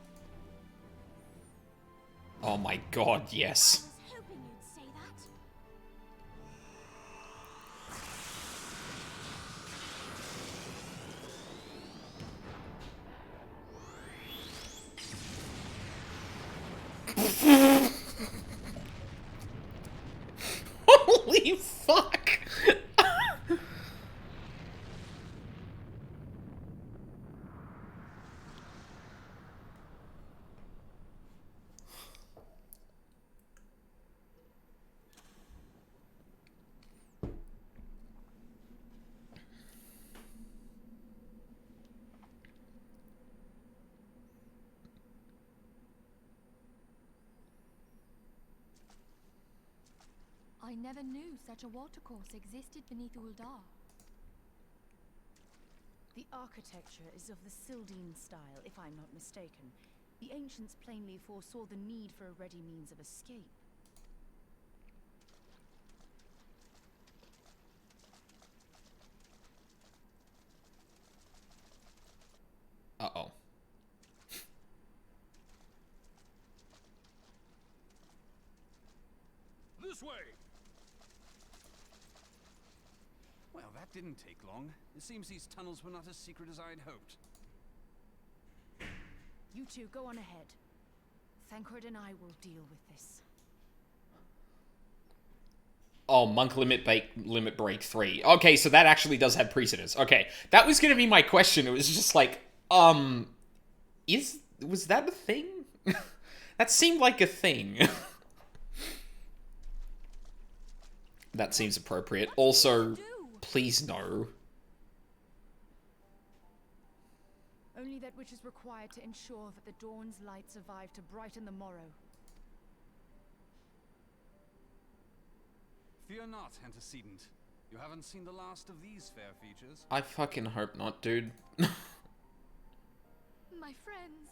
Oh my god, yes. I was hoping you'd say that. Holy fuck! I never knew such a watercourse existed beneath Uldar. The architecture is of the Sildine style, if I'm not mistaken. The ancients plainly foresaw the need for a ready means of escape. Uh-oh. This way! Well, that didn't take long. It seems these tunnels were not as secret as I'd hoped. You two, go on ahead. Thancred and I will deal with this. Oh, Monk Limit Break 3. Okay, so that actually does have precedence. Okay, that was gonna be my question. It was just like, was that a thing? That seemed like a thing. That seems appropriate. Also, please no. Only that which is required to ensure that the dawn's light survive to brighten the morrow. Fear not, antecedent. You haven't seen the last of these fair features. I fucking hope not, dude. My friends.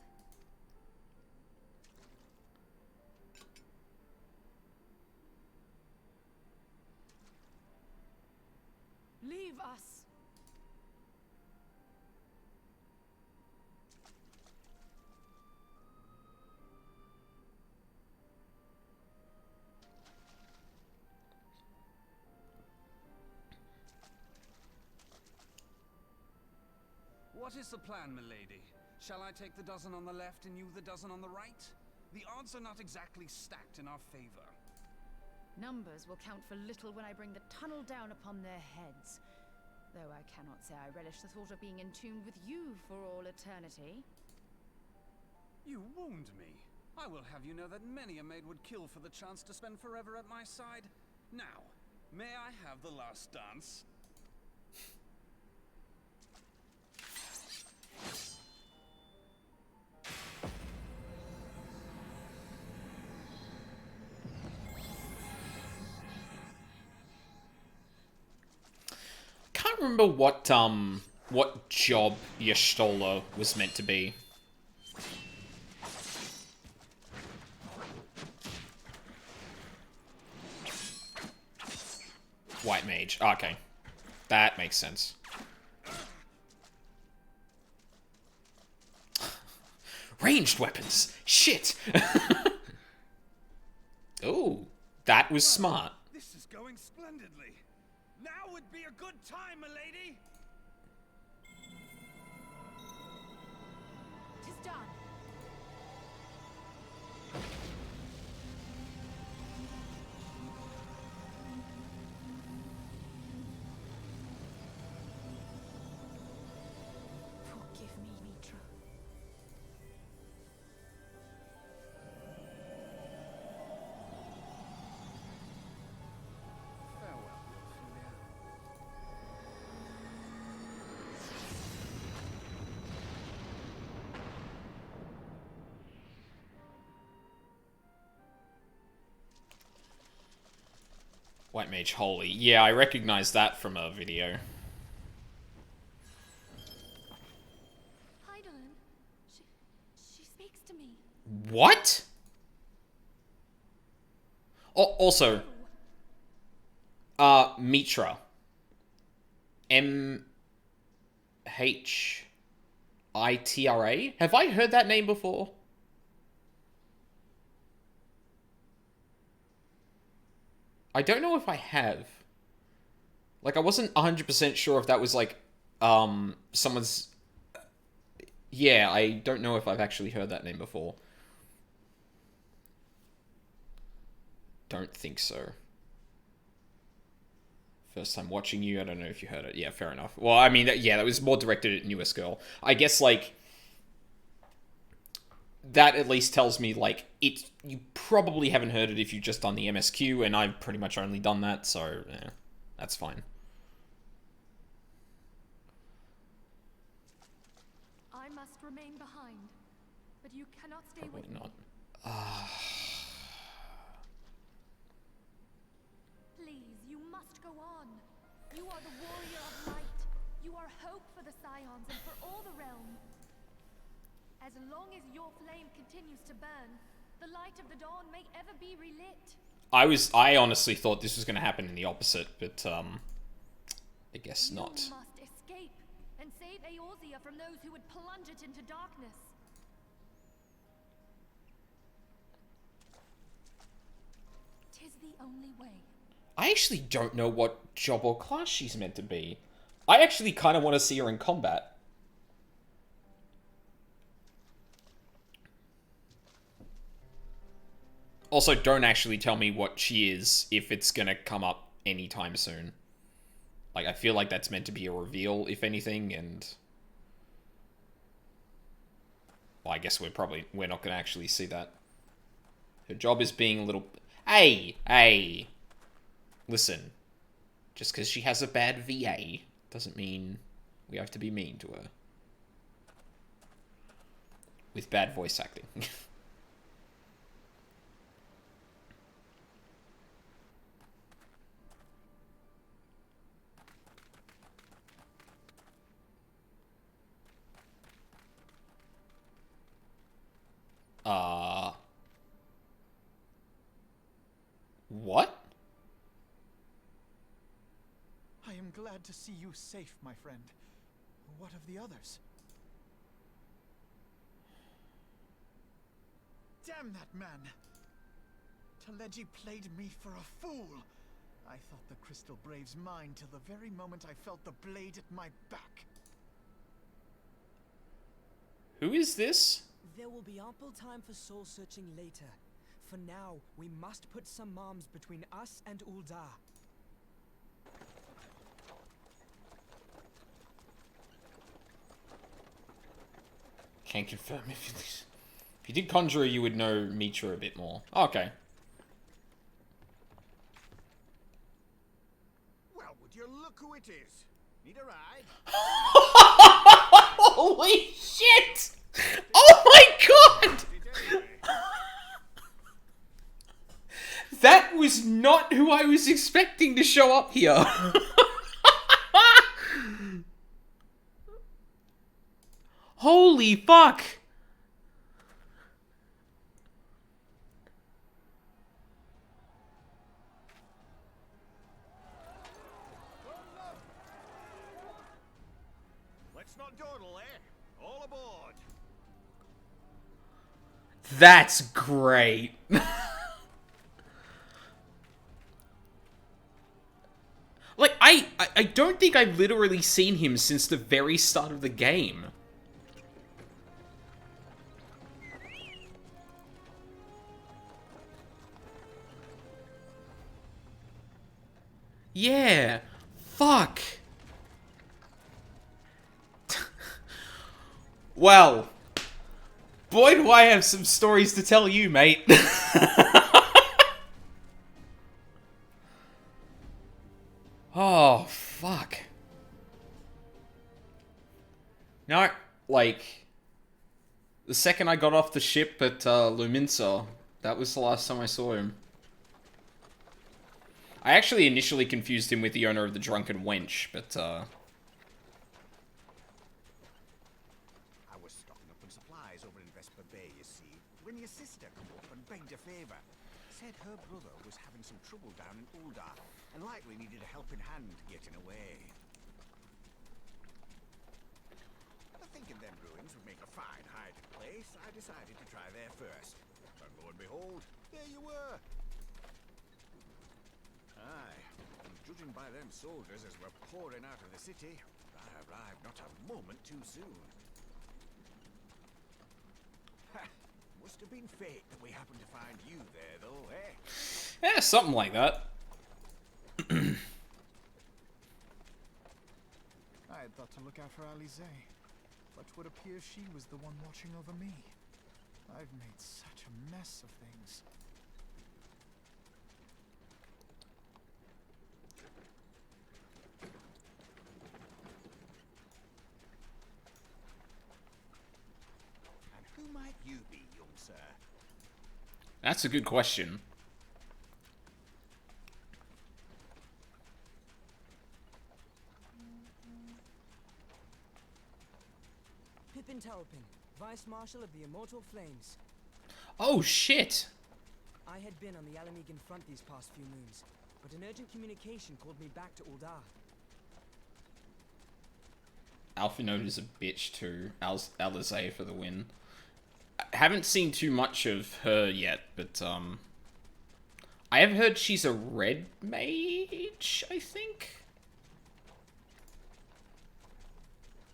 Leave us! What is the plan, milady? Shall I take the dozen on the left and you the dozen on the right? The odds are not exactly stacked in our favor. Numbers will count for little when I bring the tunnel down upon their heads. Though I cannot say I relish the thought of being entombed with you for all eternity. You wound me. I will have you know that many a maid would kill for the chance to spend forever at my side. Now, may I have the last dance? can't remember what job Y'shtola was meant to be. White mage. Okay. That makes sense. Ranged weapons! Shit! Ooh, that was smart. This is going splendidly. Now would be a good time, milady. Tis done. Forgive me, Mitra. Farewell, Ophelia. White mage holy. Yeah, I recognize that from a video. Heidelin, she speaks to me. What? Oh, also, Mitra. M-H-I-T-R-A? Have I heard that name before? I don't know if I have. Like, I wasn't 100% sure if that was, like, someone's... Yeah, I don't know if I've actually heard that name before. Don't think so. First time watching you, I don't know if you heard it. Yeah, fair enough. Well, I mean, yeah, that was more directed at newest girl. I guess, like... That at least tells me, like, you probably haven't heard it if you've just done the MSQ, and I've pretty much only done that, so, yeah, that's fine. I must remain behind, but you cannot stay Probably with not. me. Please, you must go on. You are the warrior of light. You are hope for the Scions and for all the realm. As long as your flame continues to burn, the light of the dawn may ever be relit. I honestly thought this was going to happen in the opposite, but, I guess not. You must escape and save Eorzea from those who would plunge it into darkness. Tis the only way. I actually don't know what job or class she's meant to be. I actually kind of want to see her in combat. Also, don't actually tell me what she is if it's gonna come up anytime soon. Like, I feel like that's meant to be a reveal, if anything, and... Well, I guess we're not gonna actually see that. Her job is being a little... Hey! Listen. Just because she has a bad VA doesn't mean we have to be mean to her. With bad voice acting. What? I am glad to see you safe, my friend. What of the others? Damn that man! Teleji played me for a fool! I thought the Crystal Brave's mine till the very moment I felt the blade at my back. Who is this? There will be ample time for soul-searching later. For now, we must put some arms between us and Ul'dah. Can't confirm if you did Conjurer, you would know Mitra a bit more. Okay. Well, would you look who it is? Need a ride? Holy shit! Oh my god! That was not who I was expecting to show up here. Holy fuck! Let's not dawdle, eh? All aboard. That's great. Like, I don't think I've literally seen him since the very start of the game. Yeah. Fuck. Well, boy do I have some stories to tell you, mate. Oh, fuck. No, like, the second I got off the ship at Luminsa, that was the last time I saw him. I actually initially confused him with the owner of the Drunken Wench, but I was stocking up on supplies over in Vesper Bay, you see, when your sister come up and begged a favour. Said her brother was having some trouble down in Uldar, and likely needed a helping hand getting away. Thinking them ruins would make a fine hiding place, I decided to try there first. And lo and behold, there you were. Aye, and judging by them soldiers as were pouring out of the city, I arrived not a moment too soon. Must have been fate that we happened to find you there, though, eh? yeah, something like that. I had thought to look out for Alize, but would appear she was the one watching over me. I've made such a mess of things. And who might you be, young sir? That's a good question. Pippin Talpin, Vice Marshal of the Immortal Flames. Oh, shit! I had been on the Alamegan front these past few moons, but an urgent communication called me back to Uldar. Alphinaud is a bitch too. Alize for the win. I haven't seen too much of her yet, but I have heard she's a red mage, I think?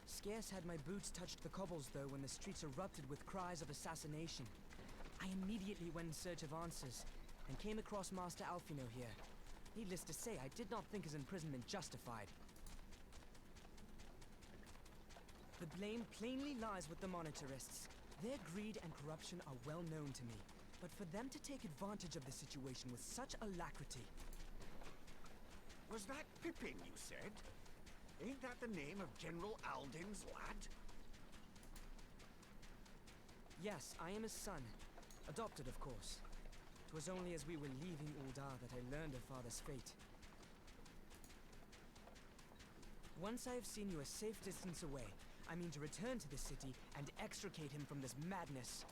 Scarce had my boots touched the cobbles, though, when the streets erupted with cries of assassination. I immediately went in search of answers, and came across Master Alphinaud here. Needless to say, I did not think his imprisonment justified. The blame plainly lies with the Monetarists. Their greed and corruption are well known to me, but for them to take advantage of the situation with such alacrity... Was that Pippin, you said? Ain't that the name of General Alden's lad? Yes, I am his son. Adopted, of course. 'Twas only as we were leaving Uldar that I learned of father's fate. Once I have seen you a safe distance away, I mean to return to the city and extricate him from this madness.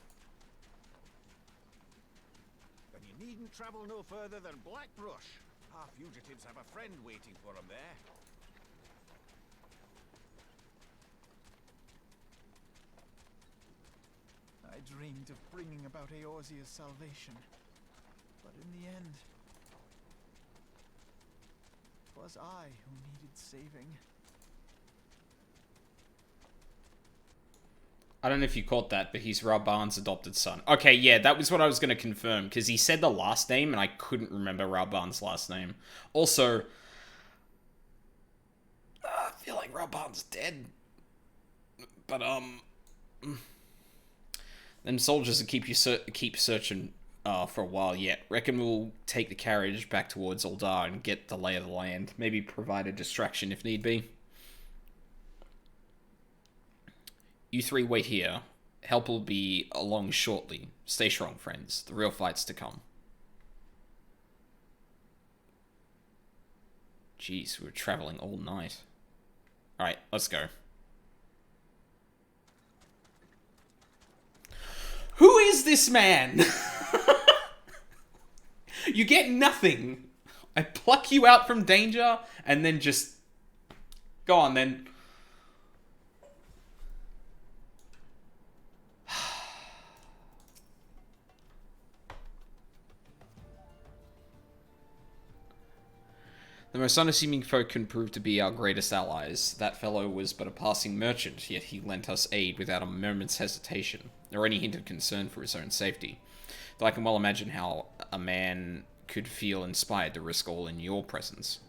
Then you needn't travel no further than Blackbrush. Our fugitives have a friend waiting for them there. I dreamed of bringing about Eorzea's salvation, but in the end, it was I who needed saving. I don't know if you caught that, but he's Raban's adopted son. Okay, yeah, that was what I was going to confirm, because he said the last name, and I couldn't remember Raban's last name. Also, I feel like Raban's dead. But, them soldiers will keep searching for a while yet. Reckon we'll take the carriage back towards Uldar and get the lay of the land. Maybe provide a distraction if need be. You three wait here. Help will be along shortly. Stay strong, friends. The real fight's to come. Jeez, we were traveling all night. Alright, let's go. Who is this man? You get nothing. I pluck you out from danger, and then just... Go on, then. The most unassuming folk can prove to be our greatest allies. That fellow was but a passing merchant, yet he lent us aid without a moment's hesitation, or any hint of concern for his own safety. Though I can well imagine how a man could feel inspired to risk all in your presence.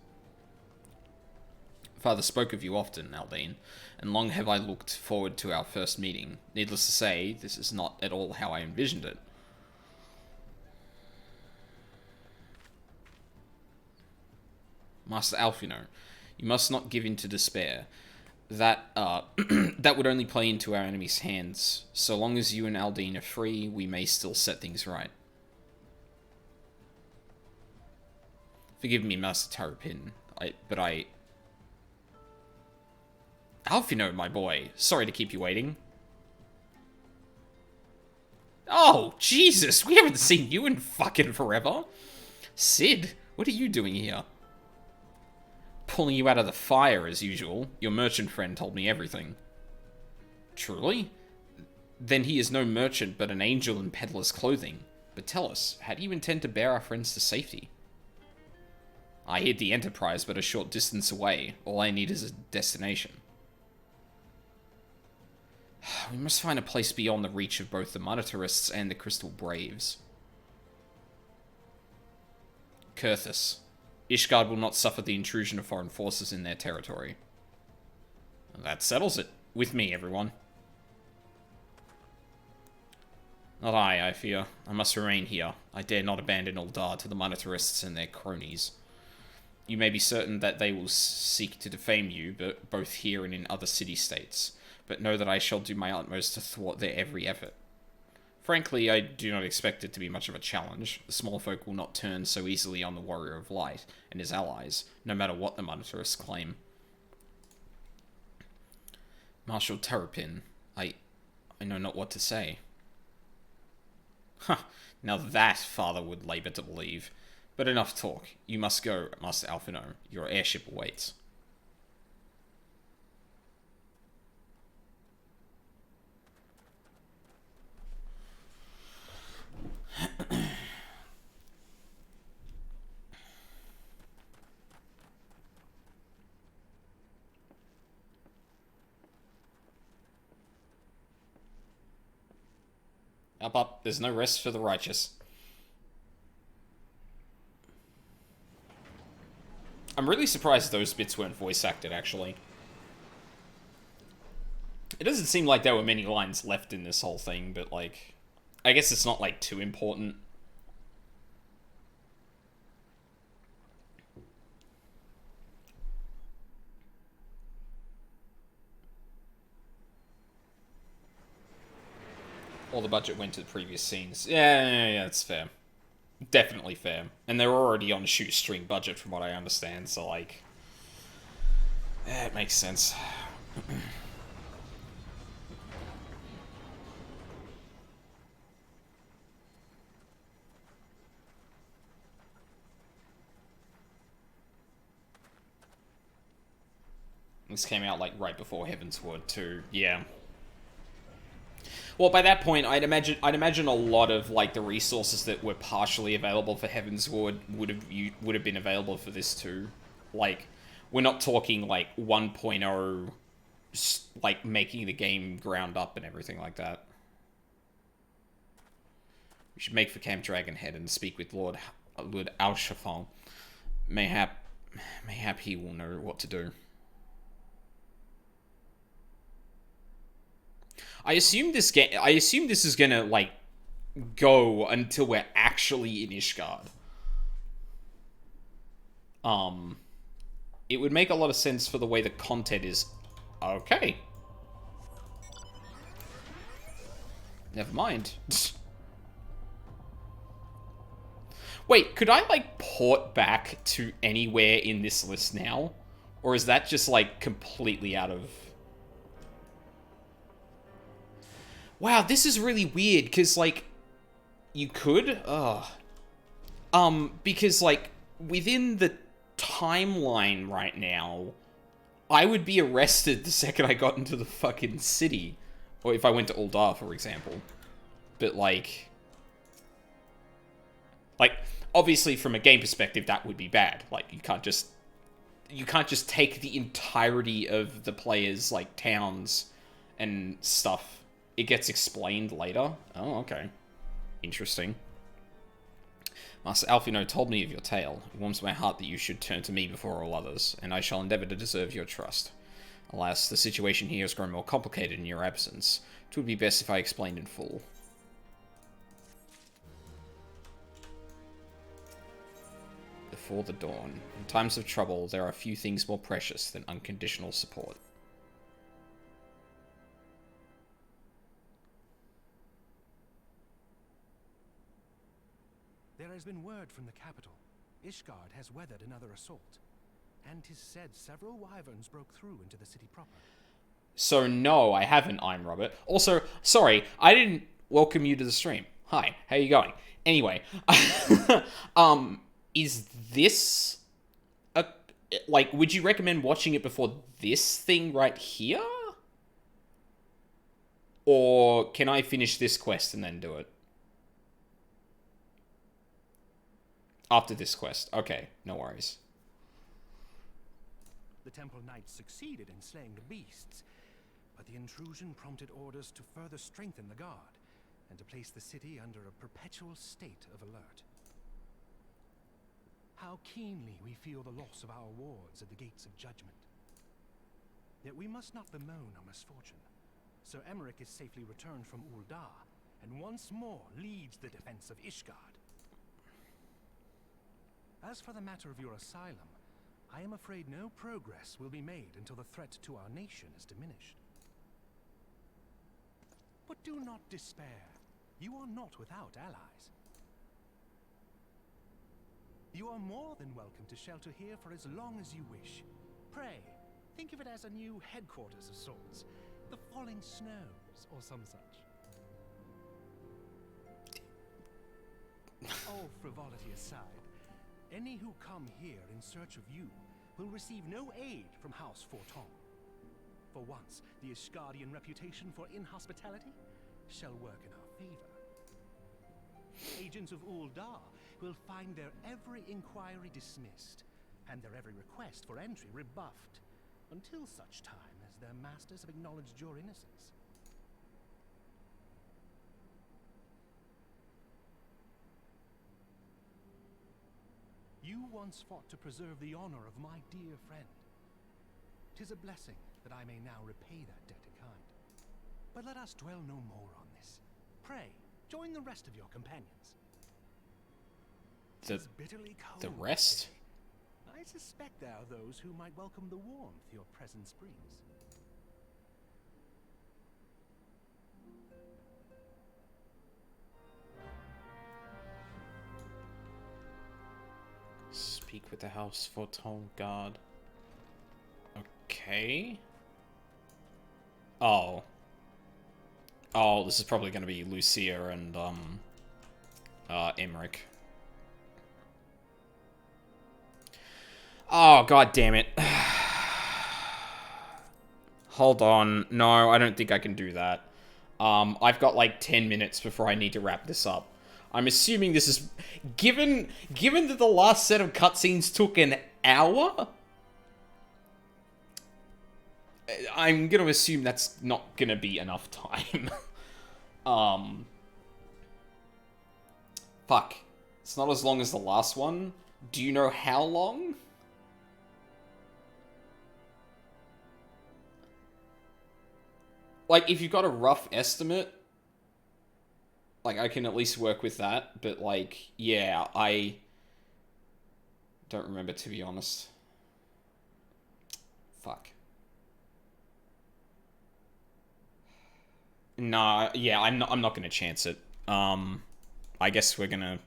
Father spoke of you often, Aldine, and long have I looked forward to our first meeting. Needless to say, this is not at all how I envisioned it. Master Alfino, you must not give in to despair. That that would only play into our enemy's hands. So long as you and Aldine are free, we may still set things right. Forgive me, Master Terrapin, but Alfino, my boy, sorry to keep you waiting. Oh, Jesus, we haven't seen you in fucking forever. Sid, what are you doing here? Pulling you out of the fire, as usual. Your merchant friend told me everything. Truly? Then he is no merchant, but an angel in peddler's clothing. But tell us, how do you intend to bear our friends to safety? I hid the Enterprise, but a short distance away. All I need is a destination. We must find a place beyond the reach of both the Monetarists and the Crystal Braves. Kurthus. Ishgard will not suffer the intrusion of foreign forces in their territory. That settles it. With me, everyone. Not I fear. I must remain here. I dare not abandon Uldar to the Monetarists and their cronies. You may be certain that they will seek to defame you, both here and in other city-states. But know that I shall do my utmost to thwart their every effort. Frankly, I do not expect it to be much of a challenge. The small folk will not turn so easily on the Warrior of Light and his allies, no matter what the Monetarists claim. Marshal Terrapin, I know not what to say. Huh, now that Father would labour to believe. But enough talk. You must go, Master Alfino. Your airship awaits. Up. There's no rest for the righteous. I'm really surprised those bits weren't voice acted, actually. It doesn't seem like there were many lines left in this whole thing, but, like, I guess it's not, like, too important. All the budget went to the previous scenes. Yeah, it's fair. Definitely fair. And they're already on a shoestring budget from what I understand, so, like... Yeah, it makes sense. This came out, like, right before Heavensward, too. Yeah. Well, by that point, I'd imagine a lot of, like, the resources that were partially available for Heavensward would have been available for this too. Like, we're not talking, like, 1.0, like, making the game ground up and everything like that. We should make for Camp Dragonhead and speak with Lord Alshafal. Mayhap he will know what to do. I assume this is gonna, like, go until we're actually in Ishgard. It would make a lot of sense for the way the content is. Okay. Never mind. Wait, could I, like, port back to anywhere in this list now? Or is that just, like, completely out of... Wow, this is really weird, because, like, you could? Because, like, within the timeline right now, I would be arrested the second I got into the fucking city. Or if I went to Uldar, for example. But, like, obviously from a game perspective, that would be bad. Like, you can't just take the entirety of the players' like towns and stuff. It gets explained later. Oh, okay. Interesting. Master Alfino told me of your tale. It warms my heart that you should turn to me before all others, and I shall endeavor to deserve your trust. Alas, the situation here has grown more complicated in your absence. It would be best if I explained in full. Before the dawn. In times of trouble, there are few things more precious than unconditional support. There has been word from the capital. Ishgard has weathered another assault. And 'tis said several wyverns broke through into the city proper. So no, I haven't, I'm Robert. Also, sorry, I didn't welcome you to the stream. Hi, how you going? Anyway, is this a, like, would you recommend watching it before this thing right here? Or can I finish this quest and then do it? After this quest. Okay, no worries. The temple knights succeeded in slaying the beasts, but the intrusion prompted orders to further strengthen the guard and to place the city under a perpetual state of alert. How keenly we feel the loss of our wards at the gates of judgment. Yet we must not bemoan our misfortune. Sir Emmerich is safely returned from Uldar, and once more leads the defense of Ishgard. As for the matter of your asylum, I am afraid no progress will be made until the threat to our nation is diminished. But do not despair. You are not without allies. You are more than welcome to shelter here for as long as you wish. Pray, think of it as a new headquarters of sorts. The falling snows, or some such. All frivolity aside, any who come here in search of you will receive no aid from House Forton. For once, the Ishgardian reputation for inhospitality shall work in our favor. Agents of Uldar will find their every inquiry dismissed, and their every request for entry rebuffed, until such time as their masters have acknowledged your innocence. You once fought to preserve the honor of my dear friend. 'Tis a blessing that I may now repay that debt in kind. But let us dwell no more on this. Pray, join the rest of your companions. The rest? I suspect there are those who might welcome the warmth your presence brings. Speak with the House Forton Guard. Okay. Oh. Oh, this is probably going to be Lucia and, Emmerich. Oh, god damn it. Hold on. No, I don't think I can do that. I've got like 10 minutes before I need to wrap this up. I'm assuming this is... Given that the last set of cutscenes took an hour, I'm gonna assume that's not gonna be enough time. Fuck. It's not as long as the last one. Do you know how long? Like, if you've got a rough estimate, like, I can at least work with that, but, like, yeah, I don't remember, to be honest. Fuck. Nah, yeah, I'm not gonna chance it. I guess we're gonna...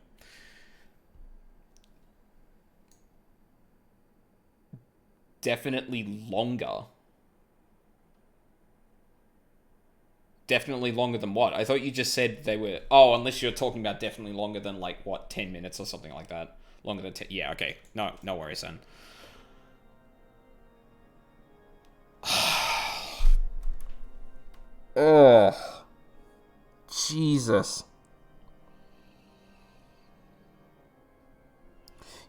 Definitely longer. Definitely longer than what? I thought you just said they were... Oh, unless you're talking about definitely longer than, like, what, 10 minutes or something like that. Longer than 10... Yeah, okay. No worries then. Oh. Jesus.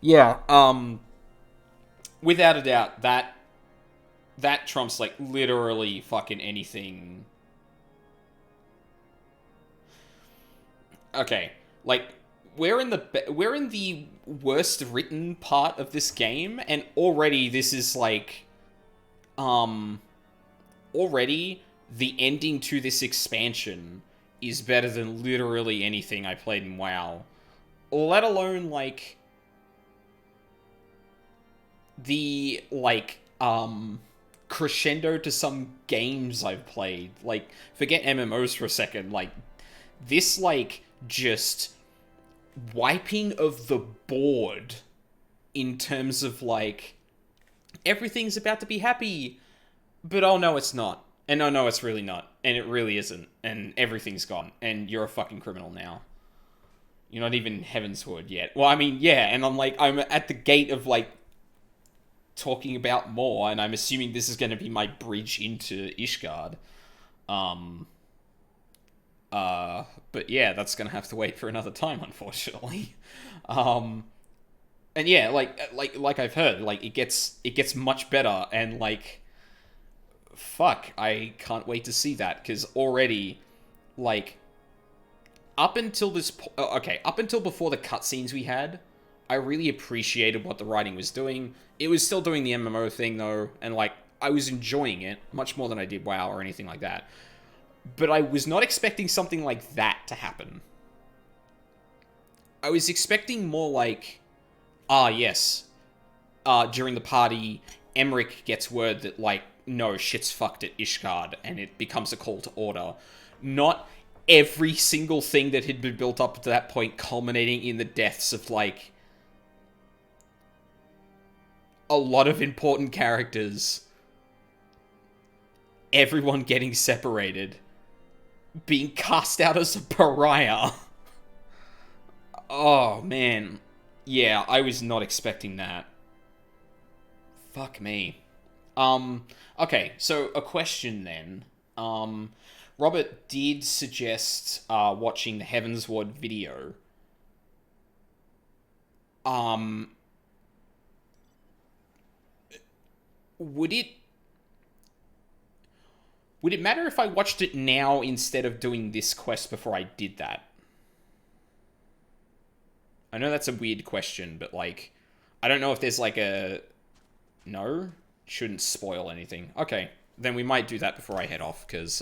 Yeah, without a doubt, that trumps, like, literally fucking anything. Okay, like, we're in the worst written part of this game, and already this is, like, already the ending to this expansion is better than literally anything I played in WoW. Let alone, like, the, like, crescendo to some games I've played. Like, forget MMOs for a second. Like, this, like, just wiping of the board in terms of, like, everything's about to be happy, but oh no, it's not. And oh no, it's really not. And it really isn't. And everything's gone. And you're a fucking criminal now. You're not even Heavensward yet. Well, I mean, yeah, and I'm at the gate of, like, talking about more, and I'm assuming this is going to be my bridge into Ishgard. But yeah, that's going to have to wait for another time, unfortunately. And yeah, like I've heard, like, it gets much better, and, like, fuck, I can't wait to see that, because already, like, up until before the cutscenes we had, I really appreciated what the writing was doing. It was still doing the MMO thing, though, and, like, I was enjoying it much more than I did WoW or anything like that. But I was not expecting something like that to happen. I was expecting more like, yes, during the party, Emmerich gets word that, like, no, shit's fucked at Ishgard, and it becomes a call to order. Not every single thing that had been built up to that point culminating in the deaths of, like, a lot of important characters. Everyone getting separated. Being cast out as a pariah. Oh, man. Yeah, I was not expecting that. Fuck me. Okay, so a question then. Robert did suggest watching the Heavensward video. Would it matter if I watched it now instead of doing this quest before I did that? I know that's a weird question, but, like, I don't know if there's, like, a... No? Shouldn't spoil anything. Okay, then we might do that before I head off, because,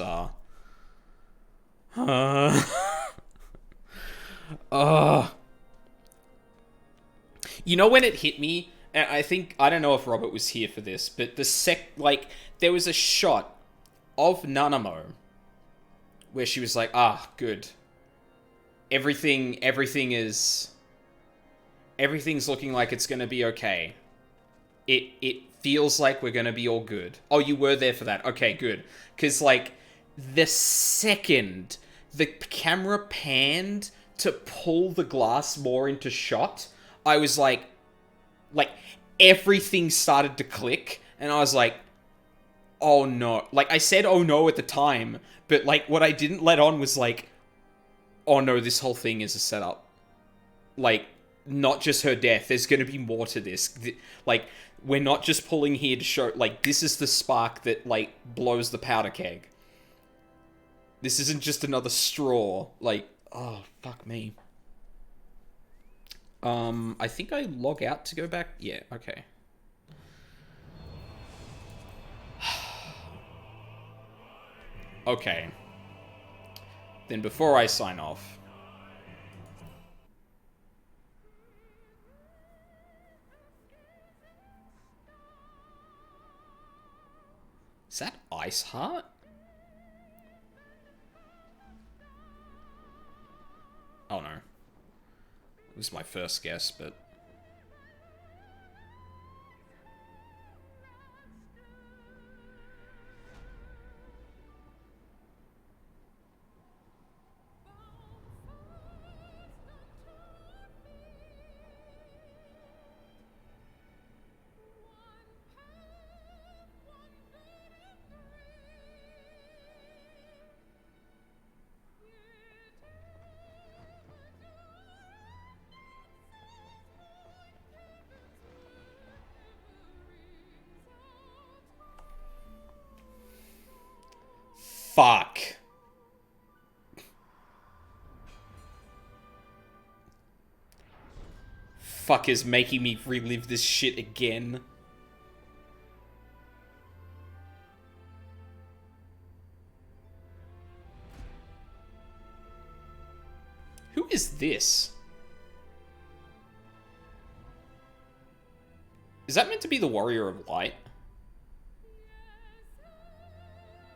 You know when it hit me? And I don't know if Robert was here for this, but there was a shot of Nanamo where she was like, good. Everything's looking like it's gonna be okay. It feels like we're gonna be all good. Oh, you were there for that. Okay, good. Because, like, the second the camera panned to pull the glass more into shot, I was like, everything started to click, and I was like, oh no. Like, I said oh no at the time, but, like, what I didn't let on was, like, oh no, this whole thing is a setup. Like, not just her death, there's gonna be more to this. Like, we're not just pulling here to show, like, this is the spark that, like, blows the powder keg. This isn't just another straw. Like, oh, fuck me. I think I log out to go back. Yeah, okay. Okay. Then before I sign off... Is that Ice Heart? Oh no. It was my first guess, but... Fuck. Fuck is making me relive this shit again. Who is this? Is that meant to be the Warrior of Light?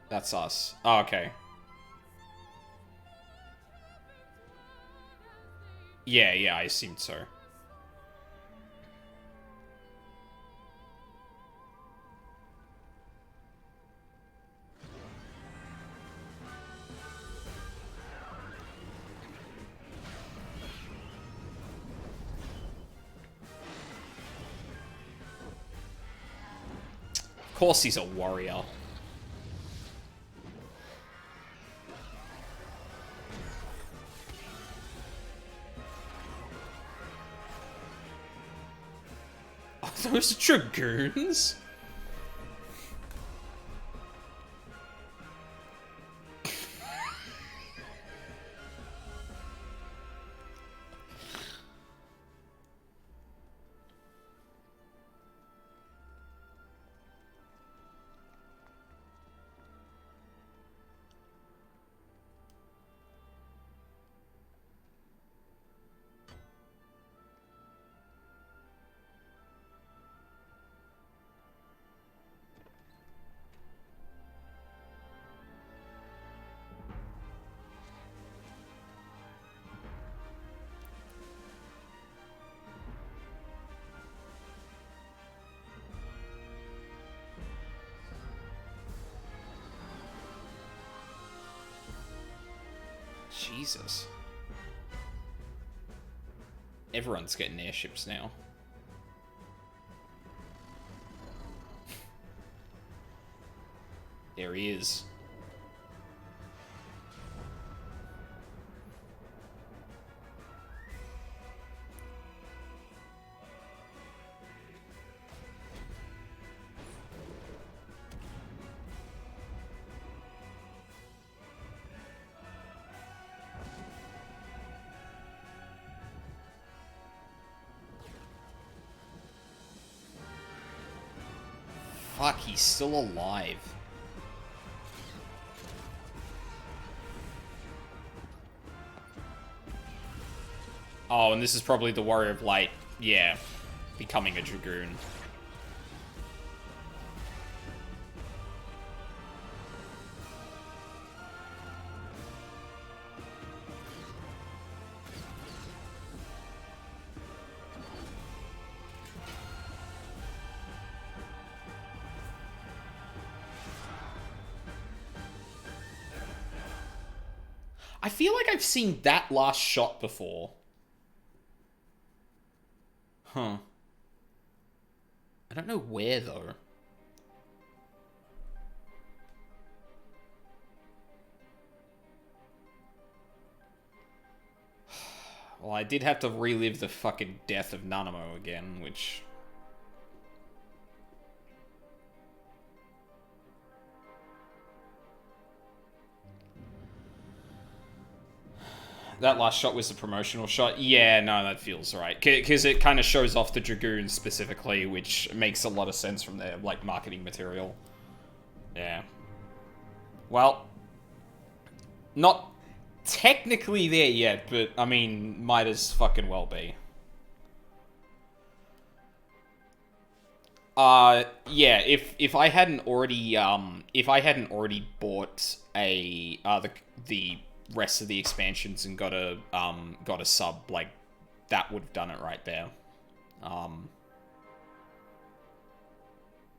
That's us. Oh, okay. Yeah, I assumed so. Of course he's a warrior. Are those dragoons? Jesus. Everyone's getting airships now. There he is. Fuck, he's still alive. Oh, and this is probably the Warrior of Light. Yeah, becoming a Dragoon. I feel like I've seen that last shot before. Huh. I don't know where, though. Well, I did have to relive the fucking death of Nanamo again, which... That last shot was the promotional shot. Yeah, no, that feels right. Because it kind of shows off the Dragoons specifically, which makes a lot of sense from their, like, marketing material. Yeah. Well, not technically there yet, but, I mean, might as fucking well be. Yeah, if I hadn't already, bought a, the rest of the expansions and got a sub, like, that would have done it right there.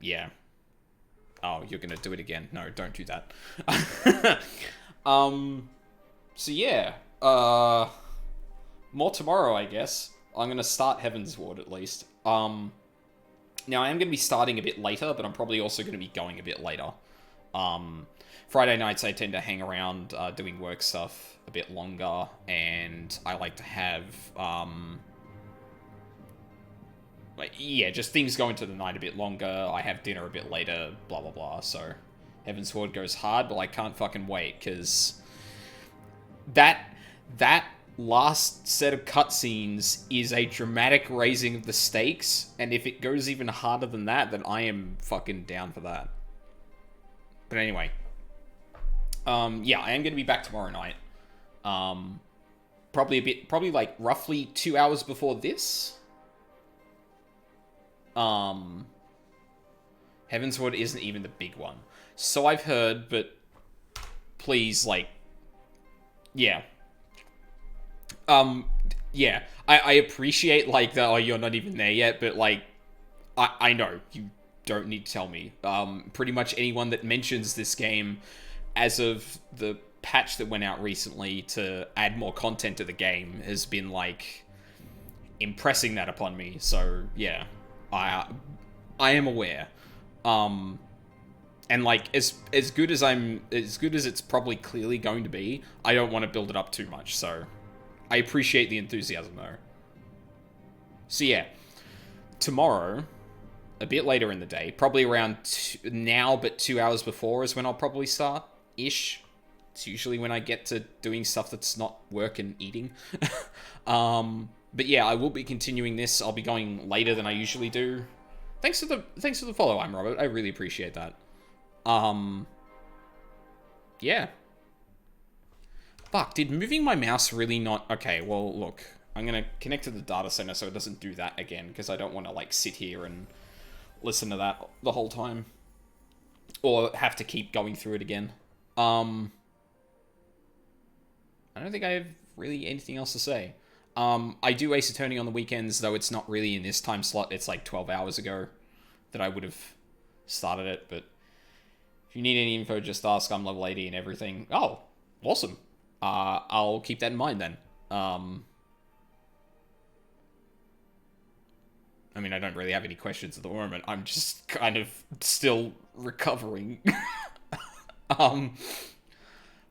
Yeah. Oh, you're gonna do it again. No, don't do that. So yeah, more tomorrow, I guess. I'm gonna start Heaven's Ward, at least. Now, I am gonna be starting a bit later, but I'm probably also gonna be going a bit later. Friday nights, I tend to hang around doing work stuff a bit longer, and I like to have, like, yeah, just things go into the night a bit longer. I have dinner a bit later, blah, blah, blah, so, Heavensward goes hard, but I can't fucking wait, because that last set of cutscenes is a dramatic raising of the stakes, and if it goes even harder than that, then I am fucking down for that. But anyway, yeah, I am going to be back tomorrow night. Probably like roughly 2 hours before this. Heavensward isn't even the big one. So I've heard, but please, like, yeah. Yeah, I appreciate, like, that, oh, you're not even there yet, but, like, I know, you don't need to tell me. Pretty much anyone that mentions this game as of the patch that went out recently to add more content to the game has been, like, impressing that upon me, so, yeah. I am aware. And, like, as good as it's probably clearly going to be, I don't want to build it up too much, so I appreciate the enthusiasm, though. So, yeah. Tomorrow, a bit later in the day, probably around now, but 2 hours before is when I'll probably start-ish. It's usually when I get to doing stuff that's not work and eating. But yeah, I will be continuing this. I'll be going later than I usually do. Thanks for the follow, I'm Robert. I really appreciate that. Yeah. Fuck, did moving my mouse really not... Okay, well, look. I'm gonna connect to the data center so it doesn't do that again, because I don't want to, like, sit here and listen to that the whole time. Or have to keep going through it again. I don't think I have really anything else to say. I do Ace Attorney on the weekends, though it's not really in this time slot. It's like 12 hours ago that I would have started it, but if you need any info, just ask. I'm level 80 and everything. Oh, awesome. I'll keep that in mind then. I mean, I don't really have any questions at the moment. I'm just kind of still recovering.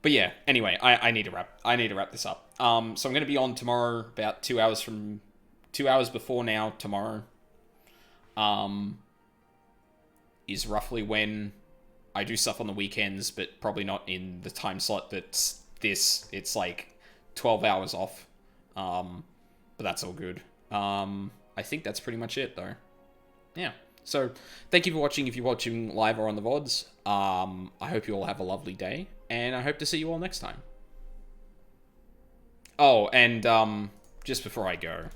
But yeah, anyway, I need to wrap this up. So I'm going to be on tomorrow about 2 hours before now tomorrow. Is roughly when I do stuff on the weekends, but probably not in the time slot that's this. It's like 12 hours off. But that's all good. I think that's pretty much it though. Yeah. So, thank you for watching if you're watching live or on the VODs. I hope you all have a lovely day, and I hope to see you all next time. Oh, and just before I go...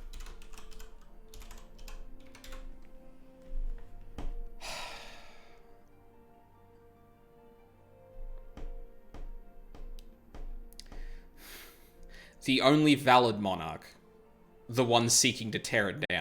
The only valid monarch, the one seeking to tear it down.